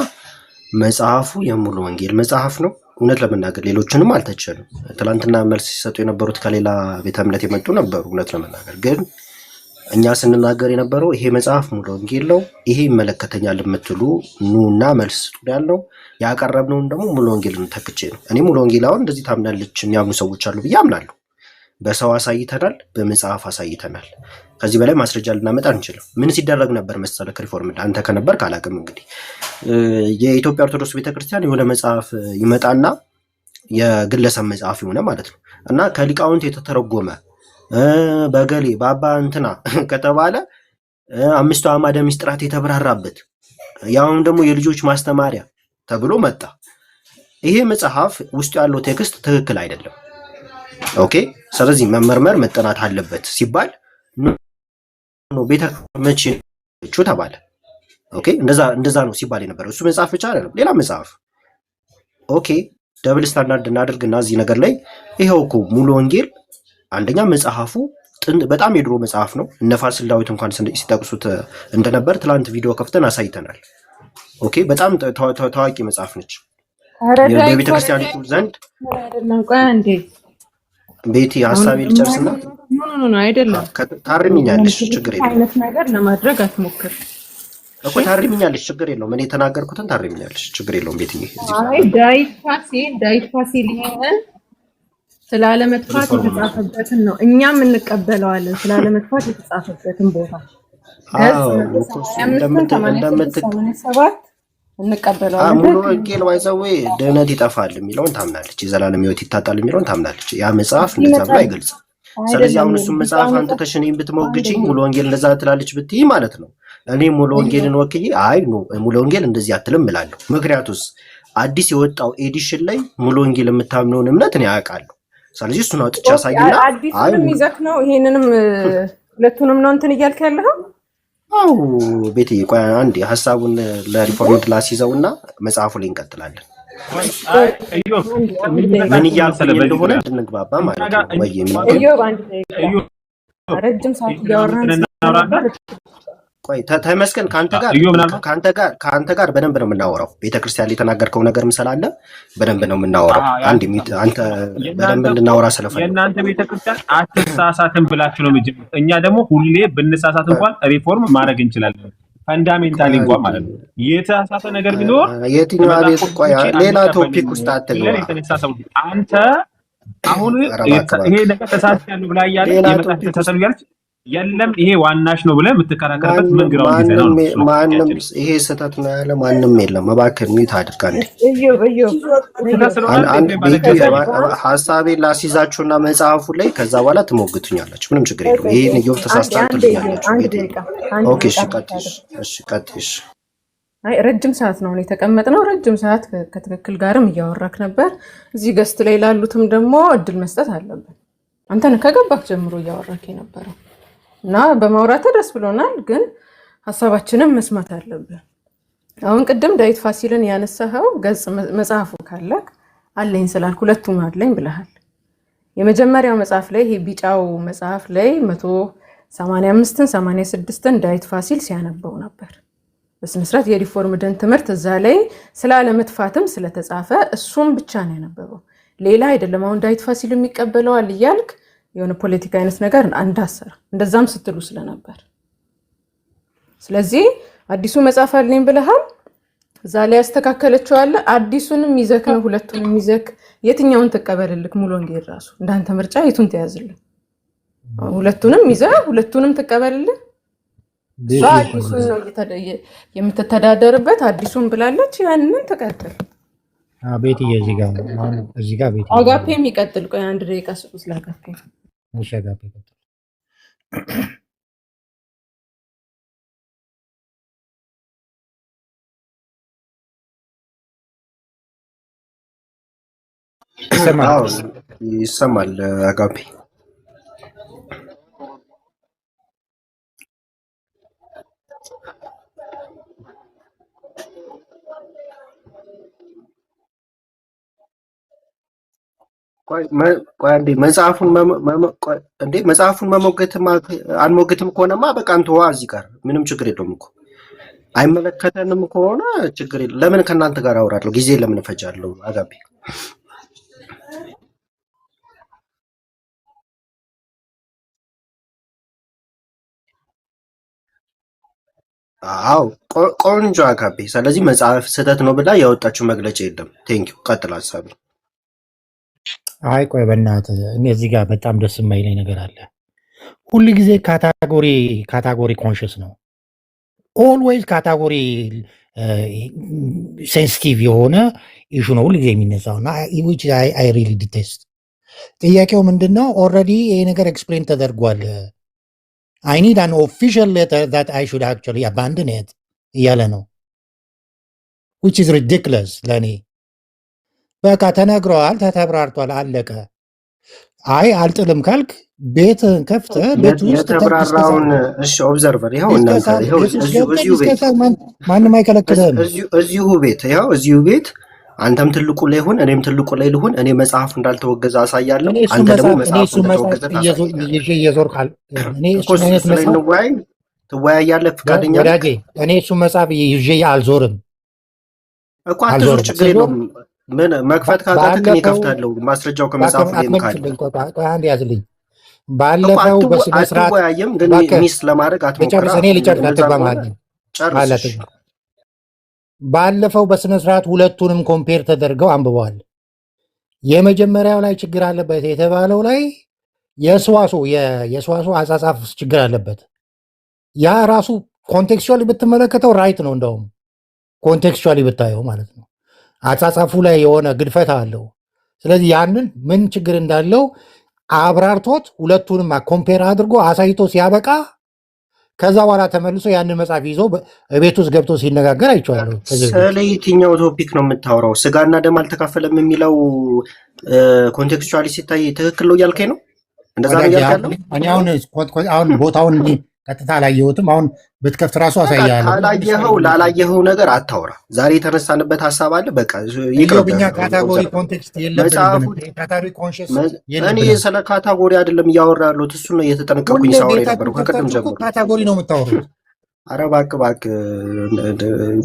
መጽሐፉ የሙሉ ወንጌል መጽሐፍ ነው። እውነት ለመናገር ሌሎችንም አልተቸንም። ትላንትና መልስ ሲሰጡ የነበሩት ከሌላ ቤተ እምነት የመጡ ነበሩ። እውነት ለመናገር ግን እኛ ስንናገር የነበረው ይሄ መጽሐፍ ሙሉ ወንጌል ነው፣ ይሄ ይመለከተኛል የምትሉ ኑና መልስ ስጡ ያልነው ያቀረብነውን ደግሞ ሙሉ ወንጌልን ተክቼ ነው። እኔ ሙሉ ወንጌል አሁን እንደዚህ ታምናለች የሚያምኑ ሰዎች አሉ ብዬ አምናለሁ። በሰው አሳይተናል፣ በመጽሐፍ አሳይተናል። ከዚህ በላይ ማስረጃ ልናመጣ አንችልም። ምን ሲደረግ ነበር መሰለህ ሪፎርም አንተ ከነበር ካላቅም እንግዲህ የኢትዮጵያ ኦርቶዶክስ ቤተክርስቲያን የሆነ መጽሐፍ ይመጣና የግለሰብ መጽሐፍ የሆነ ማለት ነው እና ከሊቃውንት የተተረጎመ በገሌ በአባ እንትና ከተባለ 5 አዕማደ ምስጢራት የተብራራበት ያውም ደግሞ የልጆች ማስተማሪያ ተብሎ መጣ። ይሄ መጽሐፍ ውስጥ ያለው ቴክስት ትክክል አይደለም። ኦኬ፣ ስለዚህ መመርመር መጠናት አለበት ሲባል ነው ቤተ መቼ ተባለ። ኦኬ፣ እንደዛ ነው ሲባል የነበረው። እሱ መጽሐፍ ብቻ አይደለም ሌላ መጽሐፍ። ኦኬ፣ ደብል ስታንዳርድ እናድርግና እዚህ ነገር ላይ ይሄው እኮ ሙሉ ወንጌል አንደኛ መጽሐፉ በጣም የድሮ መጽሐፍ ነው። እነ ፋሲል ዳዊት እንኳን ሲጠቅሱት እንደነበር ትላንት ቪዲዮ ከፍተን አሳይተናል። ኦኬ፣ በጣም ታዋቂ መጽሐፍ ነች። በቤተክርስቲያኒቱ ዘንድ ቤቲ ሀሳቤ ልጨርስና አይደለም ታርሚኛለሽ፣ ችግር የለውም አይነት ነገር ለማድረግ አትሞክር እኮ ታርሚኛለሽ፣ ችግር የለውም። እኔ የተናገርኩትን ታርሚኛለሽ፣ ችግር የለውም። ቤትዬ ዳዊት ፋሲል ይሄን ስላለመጥፋት የተጻፈበትን ነው እኛም እንቀበለዋለን። ስላለመጥፋት የተጻፈበትን ቦታ እንቀበለዋለን። ሙሉ ወንጌል ባይዘዌ ድህነት ይጠፋል የሚለውን ታምናለች፣ የዘላለም ሕይወት ይታጣል የሚለውን ታምናለች። ያ መጽሐፍ እንደዛ ብሎ አይገልጽም። ስለዚህ አሁን እሱም መጽሐፍ አንተ ተሽኔን ብትሞግችኝ ሙሉ ወንጌል እንደዛ ትላለች ብትይ ማለት ነው እኔ ሙሉ ወንጌልን ወክዬ አይ ኖ ሙሉ ወንጌል እንደዚህ አትልም እላለሁ። ምክንያቱስ አዲስ የወጣው ኤዲሽን ላይ ሙሉ ወንጌል የምታምነውን እምነት እኔ አውቃለሁ። ስለዚህ እሱን አውጥቼ አሳይና አዲሱንም ይዘክ ነው ይሄንንም ሁለቱንም ነው እንትን እያልክ ያለኸው። አው ቤትዬ ቆይ አንዴ ሀሳቡን ለሪፎርምድ ላስይዘውና መጽሐፉ ላይ እንቀጥላለን። ምን እያልኩኝ እንደሆነ እንድንግባባ ማለት ነው። ወይ ረጅም ሰዓት እያወራን ቆይ ተመስገን ከአንተ ጋር በደንብ ነው የምናወራው። ቤተክርስቲያን ላይ የተናገርከው ነገር ምሰላለ በደንብ ነው የምናወራው። አንተ በደንብ እንድናወራ ስለፈለኩ የእናንተ ቤተክርስቲያን አትሳሳትም ብላችሁ ነው የምትጀምሩት። እኛ ደግሞ ሁሌ ብንሳሳት እንኳን ሪፎርም ማድረግ እንችላለን። ፈንዳሜንታሊ እንኳን ማለት ነው የተሳሳተ ነገር ቢኖር የትኛው ቤት ቆይ ሌላ ቶፒክ ውስጥ አትግባ። አንተ አሁን ይሄ ነገር ተሳስቻለሁ ብላ እያለ የመጣች ተሳሳተ ያለች የለም ይሄ ዋናሽ ነው ብለህ የምትከራከርበት መንገራው ጊዜ ነው። ማንም ይሄ ስህተት ነው ያለ ማንም የለም። እባክህ ሚት አድርግ አንዴ ሀሳቤን ላስይዛችሁና መጽሐፉ ላይ ከዛ በኋላ ትሞግቱኛላችሁ። ምንም ችግር የለም። ይሄን ኢዮብ ተሳስቷል ትሉኛላችሁ። ኦኬ እሺ ቀጥሽ። አይ ረጅም ሰዓት ነው የተቀመጥነው። ረጅም ሰዓት ከትክክል ጋርም እያወራክ ነበር። እዚህ ገስት ላይ ላሉትም ደግሞ እድል መስጠት አለብን። አንተን ከገባክ ጀምሮ እያወራክ የነበረው እና በማውራት ደስ ብሎናል፣ ግን ሐሳባችንን መስማት አለብን። አሁን ቅድም ዳዊት ፋሲልን ያነሳኸው ገጽ መጽሐፉ ካለክ አለኝ ስላልክ ሁለቱም አለኝ ብለሃል። የመጀመሪያው መጽሐፍ ላይ ይሄ ቢጫው መጽሐፍ ላይ 185ን 86ን ዳዊት ፋሲል ሲያነበው ነበር በስነ ስርዓት የሪፎርምድን ትምህርት እዛ ላይ ስላለመጥፋትም ስለተጻፈ እሱም ብቻ ነው ያነበበው፣ ሌላ አይደለም። አሁን ዳዊት ፋሲል የሚቀበለዋል እያልክ የሆነ ፖለቲካ አይነት ነገር እንዳሰራ እንደዛም ስትሉ ስለነበር፣ ስለዚህ አዲሱ መጽሐፍ አለኝ ብለሃል። እዛ ላይ ያስተካከለችዋለ። አዲሱንም ይዘክ ነው ሁለቱንም ይዘክ የትኛውን ተቀበልልክ? ሙሉ ወንጌል ራሱ እንዳንተ ምርጫ የቱን ተያዝልህ? ሁለቱንም ይዘህ ሁለቱንም ተቀበልልህ። አዲሱን ነው የምትተዳደርበት አዲሱን ብላለች። ያንን ተቀበል። ቤትዬ እዚህ ጋር ቤት አጋፔ የሚቀጥል ቆይ አንድ ደቂቃ ስጡት ለአጋፔ እሺ አጋፔ ቀጥል። ይሰማል? አዎ ይሰማል አጋፔ። ቆይ አንዴ መጽሐፉን መሞገትም አንሞግትም ከሆነማ በቃ እንተዋ እዚህ ጋር ምንም ችግር የለውም እኮ። አይመለከተንም ከሆነ ችግር የለም። ለምን ከእናንተ ጋር አወራለሁ? ጊዜ ለምን እፈጃለሁ? አጋቤ አዎ ቆንጆ አጋቤ። ስለዚህ መጽሐፍ ስህተት ነው ብላ ያወጣችው መግለጫ የለም። ቴንኪው። ቀጥል ሀሳብ። አይ ቆይ በእናትህ እኔ እዚህ ጋር በጣም ደስ የማይለኝ ነገር አለ። ሁል ጊዜ ካታጎሪ ኮንሽስ ነው። ኦልዌይዝ ካታጎሪ ሴንሲቲቭ የሆነ ኢሹ ነው ሁል ጊዜ የሚነሳው እና አይ ሪሊ ዲቴስት። ጥያቄው ምንድን ነው? ኦልሬዲ ይሄ ነገር ኤክስፕሌን ተደርጓል። አይ ኒድ አን ኦፊሻል ሌተር ዛት አይ ሹድ አክቹዋሊ አባንድን ኢት እያለ ነው ዊች ኢዝ ሪዲክለስ ለእኔ። በቃ ተነግረዋል፣ ተተብራርቷል፣ አለቀ። አይ አልጥልም ካልክ ቤትህን ከፍተህ ቤት ውስጥ የተብራራውን እሺ፣ ኦብዘርቨር ይኸው እናንተ ይኸው እዚሁ ቤት ማንም አይከለክልህም። እዚሁ ቤት አንተም ትልቁ ላይ ሁን፣ እኔም ትልቁ ላይ ልሁን። እኔ መጽሐፉ እንዳልተወገዘ አሳያለሁ፣ አንተ ደግሞ መጽሐፉ እንደተወገዘ ትወያያለህ። ፈቃደኛ ወዳጄ? እኔ እሱ መጽሐፍ ይዤ አልዞርም እኮ። አትዞር፣ ችግር የለውም። ምን መክፈት ካቃተህ እኔ እከፍታለሁ። ማስረጃው ከመጽሐፉ ላይ ካለ አንድ ያዝልኝ። ባለፈው በስነ ስርዓት አትወያይም፣ ግን ሚስ ለማድረግ አትሞክራ። እኔ ልጨርስ፣ አትግባ። ባለፈው በስነ ስርዓት ሁለቱንም ኮምፔር ተደርገው አንብበዋል። የመጀመሪያው ላይ ችግር አለበት የተባለው ላይ የሰዋሱ አጻጻፍ ችግር አለበት። ያ ራሱ ኮንቴክስቹዋሊ ብትመለከተው ራይት ነው። እንደውም ኮንቴክስቹዋሊ ብታየው ማለት ነው አጻጻፉ ላይ የሆነ ግድፈት አለው። ስለዚህ ያንን ምን ችግር እንዳለው አብራርቶት ሁለቱንም ኮምፔር አድርጎ አሳይቶ ሲያበቃ ከዛ በኋላ ተመልሶ ያንን መጽሐፍ ይዞ ቤት ውስጥ ገብቶ ሲነጋገር አይቼዋለሁ። ስለ የትኛው ቶፒክ ነው የምታወራው? ስጋና ደም አልተካፈለም የሚለው ኮንቴክስቹዋሊ ሲታይ ትክክል ነው እያልከኝ ነው? እንደዛ ነው እያልከኝ? እኔ አሁን ቦታውን ቀጥታ አላየሁትም። አሁን ብትከፍት ራሱ አሳያለሁ። ላላየኸው ነገር አታውራ። ዛሬ የተነሳንበት ሀሳብ አለ። በቃ ይቅርብኛ። ካታጎሪ ኮንቴክስት የለብንም። እኔ ስለ ካታጎሪ አይደለም እያወራ ያለሁት፣ እሱ ነው እየተጠነቀቁኝ ሳወራ የነበረው ከቅድም ጀምሮ። ካታጎሪ ነው የምታወሩት። ኧረ እባክህ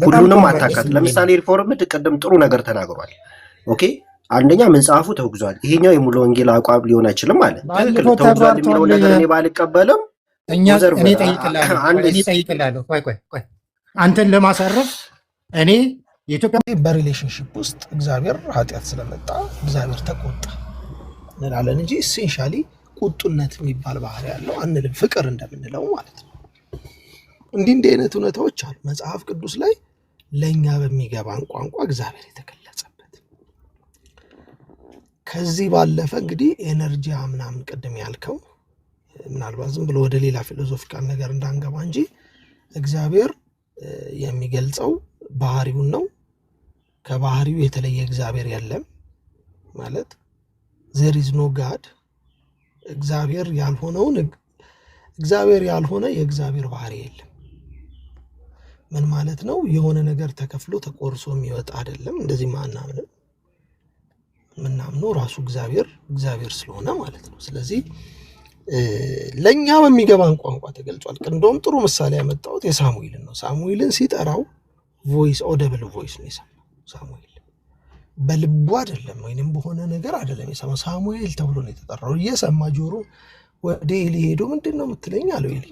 ሁሉንም አታካት። ለምሳሌ ሪፎርምድ ቅድም ጥሩ ነገር ተናግሯል። ኦኬ አንደኛ መጽሐፉ ተወግዟል። ይሄኛው የሙሉ ወንጌል አቋም ሊሆን አይችልም አለ። ትክክል ተወግዟል የሚለው ነገር እኔ ባልቀበልም እኔ ጠይቅላለሁ። ቆይ አንተን ለማሳረፍ እኔ የኢትዮጵያ በሪሌሽንሽፕ ውስጥ እግዚአብሔር ኃጢአት ስለመጣ እግዚአብሔር ተቆጣ እንላለን እንጂ ኢሴንሻሊ ቁጡነት የሚባል ባህሪ ያለው አንልም። ፍቅር እንደምንለው ማለት ነው። እንዲህ አይነት እውነታዎች አሉ መጽሐፍ ቅዱስ ላይ ለእኛ በሚገባን ቋንቋ እግዚአብሔር የተገለጸበት። ከዚህ ባለፈ እንግዲህ ኤነርጂ ምናምን ቅድም ያልከው ምናልባት ዝም ብሎ ወደ ሌላ ፊሎሶፊካል ነገር እንዳንገባ እንጂ እግዚአብሔር የሚገልጸው ባህሪውን ነው። ከባህሪው የተለየ እግዚአብሔር የለም ማለት there is no God። እግዚአብሔር ያልሆነ የእግዚአብሔር ባህሪ የለም። ምን ማለት ነው? የሆነ ነገር ተከፍሎ ተቆርሶ የሚወጣ አይደለም። እንደዚህ ማናምንም ምናምነው ራሱ እግዚአብሔር ስለሆነ ማለት ነው። ስለዚህ ለእኛ በሚገባን ቋንቋ ተገልጿል። እንደውም ጥሩ ምሳሌ ያመጣሁት የሳሙኤልን ነው። ሳሙኤልን ሲጠራው ቮይስ ኦደብል ቮይስ ነው የሰማው። ሳሙኤል በልቡ አይደለም ወይንም በሆነ ነገር አይደለም የሰማው። ሳሙኤል ተብሎ ነው የተጠራው። እየሰማ ጆሮ ወደ ኤሊ ሄዶ ምንድን ነው የምትለኝ አለው ኤሊ።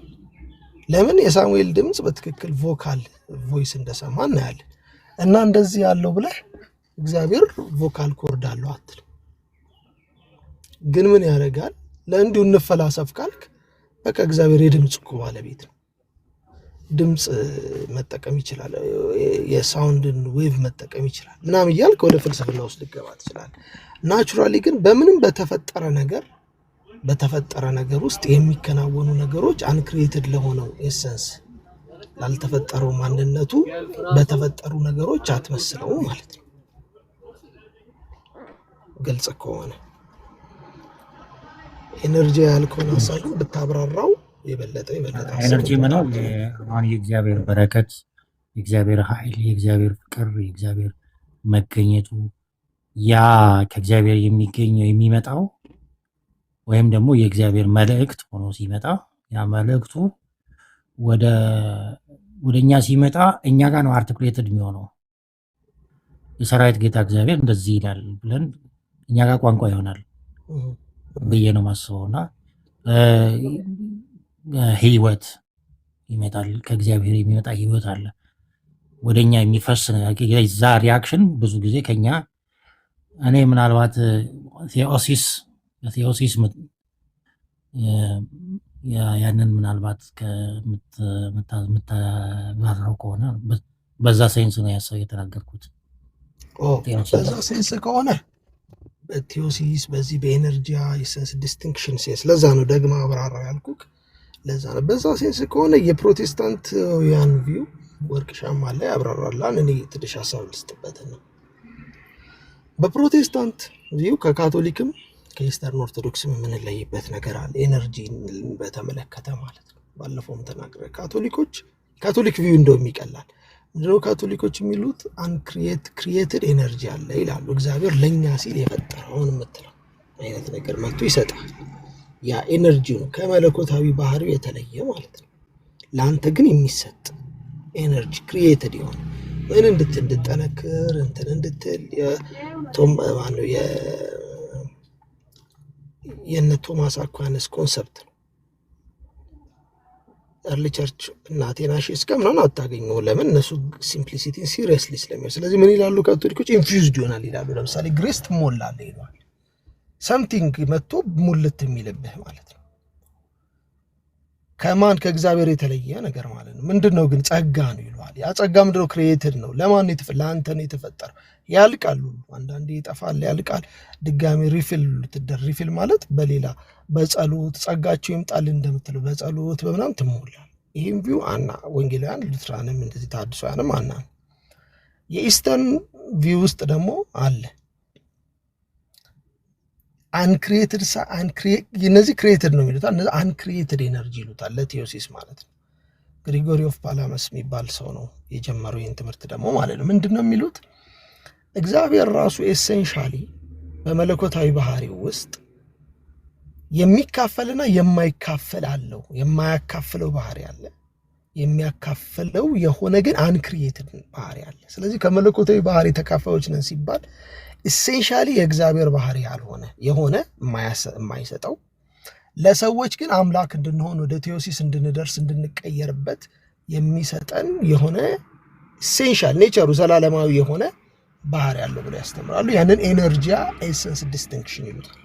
ለምን? የሳሙኤል ድምፅ በትክክል ቮካል ቮይስ እንደሰማ እናያለን። እና እንደዚህ ያለው ብለህ እግዚአብሔር ቮካል ኮርድ አለው አትል። ግን ምን ያደርጋል? ለእንዲሁ እንፈላሰፍ ካልክ በቃ እግዚአብሔር የድምፅ እኮ ባለቤት ነው። ድምፅ መጠቀም ይችላል፣ የሳውንድን ዌቭ መጠቀም ይችላል ምናምን እያልክ ወደ ፍልስፍና ውስጥ ልገባ ትችላለህ። ናቹራሊ ግን በምንም በተፈጠረ ነገር በተፈጠረ ነገር ውስጥ የሚከናወኑ ነገሮች አንክሪኤትድ ለሆነው ኤሰንስ ላልተፈጠረው ማንነቱ በተፈጠሩ ነገሮች አትመስለው ማለት ነው። ግልጽ ከሆነ ኤነርጂ ያልከውን ሀሳብ ብታብራራው የበለጠ ኤነርጂ ምነው አሁን የእግዚአብሔር በረከት፣ የእግዚአብሔር ኃይል፣ የእግዚአብሔር ፍቅር፣ የእግዚአብሔር መገኘቱ ያ ከእግዚአብሔር የሚገኘው የሚመጣው ወይም ደግሞ የእግዚአብሔር መልእክት ሆኖ ሲመጣ ያ መልእክቱ ወደኛ ሲመጣ እኛ ጋር ነው አርቲኩሌትድ የሚሆነው። የሰራዊት ጌታ እግዚአብሔር እንደዚህ ይላል ብለን እኛ ጋር ቋንቋ ይሆናል ብዬ ነው ማስበውና ህይወት ይመጣል። ከእግዚአብሔር የሚመጣ ህይወት አለ ወደኛ የሚፈስ ዛ ሪያክሽን ብዙ ጊዜ ከኛ እኔ ምናልባት ቴዎሲስ ያንን ምናልባት ከምታባረው ከሆነ በዛ ሴንስ ነው ያሰው የተናገርኩት። በዛ ሴንስ ከሆነ በቴዎሲስ በዚህ በኤነርጂያ የሴንስ ዲስቲንክሽን ሴንስ ለዛ ነው ደግማ አብራራ ያልኩክ። ለዛ ነው በዛ ሴንስ ከሆነ የፕሮቴስታንት ያን ቪው ወርቅ ሻማ ላይ ያብራራላን። እኔ ትንሽ ሀሳብ ልስጥበት ነው። በፕሮቴስታንት ቪው ከካቶሊክም ከኢስተርን ኦርቶዶክስም የምንለይበት ነገር አለ፣ ኤነርጂን በተመለከተ ማለት ነው። ባለፈውም ተናግረ ካቶሊክ ቪው እንደውም ይቀላል። ምንድነው ካቶሊኮች የሚሉት ክሪኤትድ ኤነርጂ አለ ይላሉ። እግዚአብሔር ለእኛ ሲል የፈጠረውን የምትለው አይነት ነገር መጥቶ ይሰጣል። ያ ኤነርጂ ነው ከመለኮታዊ ባህሪው የተለየ ማለት ነው። ለአንተ ግን የሚሰጥ ኤነርጂ ክሪኤትድ የሆነ ምን እንድትጠነክር እንትን እንድትል የነ ቶማስ አኳንስ ኮንሰፕት ነው። ኤርሊ ቸርች እና አቴናሺስ ከምናምን አታገኘው። ለምን? እነሱ ሲምፕሊሲቲን ሲሪየስሊ ስለሚያዩ። ስለዚህ ምን ይላሉ ካቶሊኮች? ኢንፊውዝድ ይሆናል ይላሉ። ለምሳሌ ግሬስ ትሞላለህ ይለዋል። ሰምቲንግ መጥቶ ሙልት የሚልብህ ማለት ነው። ከማን? ከእግዚአብሔር የተለየ ነገር ማለት ነው። ምንድነው ግን? ጸጋ ነው ይለዋል። ያ ጸጋ ምንድነው? ክሪኤትድ ነው። ለማን? ለአንተ ነው የተፈጠረው። ያልቃሉ፣ አንዳንዴ ይጠፋል፣ ያልቃል። ድጋሚ ሪፊል ማለት በሌላ በጸሎት ጸጋቸው ይምጣል እንደምትለው በጸሎት በምናም ትሞላል። ይህም ቪው አና ወንጌላውያን ሉትራንም እንደዚህ ታድሷንም አና። የኢስተርን ቪው ውስጥ ደግሞ አለ አንክሪኤትድ እነዚህ ክሪኤትድ ነው የሚሉት፣ እነዚህ አንክሪኤትድ ኤነርጂ ይሉታል ለቴዎሲስ ማለት ነው። ግሪጎሪ ኦፍ ፓላመስ የሚባል ሰው ነው የጀመረው ይህን ትምህርት ደግሞ ማለት ነው። ምንድን ነው የሚሉት? እግዚአብሔር ራሱ ኤሴንሻሊ በመለኮታዊ ባህሪው ውስጥ የሚካፈልና የማይካፈል አለው። የማያካፍለው ባህሪ አለ፣ የሚያካፍለው የሆነ ግን አንክሪኤትድ ባህሪ አለ። ስለዚህ ከመለኮታዊ ባህሪ ተካፋዮች ነን ሲባል ኤሴንሻሊ የእግዚአብሔር ባህሪ ያልሆነ የሆነ የማይሰጠው ለሰዎች ግን አምላክ እንድንሆን ወደ ቴዎሲስ እንድንደርስ እንድንቀየርበት የሚሰጠን የሆነ ኤሴንሻል ኔቸሩ ዘላለማዊ የሆነ ባህሪ ያለው ብለው ያስተምራሉ። ያንን ኤነርጂያ ኤሰንስ ዲስቲንክሽን ይሉታል።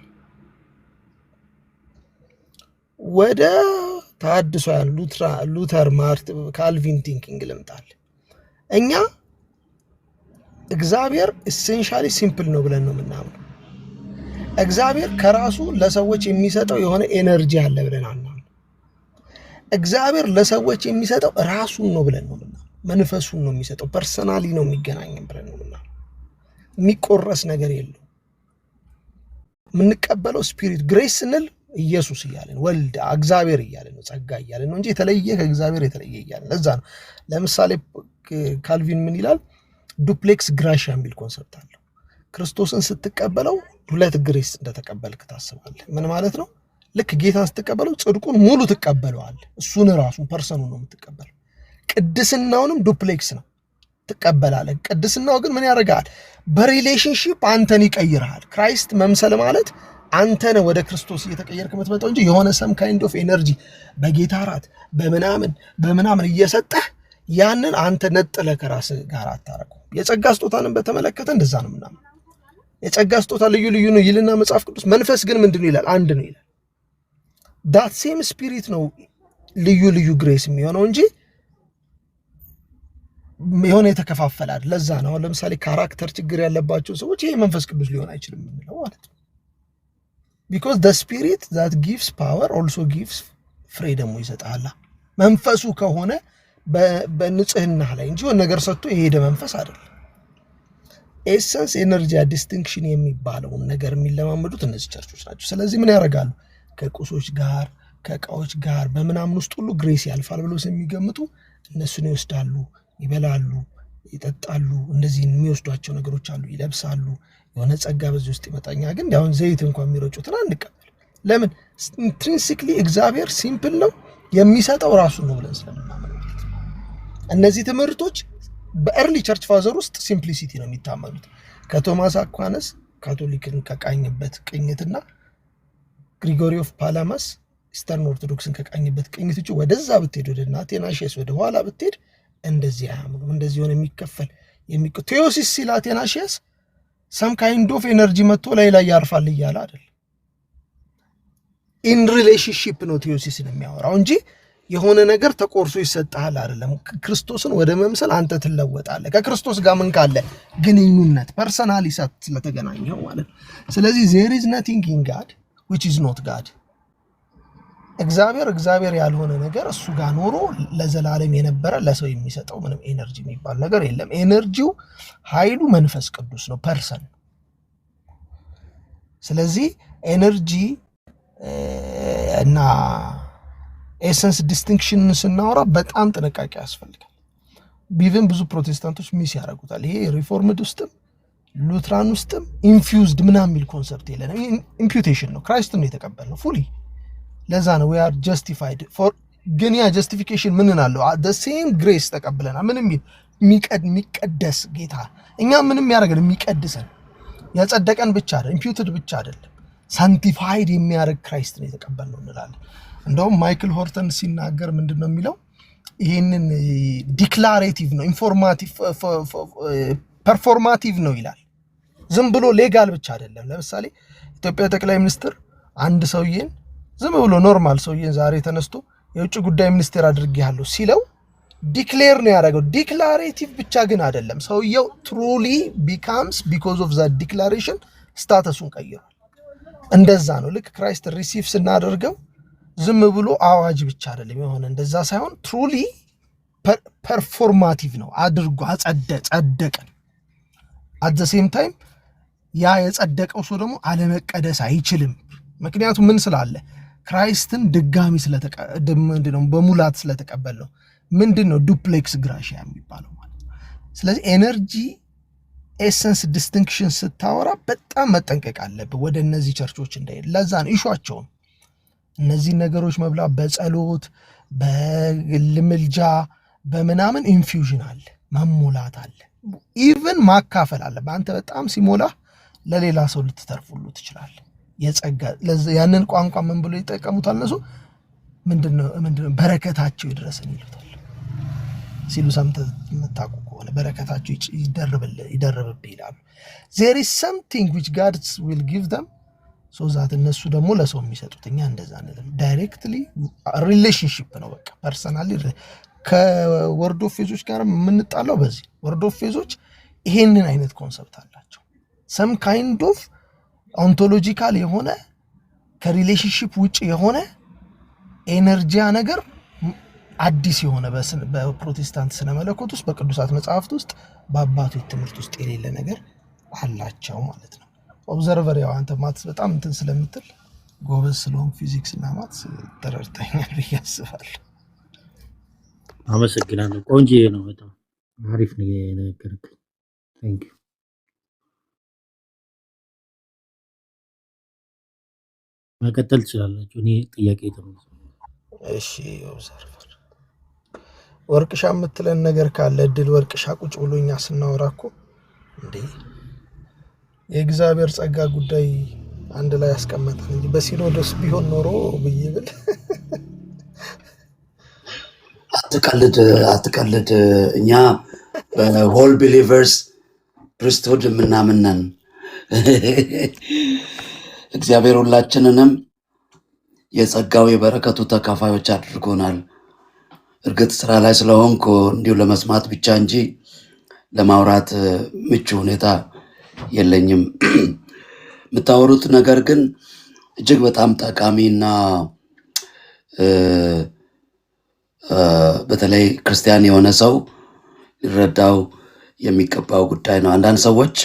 ወደ ተሐድሶያን ሉተር፣ ካልቪን ቲንኪንግ ልምጣል። እኛ እግዚአብሔር ኤሴንሻሊ ሲምፕል ነው ብለን ነው የምናምነው። እግዚአብሔር ከራሱ ለሰዎች የሚሰጠው የሆነ ኤነርጂ አለ ብለን አናምነው። እግዚአብሔር ለሰዎች የሚሰጠው ራሱን ነው ብለን ነው የምናምነው። መንፈሱን ነው የሚሰጠው፣ ፐርሰናሊ ነው የሚገናኘን ብለን ነው የምናምነው። የሚቆረስ ነገር የለው። የምንቀበለው ስፒሪት ግሬስ ስንል ኢየሱስ እያለን ወልድ እግዚአብሔር እያለን ነው፣ ጸጋ እያለን ነው እንጂ የተለየ ከእግዚአብሔር የተለየ እያለን። ለዛ ነው ለምሳሌ ካልቪን ምን ይላል? ዱፕሌክስ ግራሻ የሚል ኮንሰፕት አለው። ክርስቶስን ስትቀበለው ሁለት ግሬስ እንደተቀበልክ ታስባለህ። ምን ማለት ነው? ልክ ጌታን ስትቀበለው ጽድቁን ሙሉ ትቀበለዋለህ። እሱን ራሱን ፐርሰኑን ነው የምትቀበለው። ቅድስናውንም ዱፕሌክስ ነው ትቀበላለህ። ቅድስናው ግን ምን ያደርጋል? በሪሌሽንሺፕ አንተን ይቀይርሃል። ክራይስት መምሰል ማለት አንተ ነህ ወደ ክርስቶስ እየተቀየርክ የምትመጣው እንጂ የሆነ ሰም ካይንድ ኦፍ ኤነርጂ በጌታ ራት በምናምን እየሰጠህ ያንን አንተ ነጥለህ ከራስህ ጋር አታረቁ። የጸጋ ስጦታንን በተመለከተ እንደዛ ነው ምናምን። የጸጋ ስጦታ ልዩ ልዩ ነው ይልና መጽሐፍ ቅዱስ። መንፈስ ግን ምንድነው ይላል? አንድ ነው ይላል። ዳት ሴም ስፒሪት ነው ልዩ ልዩ ግሬስ የሚሆነው እንጂ የሆነ የተከፋፈለ አይደል። ለዛ ነው ለምሳሌ ካራክተር ችግር ያለባቸው ሰዎች ይሄ መንፈስ ቅዱስ ሊሆን አይችልም የምንለው ማለት ነው። because the spirit that gives power also gives freedom ይሰጣል። መንፈሱ ከሆነ በንጽህና ላይ እንጂ ነገር ሰጥቶ የሄደ መንፈስ አይደለም። ኤሰንስ ኤነርጂ ዲስቲንክሽን የሚባለውን ነገር የሚለማመዱት እነዚህ ቸርቾች ናቸው። ስለዚህ ምን ያደርጋሉ? ከቁሶች ጋር ከእቃዎች ጋር በምናምን ውስጥ ሁሉ ግሬስ ያልፋል ብለው የሚገምቱ እነሱን ይወስዳሉ፣ ይበላሉ፣ ይጠጣሉ። እንደዚህ የሚወስዷቸው ነገሮች አሉ፣ ይለብሳሉ። የሆነ ጸጋ በዚህ ውስጥ ይመጣኛ። ግን አሁን ዘይት እንኳን የሚረጩትን አንቀበል። ለምን? ኢንትሪንሲክሊ እግዚአብሔር ሲምፕል ነው፣ የሚሰጠው ራሱ ነው ብለን ስለምናምን። እነዚህ ትምህርቶች በኤርሊ ቸርች ፋዘር ውስጥ ሲምፕሊሲቲ ነው የሚታመኑት። ከቶማስ አኳነስ ካቶሊክን ከቃኝበት ቅኝትና ግሪጎሪ ኦፍ ፓላማስ ኢስተርን ኦርቶዶክስን ከቃኝበት ቅኝት ውጭ ወደዛ ብትሄድ ወደ አቴናሺየስ ወደ ኋላ ብትሄድ እንደዚህ አያምኑ። እንደዚህ ሆነ የሚከፈል ቴዎሲስ ሲል አቴናሺየስ ሰም ካይንድ ኦፍ ኤነርጂ መጥቶ ላይ ያርፋል እያለ አይደል። ኢን ሪሌሽንሺፕ ነው ቴዎሲስን የሚያወራው እንጂ የሆነ ነገር ተቆርሶ ይሰጣል አይደለም። ክርስቶስን ወደ መምሰል አንተ ትለወጣለህ። ከክርስቶስ ጋር ምን ካለ ግንኙነት ፐርሰናሊ ስለተገናኘው ማለት ነው። ስለዚህ there is nothing in God which is not God። እግዚአብሔር ያልሆነ ነገር እሱ ጋር ኖሮ ለዘላለም የነበረ ለሰው የሚሰጠው ምንም ኤነርጂ የሚባል ነገር የለም። ኤነርጂው ኃይሉ መንፈስ ቅዱስ ነው፣ ፐርሰን። ስለዚህ ኤነርጂ እና ኤሰንስ ዲስቲንክሽን ስናወራ በጣም ጥንቃቄ ያስፈልጋል። ቢቭን ብዙ ፕሮቴስታንቶች ሚስ ያደርጉታል። ይሄ ሪፎርምድ ውስጥም ሉትራን ውስጥም ኢንፊውዝድ ምናምን የሚል ኮንሰፕት የለንም። ኢምፒዩቴሽን ነው፣ ክራይስትን ነው የተቀበልነው ፉሊ። ለዛ ነው we are justified for። ግን ያ ጀስቲፊኬሽን ምን አለው? the same grace ተቀብለናል። ምንም የሚቀደስ ጌታ እኛ ምንም ያደርገን የሚቀድሰን ያጸደቀን ብቻ አይደል፣ ኢምፒዩትድ ብቻ አይደለም፣ ሳንቲፋይድ የሚያደርግ ክራይስት ነው የተቀበልነው እንላለን። እንደውም ማይክል ሆርተን ሲናገር ምንድነው የሚለው? ይሄንን ዲክላሬቲቭ ነው፣ ኢንፎርማቲቭ ፐርፎርማቲቭ ነው ይላል። ዝም ብሎ ሌጋል ብቻ አይደለም። ለምሳሌ ኢትዮጵያ ጠቅላይ ሚኒስትር አንድ ሰውዬን ዝም ብሎ ኖርማል ሰውዬን ዛሬ ተነስቶ የውጭ ጉዳይ ሚኒስቴር አድርጌያለሁ ሲለው ዲክሌር ነው ያደረገው። ዲክላሬቲቭ ብቻ ግን አይደለም። ሰውየው ትሩሊ ቢካምስ ቢኮዝ ኦፍ ዛት ዲክላሬሽን ስታተሱን ቀይሯል። እንደዛ ነው። ልክ ክራይስት ሪሲቭ ስናደርገው ዝም ብሎ አዋጅ ብቻ አይደለም የሆነ እንደዛ ሳይሆን ትሩሊ ፐርፎርማቲቭ ነው። አድርጎ ጸደቀን። አት ዘ ሴም ታይም ያ የጸደቀው ሰው ደግሞ አለመቀደስ አይችልም። ምክንያቱም ምን ስላለ? ክራይስትን ድጋሚ ምንድነው በሙላት ስለተቀበል ነው። ምንድነው ዱፕሌክስ ግራሺያ የሚባለው ማለት ነው። ስለዚህ ኤነርጂ ኤሰንስ ዲስቲንክሽን ስታወራ በጣም መጠንቀቅ አለብህ ወደ እነዚህ ቸርቾች እንዳይሄድ። ለዛ ነው ኢሹአቸውም እነዚህ ነገሮች መብላት በጸሎት በልምልጃ በምናምን ኢንፊውዥን አለ፣ መሞላት አለ፣ ኢቭን ማካፈል አለ። በአንተ በጣም ሲሞላ ለሌላ ሰው ልትተርፉሉ ትችላለህ። የጸጋ ያንን ቋንቋ ምን ብሎ ይጠቀሙታል እነሱ? ምንድነው በረከታቸው ይድረስን ይሉታል ሲሉ ሰምተህ የምታውቁ ከሆነ በረከታቸው ይደርብብህ ይላሉ። there is something which God will give them so that እነሱ ደግሞ ለሰው የሚሰጡት። እኛ እንደዛ አይደለም። ዳይሬክትሊ ሪሌሽንሺፕ ነው በቃ ፐርሰናሊ። ከወርድ ኦፍ ፌዞች ጋር የምንጣላው በዚህ ወርድ ኦፍ ፌዞች ይሄንን አይነት ኮንሰፕት አላቸው። ሰም ካይንድ ኦፍ ኦንቶሎጂካል የሆነ ከሪሌሽንሺፕ ውጭ የሆነ ኤነርጂያ ነገር አዲስ የሆነ በፕሮቴስታንት ስነ መለኮት ውስጥ በቅዱሳት መጽሐፍት ውስጥ በአባቶች ትምህርት ውስጥ የሌለ ነገር አላቸው ማለት ነው። ኦብዘርቨር ያው አንተ ማትስ በጣም እንትን ስለምትል ጎበዝ ስለሆን ፊዚክስ እና ማትስ ተረድተኛል ብዬ አስባለሁ። አመሰግናለሁ። ቆንጆ ነው፣ በጣም አሪፍ ነው የነገርከኝ። ቴንክ ዩ። መቀጠል ትችላላችሁ። እኔ ጥያቄ ተመልሶ። እሺ ኦብዘርቨር ወርቅሻ የምትለን ነገር ካለ እድል። ወርቅሻ ቁጭ ብሎኛ ስናወራ እኮ እንዴ የእግዚአብሔር ጸጋ ጉዳይ አንድ ላይ ያስቀመጠን እንጂ በሲኖዶስ ቢሆን ኖሮ ብዬ ብል አትቀልድ። እኛ በሆል ቢሊቨርስ ፕሪስትሁድ የምናምነን እግዚአብሔር ሁላችንንም የጸጋው የበረከቱ ተካፋዮች አድርጎናል። እርግጥ ስራ ላይ ስለሆንኩ እንዲሁ ለመስማት ብቻ እንጂ ለማውራት ምቹ ሁኔታ የለኝም። የምታወሩት ነገር ግን እጅግ በጣም ጠቃሚና በተለይ ክርስቲያን የሆነ ሰው ሊረዳው የሚገባው ጉዳይ ነው። አንዳንድ ሰዎች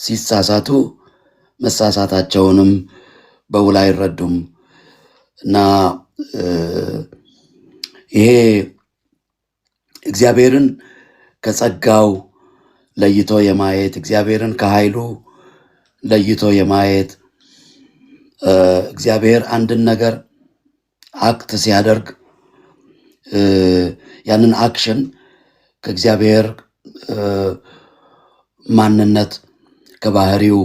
ሲሳሳቱ መሳሳታቸውንም በውል አይረዱም እና ይሄ እግዚአብሔርን ከጸጋው ለይቶ የማየት እግዚአብሔርን ከኃይሉ ለይቶ የማየት እግዚአብሔር አንድን ነገር አክት ሲያደርግ ያንን አክሽን ከእግዚአብሔር ማንነት ከባህሪው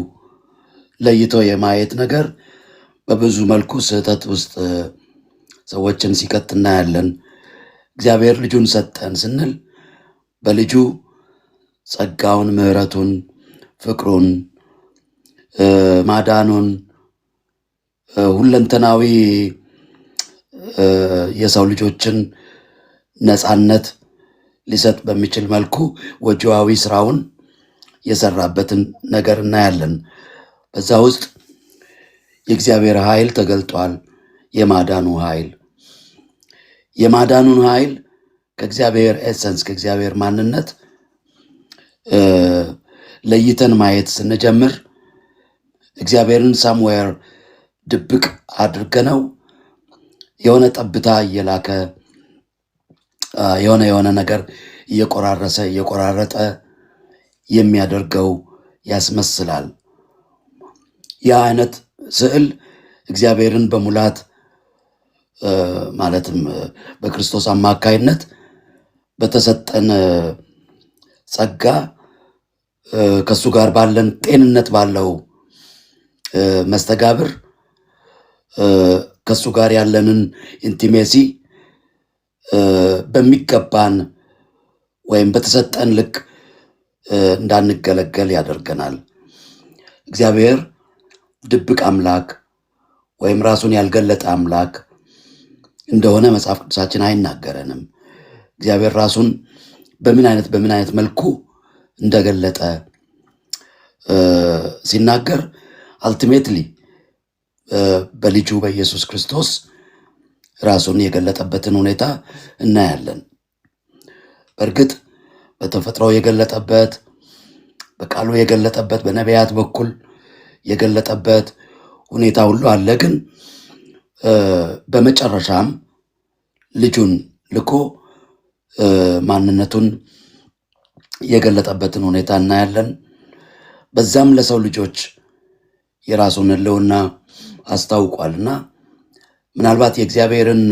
ለይቶ የማየት ነገር በብዙ መልኩ ስህተት ውስጥ ሰዎችን ሲከት እናያለን። እግዚአብሔር ልጁን ሰጠን ስንል በልጁ ጸጋውን፣ ምሕረቱን፣ ፍቅሩን፣ ማዳኑን ሁለንተናዊ የሰው ልጆችን ነፃነት ሊሰጥ በሚችል መልኩ ወጅዋዊ ስራውን የሰራበትን ነገር እናያለን። በዛ ውስጥ የእግዚአብሔር ኃይል ተገልጧል። የማዳኑን ኃይል ከእግዚአብሔር ኤሰንስ ከእግዚአብሔር ማንነት ለይተን ማየት ስንጀምር እግዚአብሔርን ሳምዌር ድብቅ አድርገነው የሆነ ጠብታ እየላከ የሆነ ነገር እየቆራረጠ የሚያደርገው ያስመስላል። ያ አይነት ስዕል እግዚአብሔርን በሙላት ማለትም በክርስቶስ አማካይነት በተሰጠን ጸጋ ከሱ ጋር ባለን ጤንነት ባለው መስተጋብር ከሱ ጋር ያለንን ኢንቲሜሲ በሚገባን ወይም በተሰጠን ልክ እንዳንገለገል ያደርገናል። እግዚአብሔር ድብቅ አምላክ ወይም ራሱን ያልገለጠ አምላክ እንደሆነ መጽሐፍ ቅዱሳችን አይናገረንም። እግዚአብሔር ራሱን በምን አይነት መልኩ እንደገለጠ ሲናገር አልቲሜትሊ በልጁ በኢየሱስ ክርስቶስ ራሱን የገለጠበትን ሁኔታ እናያለን። በእርግጥ በተፈጥሮ የገለጠበት፣ በቃሉ የገለጠበት፣ በነቢያት በኩል የገለጠበት ሁኔታ ሁሉ አለ። ግን በመጨረሻም ልጁን ልኮ ማንነቱን የገለጠበትን ሁኔታ እናያለን። በዛም ለሰው ልጆች የራሱን ሕልውና አስታውቋልና ምናልባት የእግዚአብሔርን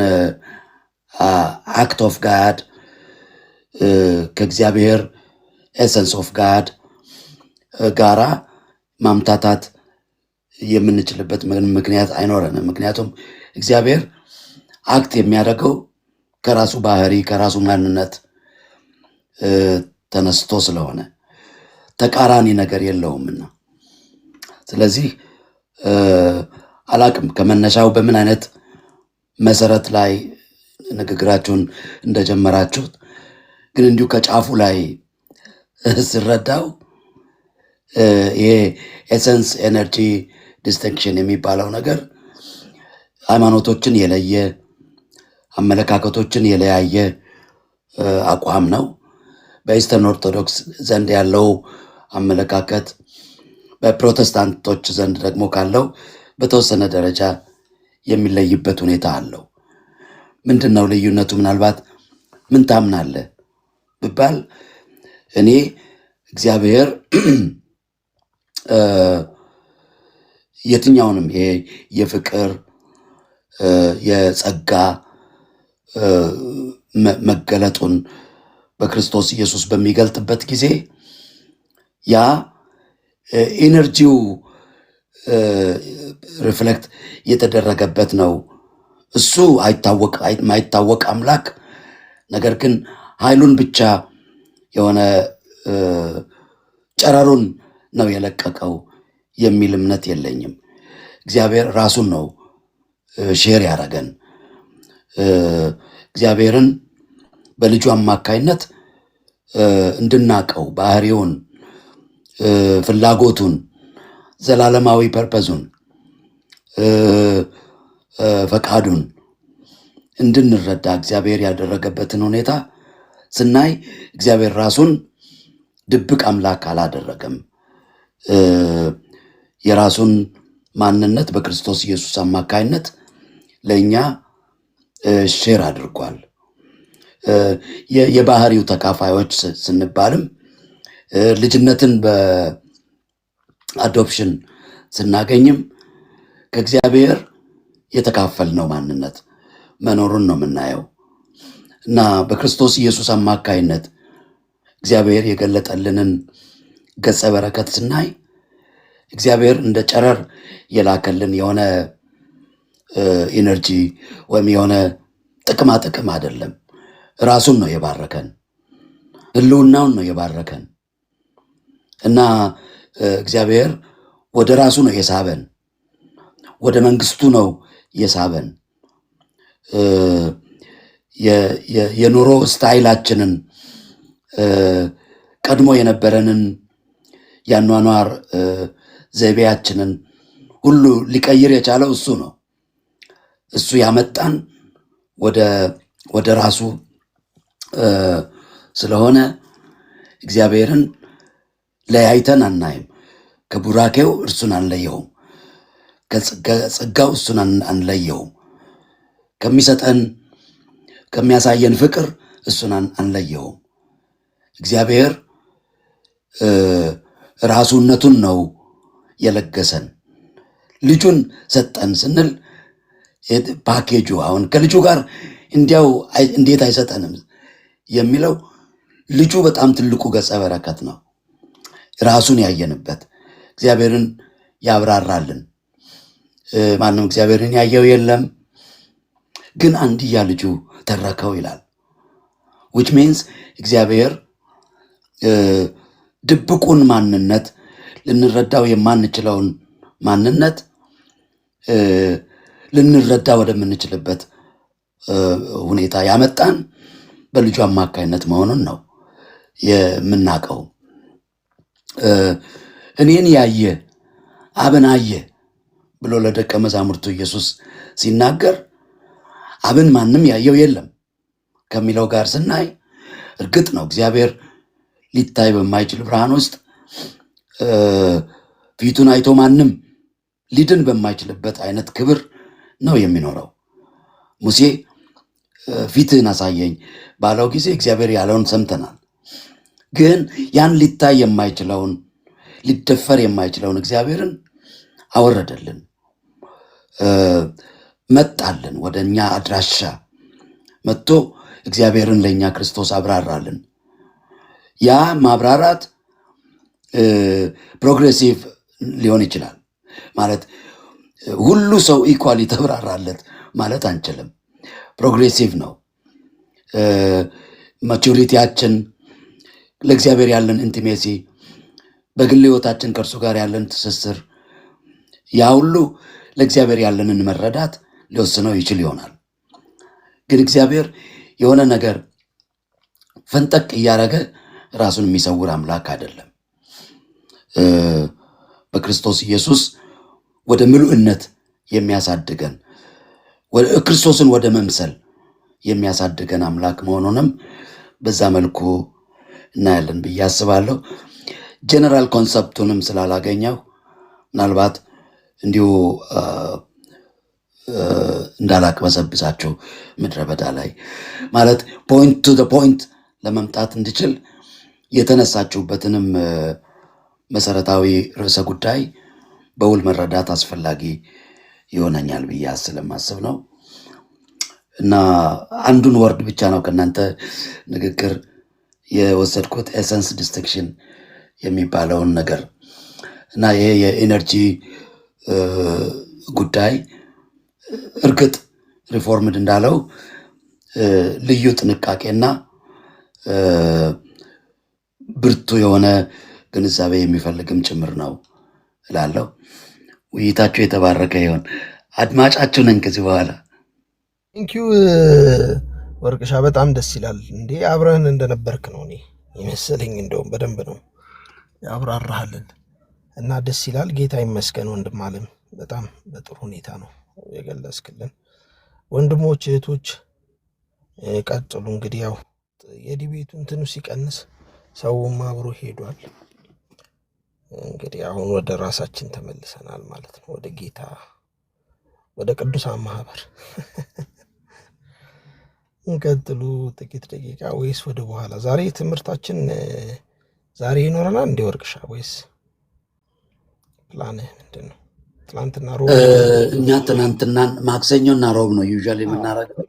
አክት ኦፍ ጋድ ከእግዚአብሔር ኤሰንስ ኦፍ ጋድ ጋራ ማምታታት የምንችልበት ምክንያት አይኖረንም። ምክንያቱም እግዚአብሔር አክት የሚያደርገው ከራሱ ባህሪ ከራሱ ማንነት ተነስቶ ስለሆነ ተቃራኒ ነገር የለውምና፣ ስለዚህ አላቅም ከመነሻው በምን አይነት መሰረት ላይ ንግግራችሁን እንደጀመራችሁት፣ ግን እንዲሁ ከጫፉ ላይ ስረዳው ይሄ ኤሰንስ ኤነርጂ ዲስቲንክሽን የሚባለው ነገር ሃይማኖቶችን የለየ አመለካከቶችን የለያየ አቋም ነው። በኢስተርን ኦርቶዶክስ ዘንድ ያለው አመለካከት በፕሮቴስታንቶች ዘንድ ደግሞ ካለው በተወሰነ ደረጃ የሚለይበት ሁኔታ አለው። ምንድን ነው ልዩነቱ? ምናልባት ምን ታምናለህ ብባል እኔ እግዚአብሔር የትኛውንም ይሄ የፍቅር የጸጋ መገለጡን በክርስቶስ ኢየሱስ በሚገልጥበት ጊዜ ያ ኢነርጂው ሪፍሌክት የተደረገበት ነው። እሱ የማይታወቅ አምላክ ነገር ግን ኃይሉን ብቻ የሆነ ጨረሩን ነው የለቀቀው የሚል እምነት የለኝም። እግዚአብሔር ራሱን ነው ሼር ያደረገን። እግዚአብሔርን በልጁ አማካይነት እንድናቀው ባህሪውን፣ ፍላጎቱን፣ ዘላለማዊ ፐርፐዙን ፈቃዱን እንድንረዳ እግዚአብሔር ያደረገበትን ሁኔታ ስናይ እግዚአብሔር ራሱን ድብቅ አምላክ አላደረገም። የራሱን ማንነት በክርስቶስ ኢየሱስ አማካይነት ለእኛ ሼር አድርጓል። የባህሪው ተካፋዮች ስንባልም ልጅነትን በአዶፕሽን ስናገኝም ከእግዚአብሔር የተካፈልነው ማንነት መኖሩን ነው የምናየው እና በክርስቶስ ኢየሱስ አማካይነት እግዚአብሔር የገለጠልንን ገጸ በረከት ስናይ እግዚአብሔር እንደ ጨረር የላከልን የሆነ ኢነርጂ ወይም የሆነ ጥቅማ ጥቅም አይደለም። ራሱን ነው የባረከን፣ ህልውናውን ነው የባረከን እና እግዚአብሔር ወደ ራሱ ነው የሳበን፣ ወደ መንግስቱ ነው የሳበን። የኑሮ ስታይላችንን ቀድሞ የነበረንን የአኗኗር ዘይቤያችንን ሁሉ ሊቀይር የቻለው እሱ ነው። እሱ ያመጣን ወደ ራሱ ስለሆነ እግዚአብሔርን ለያይተን አናይም። ከቡራኬው እርሱን አንለየውም፣ ከጸጋው እሱን አንለየውም፣ ከሚሰጠን ከሚያሳየን ፍቅር እሱን አንለየውም። እግዚአብሔር ራሱነቱን ነው የለገሰን። ልጁን ሰጠን ስንል ፓኬጁ አሁን ከልጁ ጋር እንዲያው እንዴት አይሰጠንም የሚለው ልጁ በጣም ትልቁ ገጸ በረከት ነው። ራሱን ያየንበት እግዚአብሔርን ያብራራልን። ማንም እግዚአብሔርን ያየው የለም ግን አንድያ ልጁ ተረከው ይላል። which means እግዚአብሔር ድብቁን ማንነት ልንረዳው የማንችለውን ማንነት ልንረዳ ወደምንችልበት ሁኔታ ያመጣን በልጁ አማካይነት መሆኑን ነው የምናውቀው። እኔን ያየ አብን አየ ብሎ ለደቀ መዛሙርቱ ኢየሱስ ሲናገር አብን ማንም ያየው የለም ከሚለው ጋር ስናይ እርግጥ ነው እግዚአብሔር ሊታይ በማይችል ብርሃን ውስጥ ፊቱን አይቶ ማንም ሊድን በማይችልበት አይነት ክብር ነው የሚኖረው። ሙሴ ፊትህን አሳየኝ ባለው ጊዜ እግዚአብሔር ያለውን ሰምተናል። ግን ያን ሊታይ የማይችለውን ሊደፈር የማይችለውን እግዚአብሔርን አወረደልን፣ መጣልን፣ ወደ እኛ አድራሻ መጥቶ እግዚአብሔርን ለእኛ ክርስቶስ አብራራልን። ያ ማብራራት ፕሮግሬሲቭ ሊሆን ይችላል። ማለት ሁሉ ሰው ኢኳሊ ተብራራለት ማለት አንችልም። ፕሮግሬሲቭ ነው። ማቹሪቲያችን፣ ለእግዚአብሔር ያለን ኢንቲሜሲ፣ በግል ህይወታችን ከእርሱ ጋር ያለን ትስስር፣ ያ ሁሉ ለእግዚአብሔር ያለንን መረዳት ሊወስነው ይችል ይሆናል። ግን እግዚአብሔር የሆነ ነገር ፈንጠቅ እያደረገ ራሱን የሚሰውር አምላክ አይደለም። በክርስቶስ ኢየሱስ ወደ ምሉዕነት የሚያሳድገን፣ ክርስቶስን ወደ መምሰል የሚያሳድገን አምላክ መሆኑንም በዛ መልኩ እናያለን ብዬ አስባለሁ። ጀነራል ኮንሰፕቱንም ስላላገኘው ምናልባት እንዲሁ እንዳላቅበሰብሳቸው ምድረ በዳ ላይ ማለት ፖይንት ቱ ፖይንት ለመምጣት እንድችል የተነሳችሁበትንም መሰረታዊ ርዕሰ ጉዳይ በውል መረዳት አስፈላጊ ይሆነኛል ብዬ ስለማስብ ነው እና አንዱን ወርድ ብቻ ነው ከእናንተ ንግግር የወሰድኩት፣ ኤሰንስ ዲስቲንክሽን የሚባለውን ነገር እና ይሄ የኢነርጂ ጉዳይ እርግጥ ሪፎርምድ እንዳለው ልዩ ጥንቃቄና ብርቱ የሆነ ግንዛቤ የሚፈልግም ጭምር ነው እላለሁ። ውይይታችሁ የተባረከ ይሆን። አድማጫችሁ ነን ከዚህ በኋላ። ቴንኪዩ ወርቅሻ፣ በጣም ደስ ይላል። እንዴ አብረህን እንደነበርክ ነው እኔ የመሰለኝ። እንደውም በደንብ ነው ያብራራሃልን። እና ደስ ይላል። ጌታ ይመስገን ወንድም አለም በጣም በጥሩ ሁኔታ ነው የገለጽክልን። ወንድሞች እህቶች ቀጥሉ። እንግዲህ ያው የዲቤቱ እንትኑ ሲቀንስ ሰውም አብሮ ሄዷል። እንግዲህ አሁን ወደ ራሳችን ተመልሰናል ማለት ነው፣ ወደ ጌታ ወደ ቅዱሳን ማህበር። እንቀጥሉ ጥቂት ደቂቃ ወይስ ወደ በኋላ? ዛሬ ትምህርታችን ዛሬ ይኖረናል እንደ ወርቅሻ ወይስ ፕላንህ ምንድን ነው? ትናንትና ሮብ እኛ ትናንትናን ማክሰኞና ሮብ ነው ዩዥዋሊ የምናደርገው።